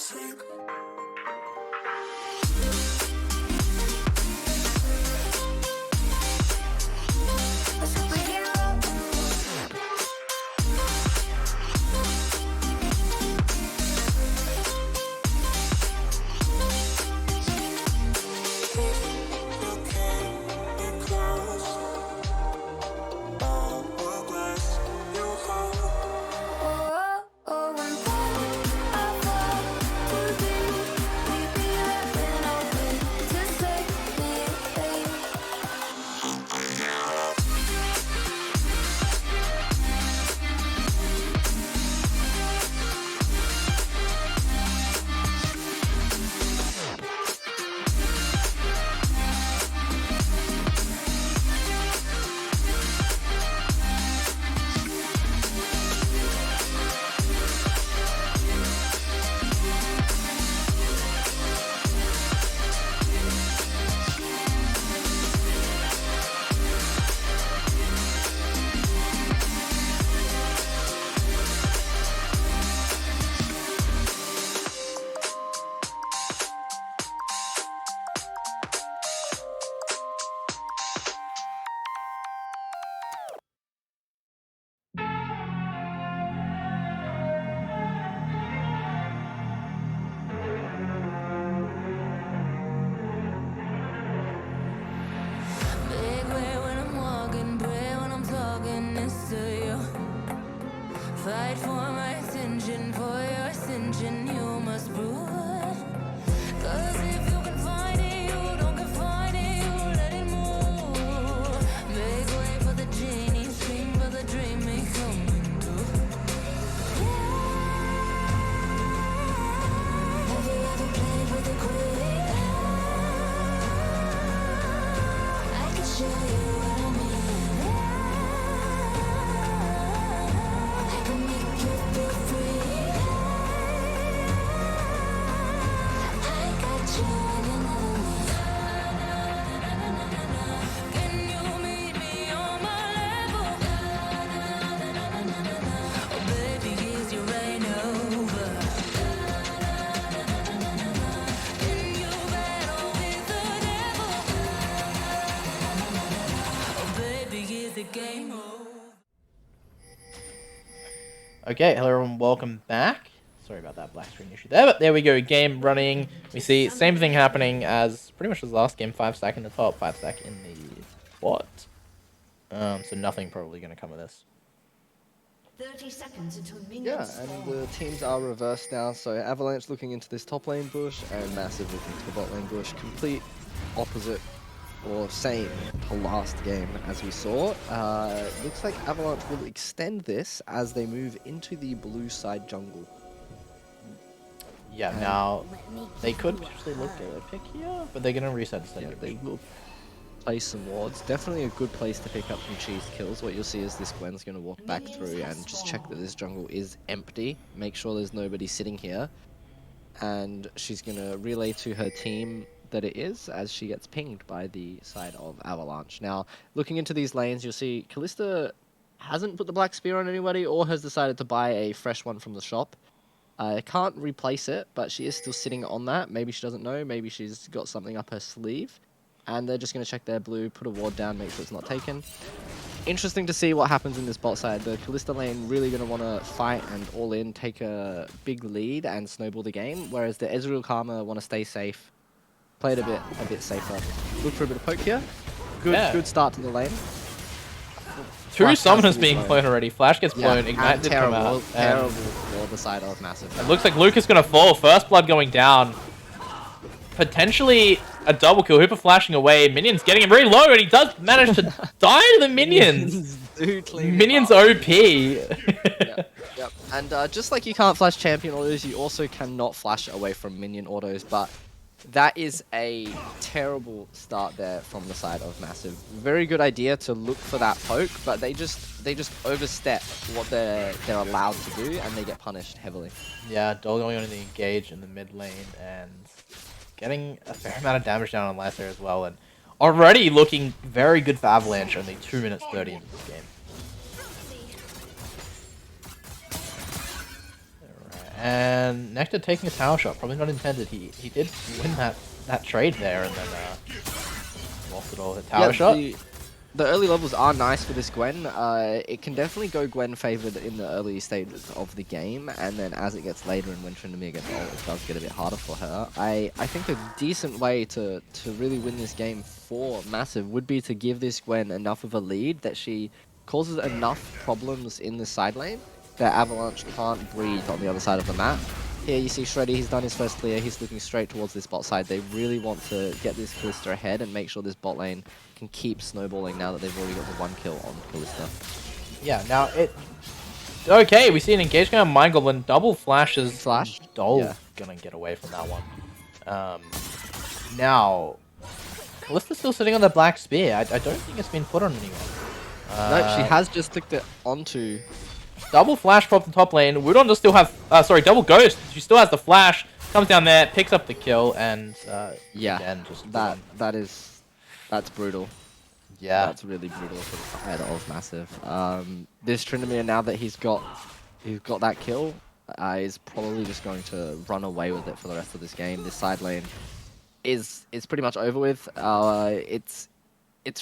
Okay, hello everyone, welcome back. Sorry about that black screen issue there, but there we go, game running. We see same thing happening as pretty much as last game, 5 stack in the top, 5 stack in the bot. So nothing probably going to come of this. 30 seconds until minions Yeah, spawn. and the teams are reversed now. So Avalanche looking into this top lane bush and Massive looking to the bot lane bush. Complete opposite or same to last game as we saw. Looks like Avalanche will extend this as they move into the blue side jungle. Yeah, now they could potentially look at a pick here, but they're going to reset instead. Yeah, they will place some wards. Definitely a good place to pick up some cheese kills. What you'll see is this Gwen's going to walk back through and just check that this jungle is empty. Make sure there's nobody sitting here. And she's going to relay to her team that it is as she gets pinged by the side of Avalanche. Now, looking into these lanes, you'll see Kalista hasn't put the Black Spear on anybody or has decided to buy a fresh one from the shop. I can't replace it, but she is still sitting on that. Maybe she doesn't know. Maybe she's got something up her sleeve. And they're just going to check their blue, put a ward down, make sure it's not taken. Interesting to see what happens in this bot side. The Kalista lane really going to want to fight and all in, take a big lead and snowball the game. Whereas the Ezreal Karma want to stay safe, play it a bit safer. Look for a bit of poke here. Good start to the lane. Two Flash summoners has to be being blown. blown already. Flash gets blown, Ignite and did come terrible, out. terrible for the side of Massive. It looks like Luke is going to fall. First blood going down. Potentially a double kill. Hooper flashing away. Minions getting him very low, and he does manage to die to the minions. Minions OP. Yep. And just like you can't flash champion autos, you also cannot flash away from minion autos, but that is a terrible start there from the side of Massive. Very good idea to look for that poke, but they just overstep what they're allowed to do, and they get punished heavily. Yeah, Dole going on in the engage in the mid lane and getting a fair amount of damage down on Lasser as well, and already looking very good for Avalanche. Only 2 minutes 30 into this game. And Nectar taking a tower shot, probably not intended. He did win that trade there, and then lost it all with a tower shot. The early levels are nice for this Gwen. It can definitely go Gwen favored in the early stages of the game, and then as it gets later and when Tryndamere gets old, it does get a bit harder for her. I think a decent way to really win this game for Massive would be to give this Gwen enough of a lead that she causes enough problems in the side lane that Avalanche can't breathe on the other side of the map. Here you see Shreddy, he's done his first clear, he's looking straight towards this bot side. They really want to get this Kalista ahead and make sure this bot lane can keep snowballing now that they've already got the 1 kill on Kalista. Yeah, now okay, we see an engagement on Mind Goblin, double flashes. Flash? Dole's gonna get away from that one. Now, Kalista's still sitting on the Black Spear. I don't think it's been put on anyone. No, she has just clicked it onto... Double flash from the top lane. Wudon does still have, double ghost. She still has the flash. Comes down there, picks up the kill, and yeah, again, just that's brutal. Yeah, that's really brutal for the side of Massive. This Tryndamere, now that he's got that kill, is probably just going to run away with it for the rest of this game. This side lane is pretty much over with. It's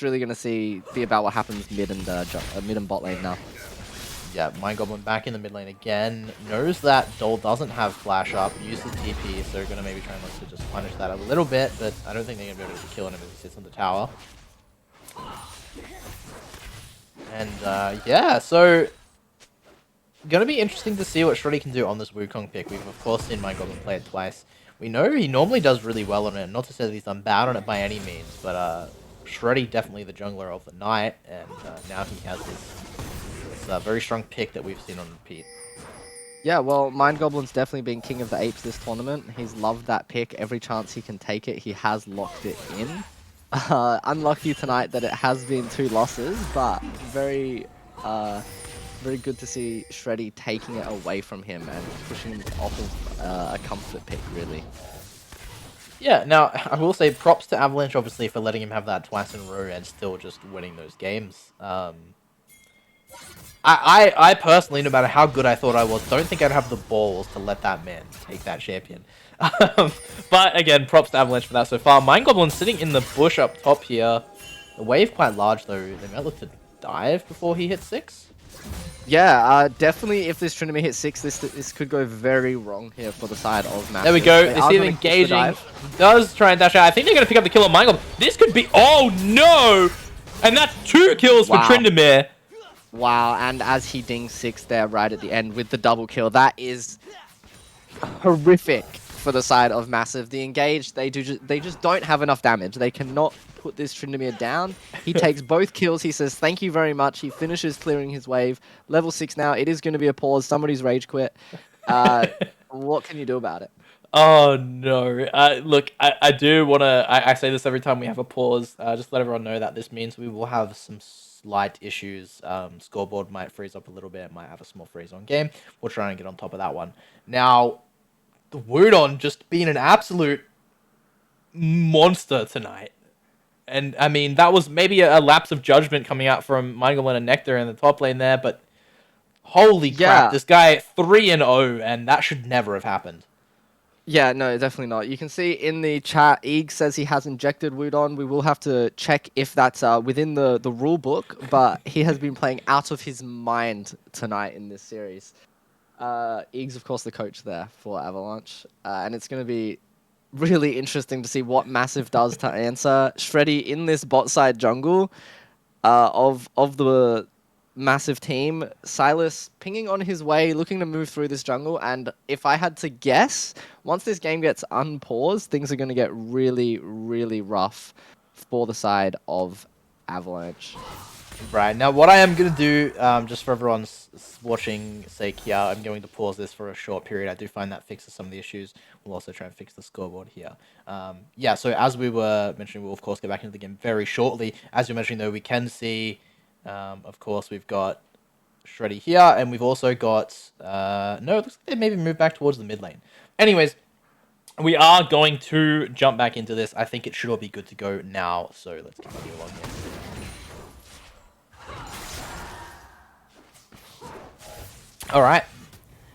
really going to be about what happens mid and bot lane now. Yeah, Mind Goblin back in the mid lane again. Knows that Dole doesn't have flash up, uses TP, so they're going to maybe try and look to just punish that a little bit, but I don't think they're going to be able to kill him as he sits on the tower. And yeah, so going to be interesting to see what Shreddy can do on this Wukong pick. We've of course seen Mind Goblin play it twice. We know he normally does really well on it, not to say that he's done bad on it by any means, but Shreddy definitely the jungler of the night, and now he has this very strong pick that we've seen on repeat. Yeah, well, Mind Goblin's definitely been king of the apes this tournament. He's loved that pick. Every chance he can take it, he has locked it in. Unlucky tonight that it has been 2 losses, but very good to see Shreddy taking it away from him and pushing him off of a comfort pick, really. Yeah, now, I will say props to Avalanche, obviously, for letting him have that twice in a row and still just winning those games. I personally, no matter how good I thought I was, don't think I'd have the balls to let that man take that champion. But again, props to Avalanche for that so far. Mind Goblin sitting in the bush up top here. The wave quite large though. They might look to dive before he hits 6. Yeah, definitely if this Trinity hits 6, this could go very wrong here for the side of Massive. There we go. They They are see him gonna keep the engaging. dive. He does try and dash out. I think they're going to pick up the kill on Michael. This could be... Oh, no! And that's 2 kills for Wow. Tryndamere. Wow, and as he dings 6 there right at the end with the double kill, that is horrific for the side of Massive. The engage, they just don't have enough damage. They cannot put this Tryndamere down. He takes both kills. He says, thank you very much. He finishes clearing his wave. Level 6 now. It is going to be a pause. Somebody's rage quit. What can you do about it? Oh, no. Look, I do want to... I say this every time we have a pause. Just let everyone know that this means we will have some slight issues. Scoreboard might freeze up a little bit. Might have a small freeze on game. We'll try and get on top of that one. Now, the Wudon just being an absolute monster tonight. And, I mean, that was maybe a lapse of judgment coming out from Michael and Nectar in the top lane there, but holy crap, this guy 3-0, and that should never have happened. Yeah, no, definitely not. You can see in the chat, Eeg says he has injected Wudon. We will have to check if that's within the rule book, but he has been playing out of his mind tonight in this series. Eeg's, of course, the coach there for Avalanche, and it's going to be really interesting to see what Massive does to answer. Shreddy in this bot side jungle of the Massive team. Sylas pinging on his way, looking to move through this jungle. And if I had to guess, once this game gets unpaused, things are going to get really, really rough for the side of Avalanche. Right, now what I am going to do, just for everyone watching sake here, I'm going to pause this for a short period. I do find that fixes some of the issues. We'll also try and fix the scoreboard here. Yeah, so as we were mentioning, we'll of course get back into the game very shortly. As you're mentioning though, we can see, of course, we've got Shreddy here, and we've also got, no, it looks like they maybe moved back towards the mid lane. Anyways, we are going to jump back into this. I think it should all be good to go now, so let's continue along here. All right.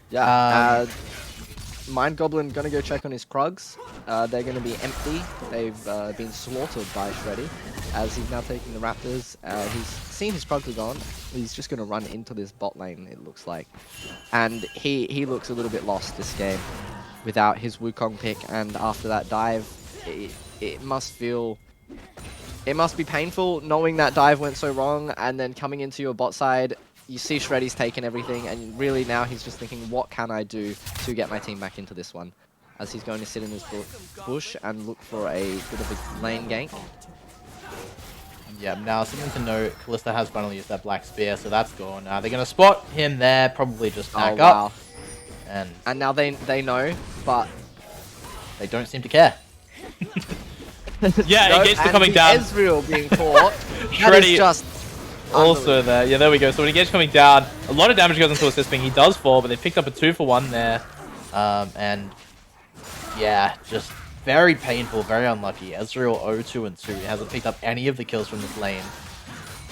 Yeah. Mind Goblin gonna go check on his Krugs. They're gonna be empty. They've been slaughtered by Shreddy as he's now taking the Raptors. He's seen his Krugs are gone. He's just gonna run into this bot lane, it looks like. And he looks a little bit lost this game without his Wukong pick. And after that dive, it must be painful knowing that dive went so wrong, and then coming into your bot side, you see Shreddy's taken everything, and really now he's just thinking, what can I do to get my team back into this one? As he's going to sit in his bush and look for a bit of a lane gank. Yeah, now something to note, Kalista has finally used that Black Spear, so that's gone. They're going to spot him there, probably just back up. And now they know, but they don't seem to care. Yeah, no, Engage coming down. Ezreal being caught. Shreddy just also there. Yeah, there we go. So when Engage coming down, a lot of damage goes into assist ping. He does fall, but they picked up a 2-for-1 there. And yeah, just very painful, very unlucky. Ezreal 0-2 and 2. He hasn't picked up any of the kills from this lane.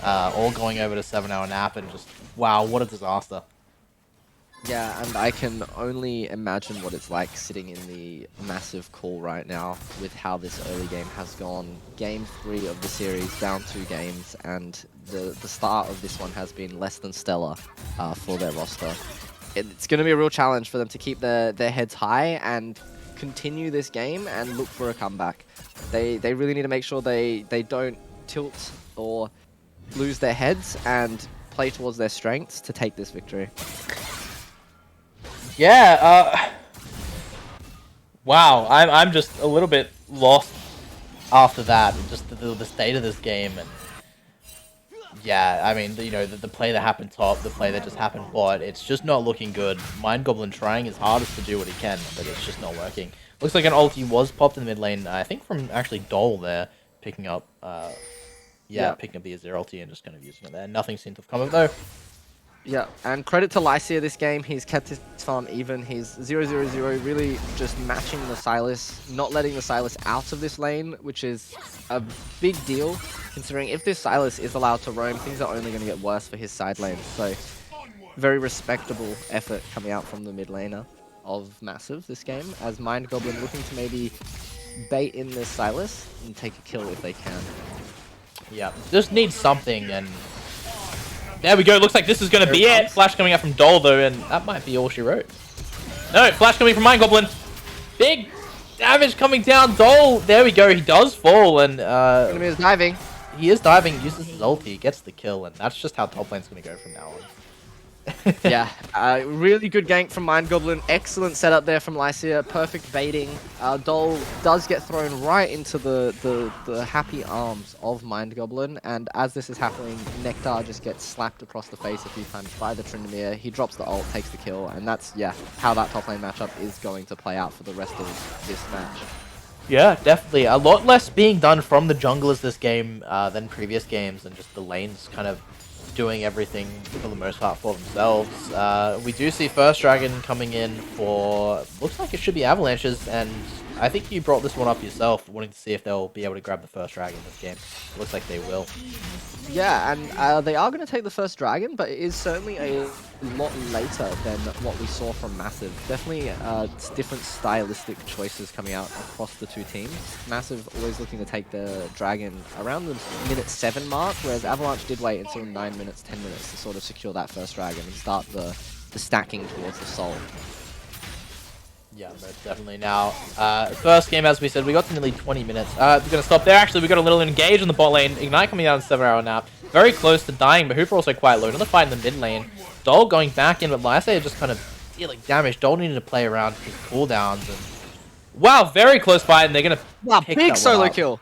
All going over to 7-hour nap, and just, wow, what a disaster. Yeah, and I can only imagine what it's like sitting in the Massive call right now with how this early game has gone. Game 3 of the series, down 2 games, and the start of this one has been less than stellar for their roster. It's going to be a real challenge for them to keep their heads high and continue this game and look for a comeback. They really need to make sure they don't tilt or lose their heads and play towards their strengths to take this victory. Yeah, Wow, I'm just a little bit lost. after that, just the state of this game, and yeah, I mean, you know, the play that happened top, the play that just happened bot, it's just not looking good. Mind Goblin trying his hardest to do what he can, but it's just not working. Looks like an ulti was popped in the mid lane, I think from actually Dole there, picking up, picking up the Azir ulti and just kind of using it there. Nothing seemed to have come of it though. Yeah, and credit to Lycia this game. He's kept his farm even. He's 0-0-0, really just matching the Sylas, not letting the Sylas out of this lane, which is a big deal, considering if this Sylas is allowed to roam, things are only going to get worse for his side lane. So, very respectable effort coming out from the mid laner of Massive this game, as Mind Goblin looking to maybe bait in this Sylas and take a kill if they can. Yeah, just need something, and There we go. Looks like this is going to be it. Flash coming out from Dole, though, and that might be all she wrote. No, flash coming from Mind Goblin. Big damage coming down. Dole, there we go. He does fall, and Enemy is diving. he is diving, uses his ulti, gets the kill, and that's just how top lane's going to go from now on. Yeah, really good gank from Mind Goblin. Excellent setup there from Lycia. Perfect baiting. Dole does get thrown right into the happy arms of Mind Goblin, and as this is happening, Nectar just gets slapped across the face a few times by the Tryndamere. He drops the ult, takes the kill, and that's, yeah, how that top lane matchup is going to play out for the rest of this match. Yeah, definitely. A lot less being done from the junglers this game than previous games, and just the lanes kind of doing everything for the most part for themselves. We do see first dragon coming in for, looks like it should be Avalanches, and I think you brought this one up yourself, wanting to see if they'll be able to grab the first dragon this game. Looks like they will. Yeah, and they are going to take the first dragon, but it is certainly a lot later than what we saw from Massive. Definitely different stylistic choices coming out across the two teams. Massive always looking to take the dragon around the minute 7 mark, whereas Avalanche did wait until 9 minutes, 10 minutes to sort of secure that first dragon and start the stacking towards the soul. Yeah, most definitely. Now, first game, as we said, we got to nearly 20 minutes. We're going to stop there. Actually, we got a little engage in the bot lane. Ignite coming out in 7-hour nap. Very close to dying, but Hooper also quite low. Another fight in the mid lane. Dole going back in, but Lycia just kind of dealing damage. Dole needed to play around his cooldowns. And wow, very close fight, and they're going to pick big that solo one up. kill.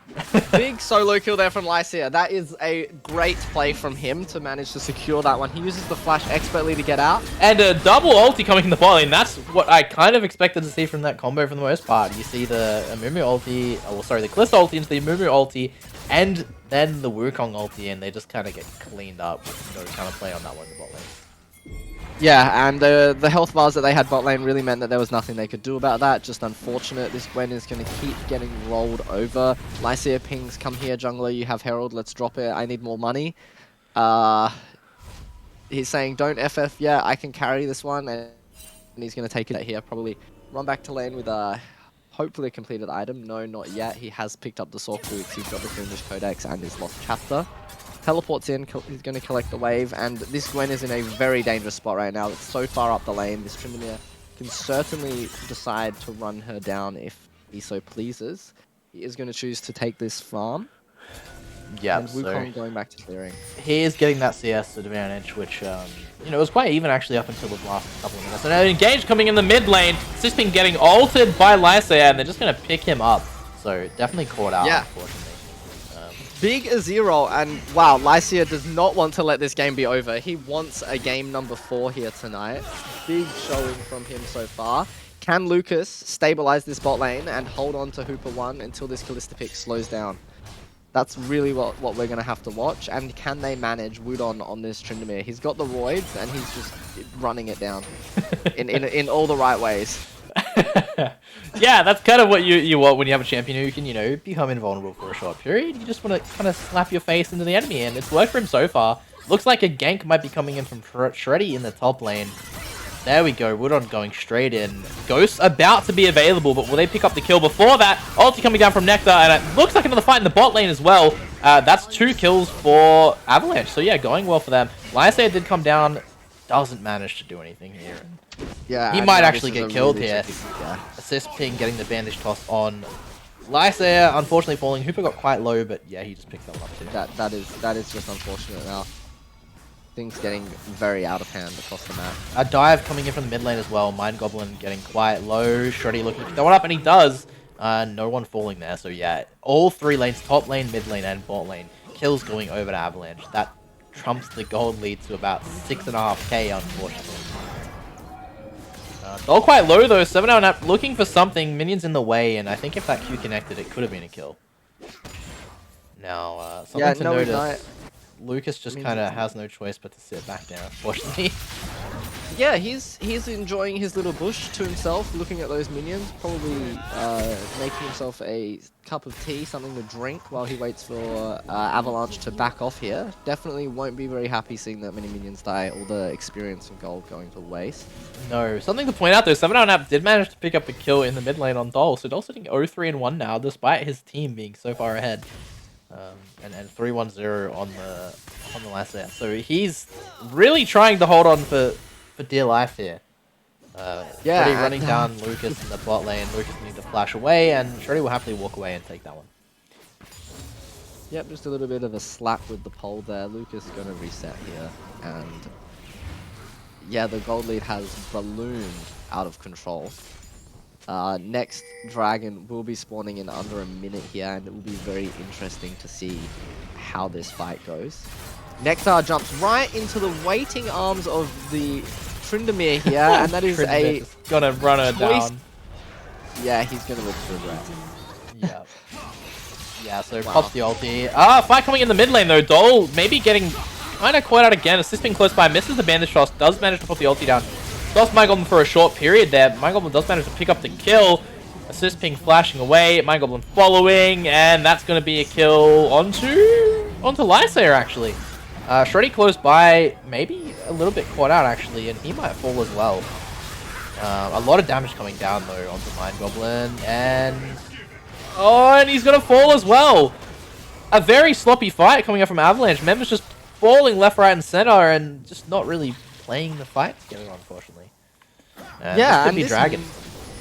Big solo kill there from Lycia. That is a great play from him to manage to secure that one. He uses the flash expertly to get out. And a double ulti coming in the bot lane. That's What I kind of expected to see from that combo for the most part. You see the Amumu ulti, the Kalista ulti into the Amumu ulti, and then the Wukong ulti, and they just kind of get cleaned up with no kind of play on that one in the bot lane. Yeah, and the health bars that they had bot lane really meant that there was nothing they could do about that. Just unfortunate. This Gwen is going to keep getting rolled over. Lycia pings, come here, jungler, you have Herald, let's drop it, I need more money. He's saying, don't FF, yeah, I can carry this one, and he's going to take it here, probably run back to lane with a hopefully a completed item. No, not yet. He has picked up the Sork boots, he's got the Fiendish Codex and his Lost Chapter. Teleports in, he's going to collect the wave, and this Gwen is in a very dangerous spot right now. It's so far up the lane. This Tryndamere can certainly decide to run her down if he so pleases. He is going to choose to take this farm. Yeah, And Wukong going back to clearing. he is getting that CS advantage, which, you know, was quite even actually up until the last couple of minutes. And an engage coming in the mid lane. Sisping getting ulted by Lycia, and they're just going to pick him up. So definitely caught out, unfortunately. Big Azero, and wow, Lycia does not want to let this game be over. He wants a game number 4 here tonight. Big showing from him so far. Can Lucas stabilize this bot lane and hold on to Hooper 1 until this Kalista pick slows down? That's really what we're going to have to watch. And can they manage Wudon on this Tryndamere? He's got the roids, and he's just running it down in all the right ways. yeah, that's kind of what you want when you have a champion Who can, you know, become invulnerable for a short period. You just want to kind of slap your face into the enemy, and it's worked for him so far. Looks like a gank might be coming in from Shreddy in the top lane. There we go, Wudon going straight in. Ghost about to be available, but will they pick up the kill before that? Ulti coming down from Nectar, and it looks like another fight in the bot lane as well. That's 2 kills for Avalanche, so yeah, going well for them. Lycia did come down, doesn't manage to do anything here. Yeah, He and might now actually this is get a killed really here. tricky- yeah. Assist ping getting the bandage toss on Lycia, unfortunately falling. Hooper got quite low, but yeah, he just picked that one up too. That is just unfortunate now. Things getting very out of hand across the map. A dive coming in from the mid lane as well. Mind Goblin getting quite low. Shreddy looking to pick that one up, and he does. No one falling there, so yeah. All 3 lanes, top lane, mid lane, and bot lane. Kills going over to Avalanche. That trumps the gold lead to about 6.5k, unfortunately. all quite low though. 7-hour nap looking for something. Minions in the way, and I think if that Q connected, it could have been a kill. Now, something to notice. Lucas just kind of has no choice but to sit back down, unfortunately. Yeah, he's enjoying his little bush to himself, looking at those minions, probably making himself a cup of tea, something to drink while he waits for Avalanche to back off here. Definitely won't be very happy seeing that many minions die, all the experience and gold going to waste. No, something to point out though, 7-hour nap did manage to pick up a kill in the mid lane on Dole, so Dole's sitting 0-3-1 now, despite his team being so far ahead. and 3-1-0 on the last there. So he's really trying to hold on for dear life here. Yeah, Shreddy running down Lucas in the bot lane. Lucas needs to flash away, and Shreddy will happily walk away and take that one. Yep, just a little bit of a slap with the pole there. Lucas going to reset here, and yeah, the gold lead has ballooned out of control. Next dragon will be spawning in under a minute here, and it will be very interesting to see how this fight goes. Nectar jumps right into the waiting arms of the Tryndamere here, and that is a gonna run her choice. down. Yeah, he's gonna look for regret. Yeah. Yeah, so Wow. pops the ulti. Fight coming in the mid lane though. Dole maybe getting kind of caught out again. Assisting close by, misses the bandage toss, does manage to put the ulti down. Lost My Goblin for a short period there. My Goblin does manage to pick up the kill. Assist ping flashing away. My Goblin following, and that's going to be a kill onto Lysair actually. Shreddy close by, maybe a little bit caught out actually, and he might fall as well. A lot of damage coming down though onto Mind Goblin, and he's gonna fall as well. A very sloppy fight coming up from Avalanche. Members just falling left, right, and center, and just not really playing the fight together, unfortunately. Yeah, this could and be this Dragon.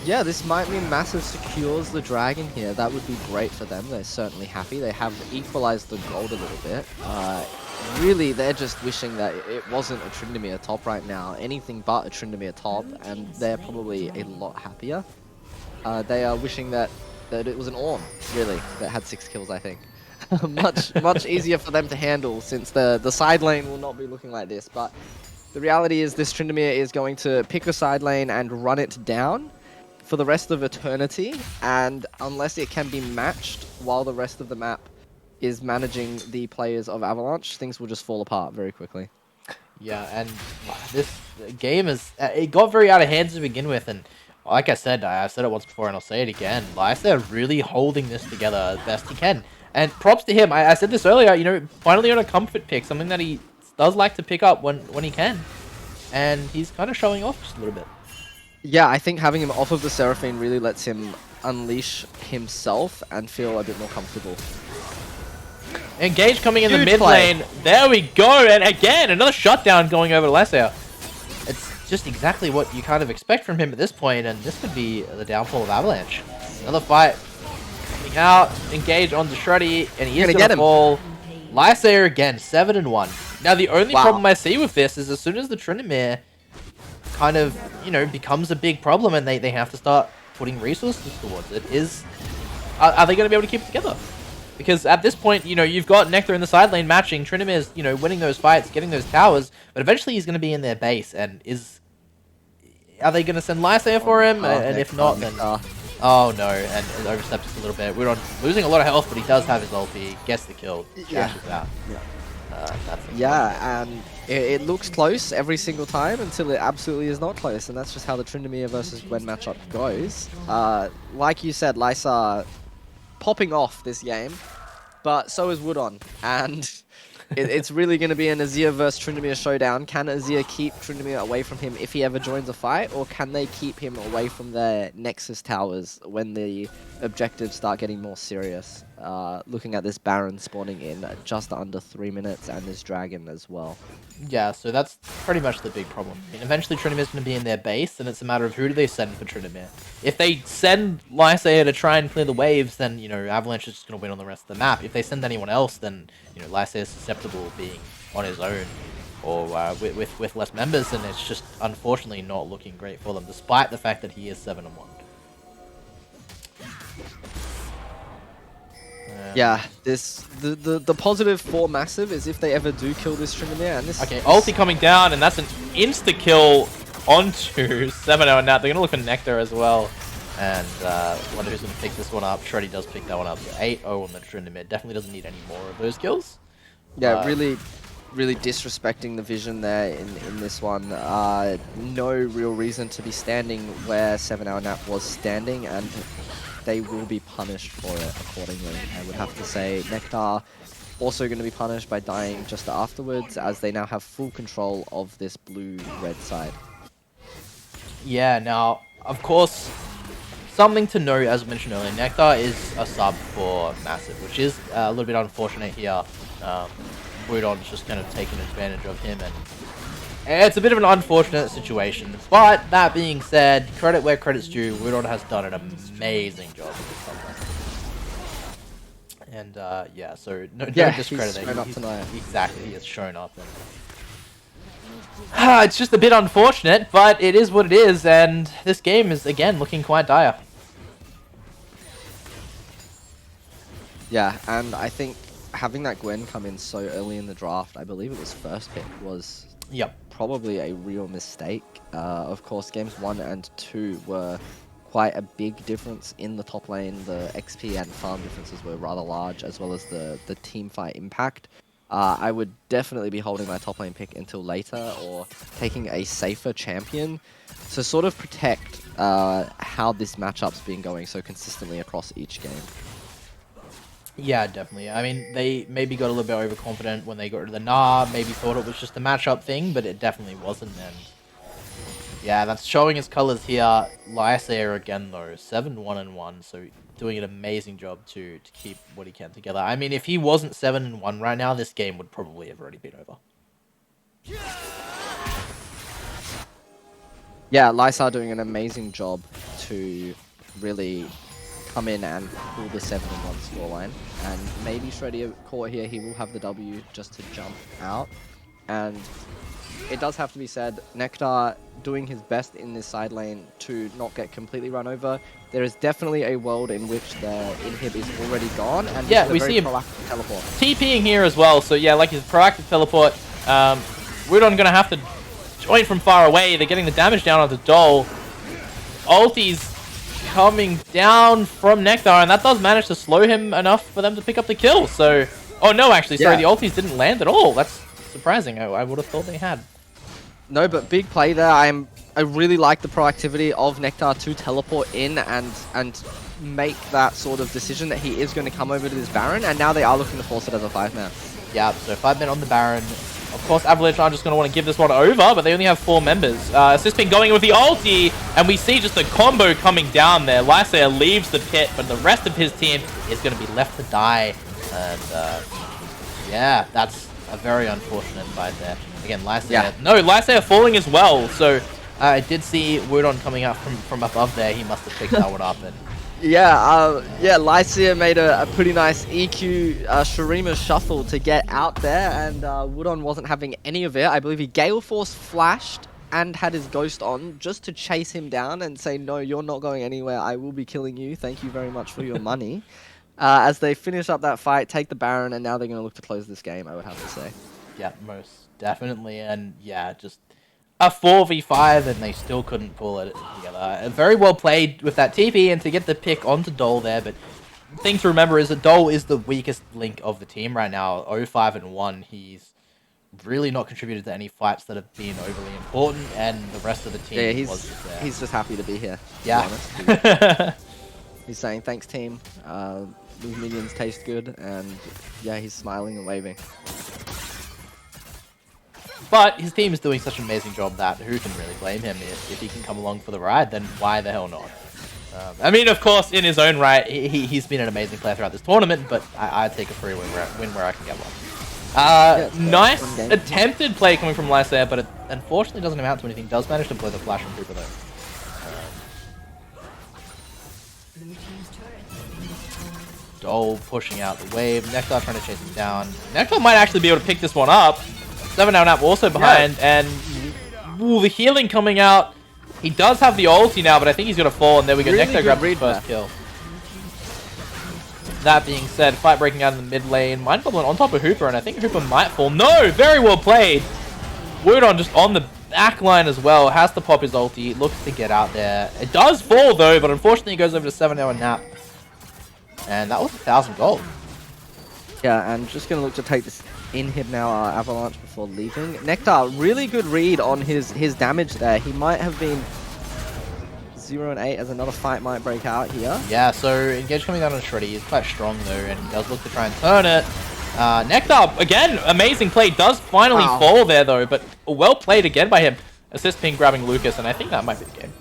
Yeah, this might mean Massive secures the dragon here. That would be great for them. They're certainly happy. They have equalized the gold a little bit. Really, they're just wishing that it wasn't a Tryndamere top right now. Anything but a Tryndamere top, and they're probably a lot happier. They are wishing that it was an Ornn, really, that had 6 kills, I think. much easier for them to handle, since the side lane will not be looking like this. But the reality is this Tryndamere is going to pick a side lane and run it down for the rest of eternity, and unless it can be matched while the rest of the map is managing the players of Avalanche, things will just fall apart very quickly. Yeah, and this game it got very out of hand to begin with, and like I said it once before and I'll say it again, Lysa really holding this together as best he can. And props to him. I said this earlier, you know, finally on a comfort pick, something that he does like to pick up when he can. And he's kind of showing off just a little bit. Yeah, I think having him off of the Seraphine really lets him unleash himself and feel a bit more comfortable. Engage coming in the Huge mid play. lane. There we go. And again, another shutdown going over to Lysair. It's just exactly what you kind of expect from him at this point, and this could be the downfall of Avalanche. Another fight coming out. Engage onto Shreddy, and he is Gonna going get to him. fall. Lysair again, 7-1. Now, the only Wow. problem I see with this is as soon as the Tryndamere kind of, you know, becomes a big problem and they have to start putting resources towards it, are they going to be able to keep it together? Because at this point, you know, you've got Nectar in the side lane matching, Tryndamere's, you know, winning those fights, getting those towers, but eventually he's going to be in their base, and are they going to send Lysair for him? And if not, then... Oh no, and it oversteps just a little bit. We're on losing a lot of health, but he does have his ulti, gets the kill, trashes out. Yeah, and it looks close every single time until it absolutely is not close, and that's just how the Tryndamere versus Gwen matchup goes. Like you said, Lysa popping off this game, but so is Woodon, and it's really going to be an Azir versus Tryndamere showdown. Can Azir keep Tryndamere away from him if he ever joins a fight, or can they keep him away from their Nexus towers when the objectives start getting more serious? Looking at this Baron spawning in just under 3 minutes, and this Dragon as well. Yeah, so that's pretty much the big problem. I mean, eventually Tryndamere's going to be in their base, and it's a matter of who do they send for Tryndamere. If they send Lysair to try and clear the waves, then, you know, Avalanche is just going to win on the rest of the map. If they send anyone else, then, you know, Lysair is susceptible of being on his own, or with less members, and it's just unfortunately not looking great for them, despite the fact that he is 7-1. Yeah, the positive for Massive is if they ever do kill this Tryndamere, and this... Okay, ulti coming down, and that's an insta-kill onto 7-0, and now they're going to look for Nectar as well. And wonder who's going to pick this one up. Shreddy does pick that one up. 8-0 on the Tryndamere. Definitely doesn't need any more of those kills. Yeah, really disrespecting the vision there in this one. No real reason to be standing where 7-Hour Nap was standing, and they will be punished for it accordingly. I would have to say Nectar also going to be punished by dying just afterwards, as they now have full control of this blue-red side. Yeah, now, of course, something to note, as mentioned earlier, Nectar is a sub for Massive, which is a little bit unfortunate here. Wudon's just kind of taking advantage of him, and it's a bit of an unfortunate situation. But that being said, credit where credit's due, Wudon has done an amazing job with this top lane. And yeah, so no discredit there. Exactly, he has shown up. And it's just a bit unfortunate, but it is what it is, and this game is, again, looking quite dire. Yeah, and I think having that Gwen come in so early in the draft, I believe it was first pick, was probably a real mistake. Of course, games 1 and 2 were quite a big difference in the top lane. The XP and farm differences were rather large, as well as the team fight impact. I would definitely be holding my top lane pick until later, or taking a safer champion to sort of protect how this matchup's been going so consistently across each game. Yeah, definitely. I mean, they maybe got a little bit overconfident when they got rid of the Gnar, maybe thought it was just a matchup thing, but it definitely wasn't. And yeah, that's showing its colors here. Lysair again, though, 7-1-1, so doing an amazing job to keep what he can together. I mean, if he wasn't 7-1 right now, this game would probably have already been over. Yeah, Lysair doing an amazing job to really come in and pull the 7-1 scoreline. And maybe Shreddy caught here, he will have the W just to jump out. And it does have to be said, Nectar doing his best in this side lane to not get completely run over. There is definitely a world in which the inhib is already gone, and yeah, we see him proactive teleport. TPing here as well, so yeah, like his proactive teleport. Wudon gonna have to join from far away. They're getting the damage down on the Dole. Ulti's coming down from Nectar, and that does manage to slow him enough for them to pick up the kill. So, oh no, actually, sorry, the ultis didn't land at all. That's surprising. I would have thought they had. No, but big play there. I really like the proactivity of Nectar to teleport in and make that sort of decision that he is going to come over to this Baron, and now they are looking to force it as a 5-man. Yeah, so 5-man on the Baron. Of course, Avalanche are just going to want to give this one over, but they only have 4 members. Assisting going in with the ulti, and we see just the combo coming down there. Lysair leaves the pit, but the rest of his team is going to be left to die. And yeah, that's a very unfortunate fight there. Again, Lysair. Yeah. No, Lysair falling as well. So I did see Wudon coming up from above there. He must have picked that one up. And yeah, Lysair made a pretty nice EQ Shurima shuffle to get out there, and Wudon wasn't having any of it. I believe he Gale Force flashed and had his Ghost on just to chase him down and say, no, you're not going anywhere. I will be killing you. Thank you very much for your money. As they finish up that fight, take the Baron, and now they're going to look to close this game, I would have to say. Yeah, most definitely. And yeah, just a 4v5, and they still couldn't pull it together. Very well played with that TP and to get the pick onto Dole there, but the thing to remember is that Dole is the weakest link of the team right now. 0-5-1, he's really not contributed to any fights that have been overly important, and the rest of the team was just there. He's just happy to be here, to yeah. be honest. He's saying, thanks team, these minions taste good, and yeah, he's smiling and waving. But his team is doing such an amazing job that who can really blame him? If he can come along for the ride, then why the hell not? I mean, of course, in his own right, he's been an amazing player throughout this tournament, but I'd take a free win where I can get one. Nice attempted play coming from Lysair, but it unfortunately doesn't amount to anything. Does manage to blow the flash from Cooper, though. Dole pushing out the wave. Nectar trying to chase him down. Nectar might actually be able to pick this one up. 7-out also behind, and the healing coming out. He does have the ulti now, but I think he's going to fall, and there we go. Really Nectar grabs the first kill. That being said, fight breaking out in the mid lane. Mind Goblin on top of Hooper, and I think Hooper might fall. No! Very well played! Wudon just on the back line as well. Has to pop his ulti. Looks to get out there. It does fall, though, but unfortunately he goes over to 7-hour nap. And that was 1,000 gold. Yeah, and just going to look to take this inhib now, Avalanche, before leaving. Nectar, really good read on his damage there. He might have been 0-8 as another fight might break out here. Yeah, so engage coming down on Shreddy. He's quite strong though, and he does look to try and turn it. Nectar, again, amazing play. Does finally fall there though, but well played again by him. Assist ping grabbing Lucas, and I think that might be the game.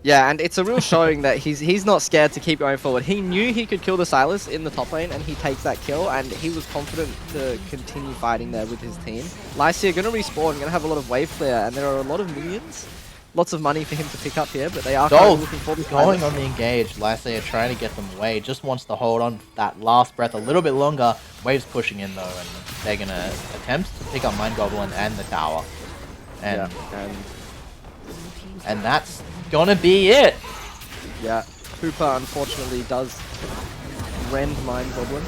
Yeah, and it's a real showing that he's not scared to keep going forward. He knew he could kill the Silas in the top lane, and he takes that kill, and he was confident to continue fighting there with his team. Lycia going to respawn, going to have a lot of wave clear, and there are a lot of minions. Lots of money for him to pick up here, but they are kind of looking for the going Silas. on the engage. Lycia trying to get them away. Just wants to hold on that last breath a little bit longer. Wave's pushing in though, and they're going to attempt to pick up Mind Goblin and the tower. And, Yeah, and that's going to be it. yeah. Hooper unfortunately does rend Mind Goblin.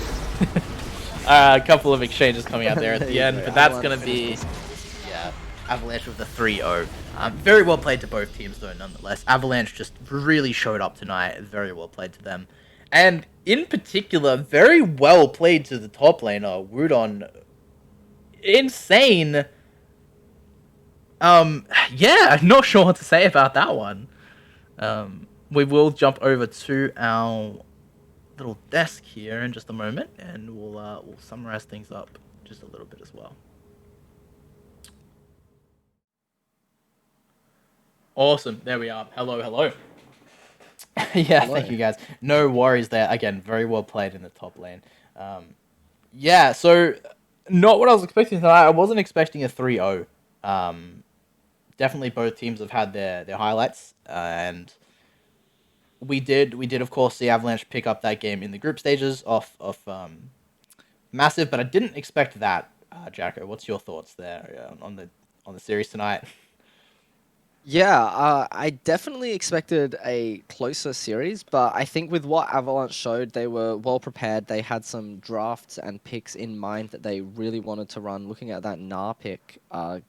A couple of exchanges coming out there at the end, but that's going to be... Yeah, Avalanche with the 3-0. Very well played to both teams, though, nonetheless. Avalanche just really showed up tonight. Very well played to them. And, in particular, very well played to the top laner, Wudon. Insane. Yeah, I'm not sure what to say about that one. We will jump over to our little desk here in just a moment, and we'll summarize things up just a little bit as well. Awesome. There we are. Hello, hello. Yeah, Hello. thank you guys. No worries there. Again, very well played in the top lane. Yeah, so not what I was expecting tonight. I wasn't expecting a 3-0. Definitely both teams have had their highlights, and we did of course see Avalanche pick up that game in the group stages off Massive, but I didn't expect that. Jacko, what's your thoughts there on the series tonight? Yeah, I definitely expected a closer series, but I think with what Avalanche showed, they were well prepared. They had some drafts and picks in mind that they really wanted to run. Looking at that Gnar pick,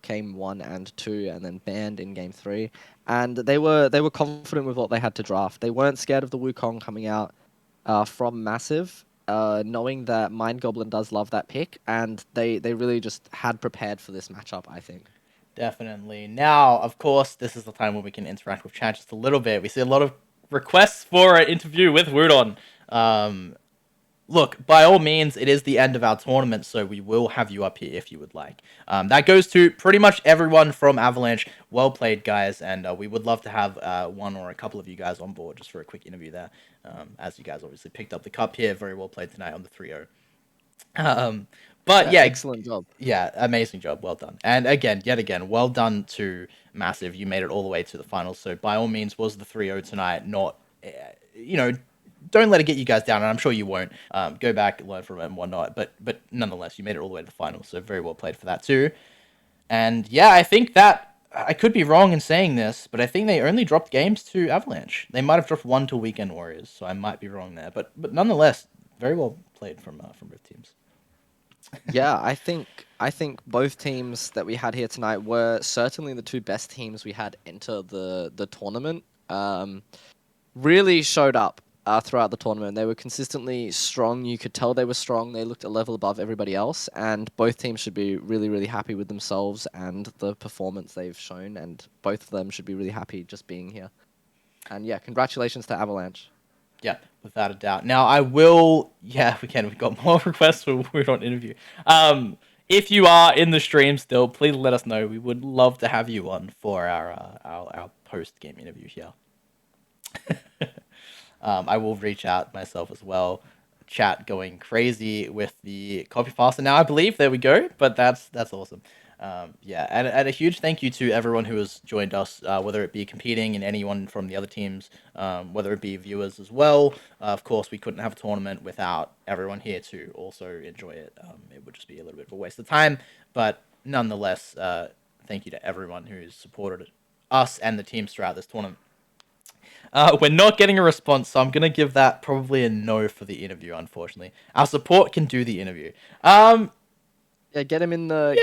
game 1 and 2, and then banned in game 3, and they were confident with what they had to draft. They weren't scared of the Wukong coming out from Massive, knowing that Mind Goblin does love that pick, and they really just had prepared for this matchup, I think. Definitely. Now, of course, this is the time where we can interact with chat just a little bit. We see a lot of requests for an interview with Wudon. Look, by all means, it is the end of our tournament, so we will have you up here if you would like. That goes to pretty much everyone from Avalanche. Well played, guys, and we would love to have one or a couple of you guys on board just for a quick interview there, as you guys obviously picked up the cup here. Very well played tonight on the 3-0. But yeah, excellent job. Yeah, amazing job. Well done. And yet again, well done to Massive. You made it all the way to the finals. So by all means, was the 3-0 tonight not, don't let it get you guys down. And I'm sure you won't. Go back, learn from it and whatnot. But nonetheless, you made it all the way to the finals. So very well played for that too. And yeah, I think that, I could be wrong in saying this, but I think they only dropped games to Avalanche. They might have dropped one to Weekend Warriors. So I might be wrong there. But nonetheless, very well played from both teams. Yeah, I think both teams that we had here tonight were certainly the two best teams we had enter the tournament. Really showed up throughout the tournament. They were consistently strong. You could tell they were strong. They looked a level above everybody else, and both teams should be really, really happy with themselves and the performance they've shown, and both of them should be really happy just being here. And yeah, congratulations to Avalanche. Yeah, without a doubt. Now, I will... Yeah, we've got more requests for Wudon interview. If you are in the stream still, please let us know. We would love to have you on for our post-game interview here. I will reach out myself as well. Chat going crazy with the copy pasta now, I believe. There we go. But that's awesome. Yeah, and a huge thank you to everyone who has joined us, whether it be competing and anyone from the other teams, whether it be viewers as well. Of course, we couldn't have a tournament without everyone here to also enjoy it. It would just be a little bit of a waste of time, but nonetheless, thank you to everyone who's supported us and the teams throughout this tournament. We're not getting a response, so I'm going to give that probably a no for the interview, unfortunately. Our support can do the interview. Yeah, get him in the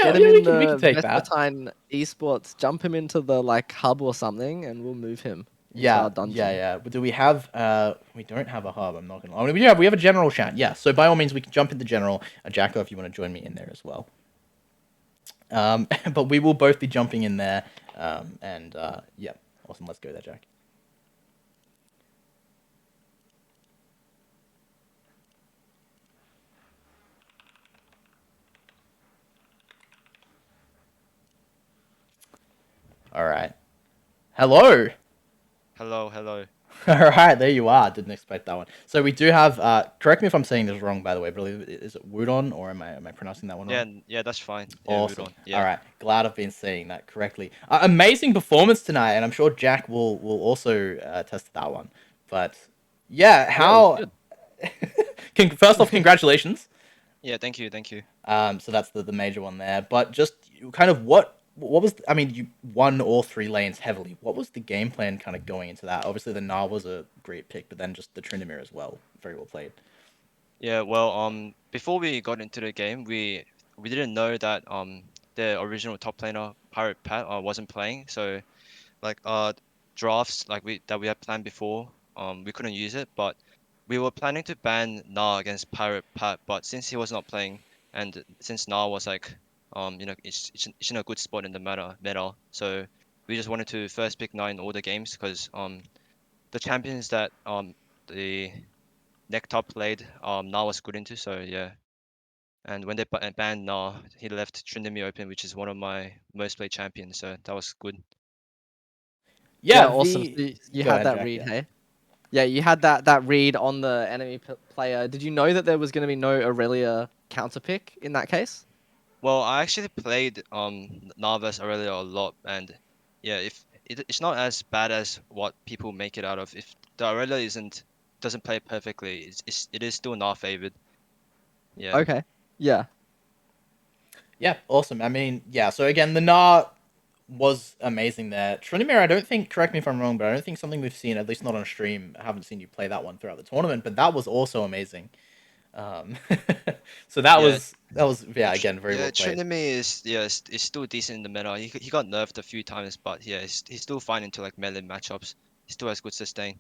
we can take that. Vespertine esports. Jump him into the hub or something, and we'll move him. Yeah. But do we have? We don't have a hub. I'm not gonna. I mean, we have a general chat. Yeah. So by all means, we can jump into general. Jacko, if you want to join me in there as well. But we will both be jumping in there. Yeah, awesome. Let's go there, Jack. All right. Hello. Hello, hello. All right, there you are. Didn't expect that one. So we do have. Correct me if I'm saying this wrong, by the way. But is it Wudon or am I pronouncing that one Yeah, wrong? yeah, that's fine. Yeah, Awesome. Udon. All Yeah. right, glad I've been saying that correctly. Amazing performance tonight, and I'm sure Jack will also test that one. But yeah, Yeah, it was how? good. First off, congratulations. Yeah, thank you, thank you. So that's the major one there. But just kind of what was I mean, you won all three lanes heavily. What was the game plan kind of going into that? Obviously, the Gnar was a great pick, but then just the Tryndamere as well, very well played. Yeah, well, before we got into the game, we didn't know that the original top laner Pirate Pat wasn't playing. So like drafts like we had planned before, we couldn't use it, but we were planning to ban Na against Pirate Pat, but since he was not playing, and since Na was like it's in a good spot in the meta, so we just wanted to first pick Na in all the games because the champions that the neck top played Na was good into, so yeah. And when they banned Na, he left Tryndamere open, which is one of my most played champions, so that was good. Yeah, Yeah, awesome. So you Go had ahead, that Jack. read, Yeah. hey? Yeah, you had that read on the enemy player. Did you know that there was going to be no Aurelia counter pick in that case? Well, I actually played Narves Aurelia a lot, and yeah, if it's not as bad as what people make it out of. If the Aurelia doesn't play perfectly, it is still not favored. Yeah. Okay. Yeah. Yeah, awesome. I mean, yeah. So again, the Gnar was amazing there. Tryndamere, I don't think. Correct me if I'm wrong, but I don't think something we've seen, at least not on stream. I haven't seen you play that one throughout the tournament, but that was also amazing. Um, so Yeah. that was yeah, again, very Yeah, well played. Trinity is still decent in the meta. He got nerfed a few times, but yeah, he's still fine into like melee matchups. He still has good sustain.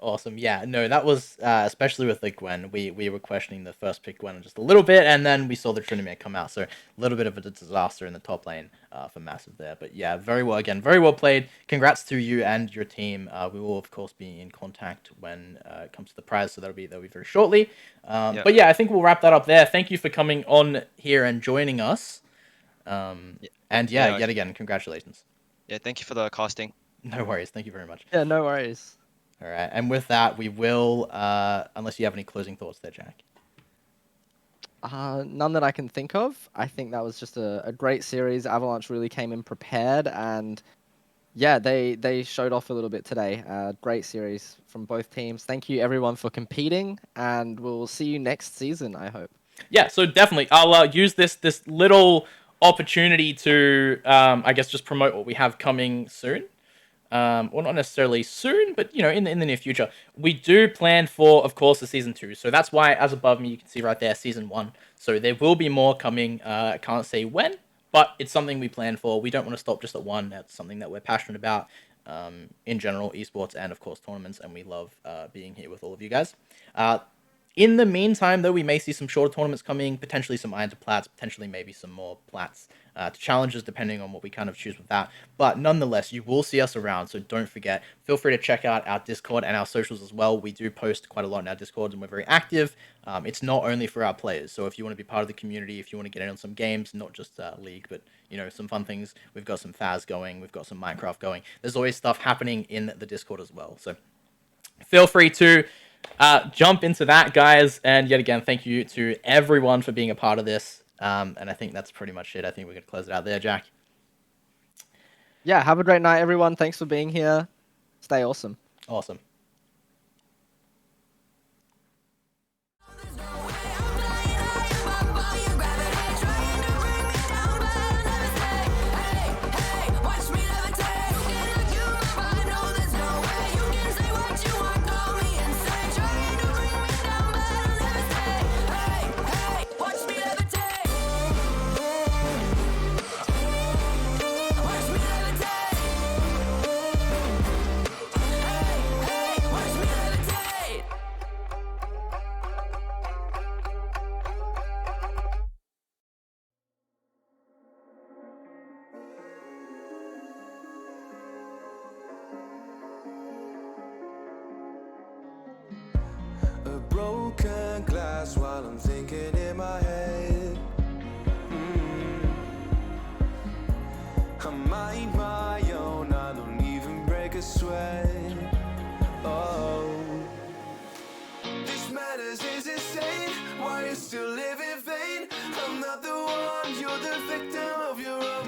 Awesome. Yeah, no, that was especially with the Gwen. We were questioning the first pick Gwen just a little bit, and then we saw the Tryndamere come out. So a little bit of a disaster in the top lane for Massive there. But yeah, very well again, very well played. Congrats to you and your team. We will of course be in contact when it comes to the prize, so that'll be very shortly. Yeah. But yeah, I think we'll wrap that up there. Thank you for coming on here and joining us. And Yeah. yet again, congratulations. Yeah, thank you for the casting. No worries. Thank you very much. Yeah, no worries. All right, and with that, we will, unless you have any closing thoughts there, Jack. None that I can think of. I think that was just a great series. Avalanche really came in prepared, and yeah, they showed off a little bit today. Great series from both teams. Thank you everyone for competing, and we'll see you next season, I hope. Yeah, so definitely, I'll use this little opportunity to, I guess, just promote what we have coming soon. Well, not necessarily soon, but you know, in the near future, we do plan for, of course, the season 2. So that's why, as above me, you can see right there, season 1. So there will be more coming. I can't say when, but it's something we plan for. We don't want to stop just at 1. That's something that we're passionate about. In general, esports and of course tournaments, and we love being here with all of you guys. In the meantime, though, we may see some shorter tournaments coming, potentially some Iron to Plats, potentially maybe some more Plats to challenges, depending on what we kind of choose with that. But nonetheless, you will see us around, so don't forget. Feel free to check out our Discord and our socials as well. We do post quite a lot in our Discord, and we're very active. It's not only for our players, so if you want to be part of the community, if you want to get in on some games, not just League, but you know, some fun things, we've got some Faz going, we've got some Minecraft going. There's always stuff happening in the Discord as well, so feel free to jump into that, guys. And yet again, thank you to everyone for being a part of this. And I think that's pretty much it. I think we're going to close it out there, Jack. Yeah, have a great night, everyone. Thanks for being here. Stay awesome. Awesome.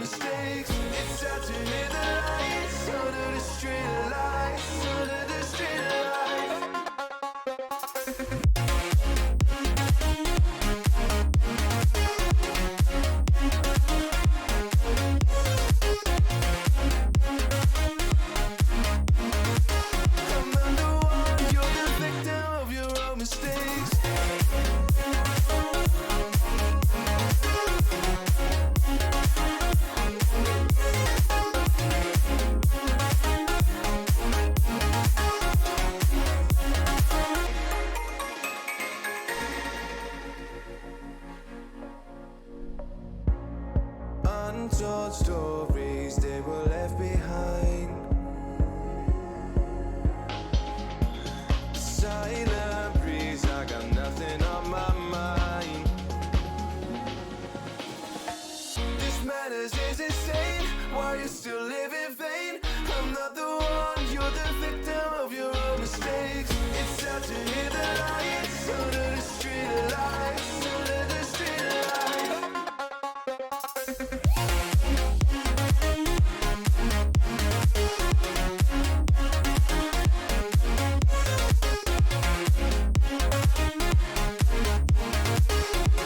mistakes. It's time to hit the lights under the street lights, under the street lights. I'm not the one, you're the victim of your own mistakes. Untold stories, they were left behind. Silent breeze, I got nothing on my mind. This madness is insane, why you still live in vain? I'm not the one, you're the victim of your own mistakes. It's time to hit the lights, under the street lights, under the street lights.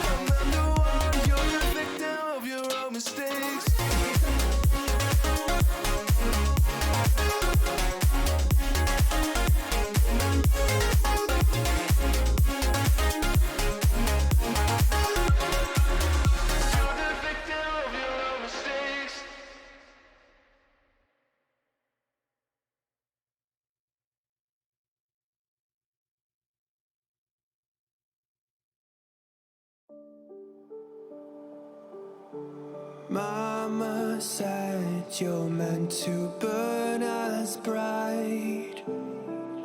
I'm not the one, you're the victim of your own mistakes. You're the victim of your own mistakes. Mama said you're meant to burn as bright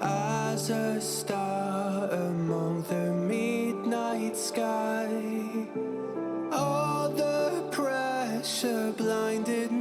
as a star among the midnight sky. All the pressure blinded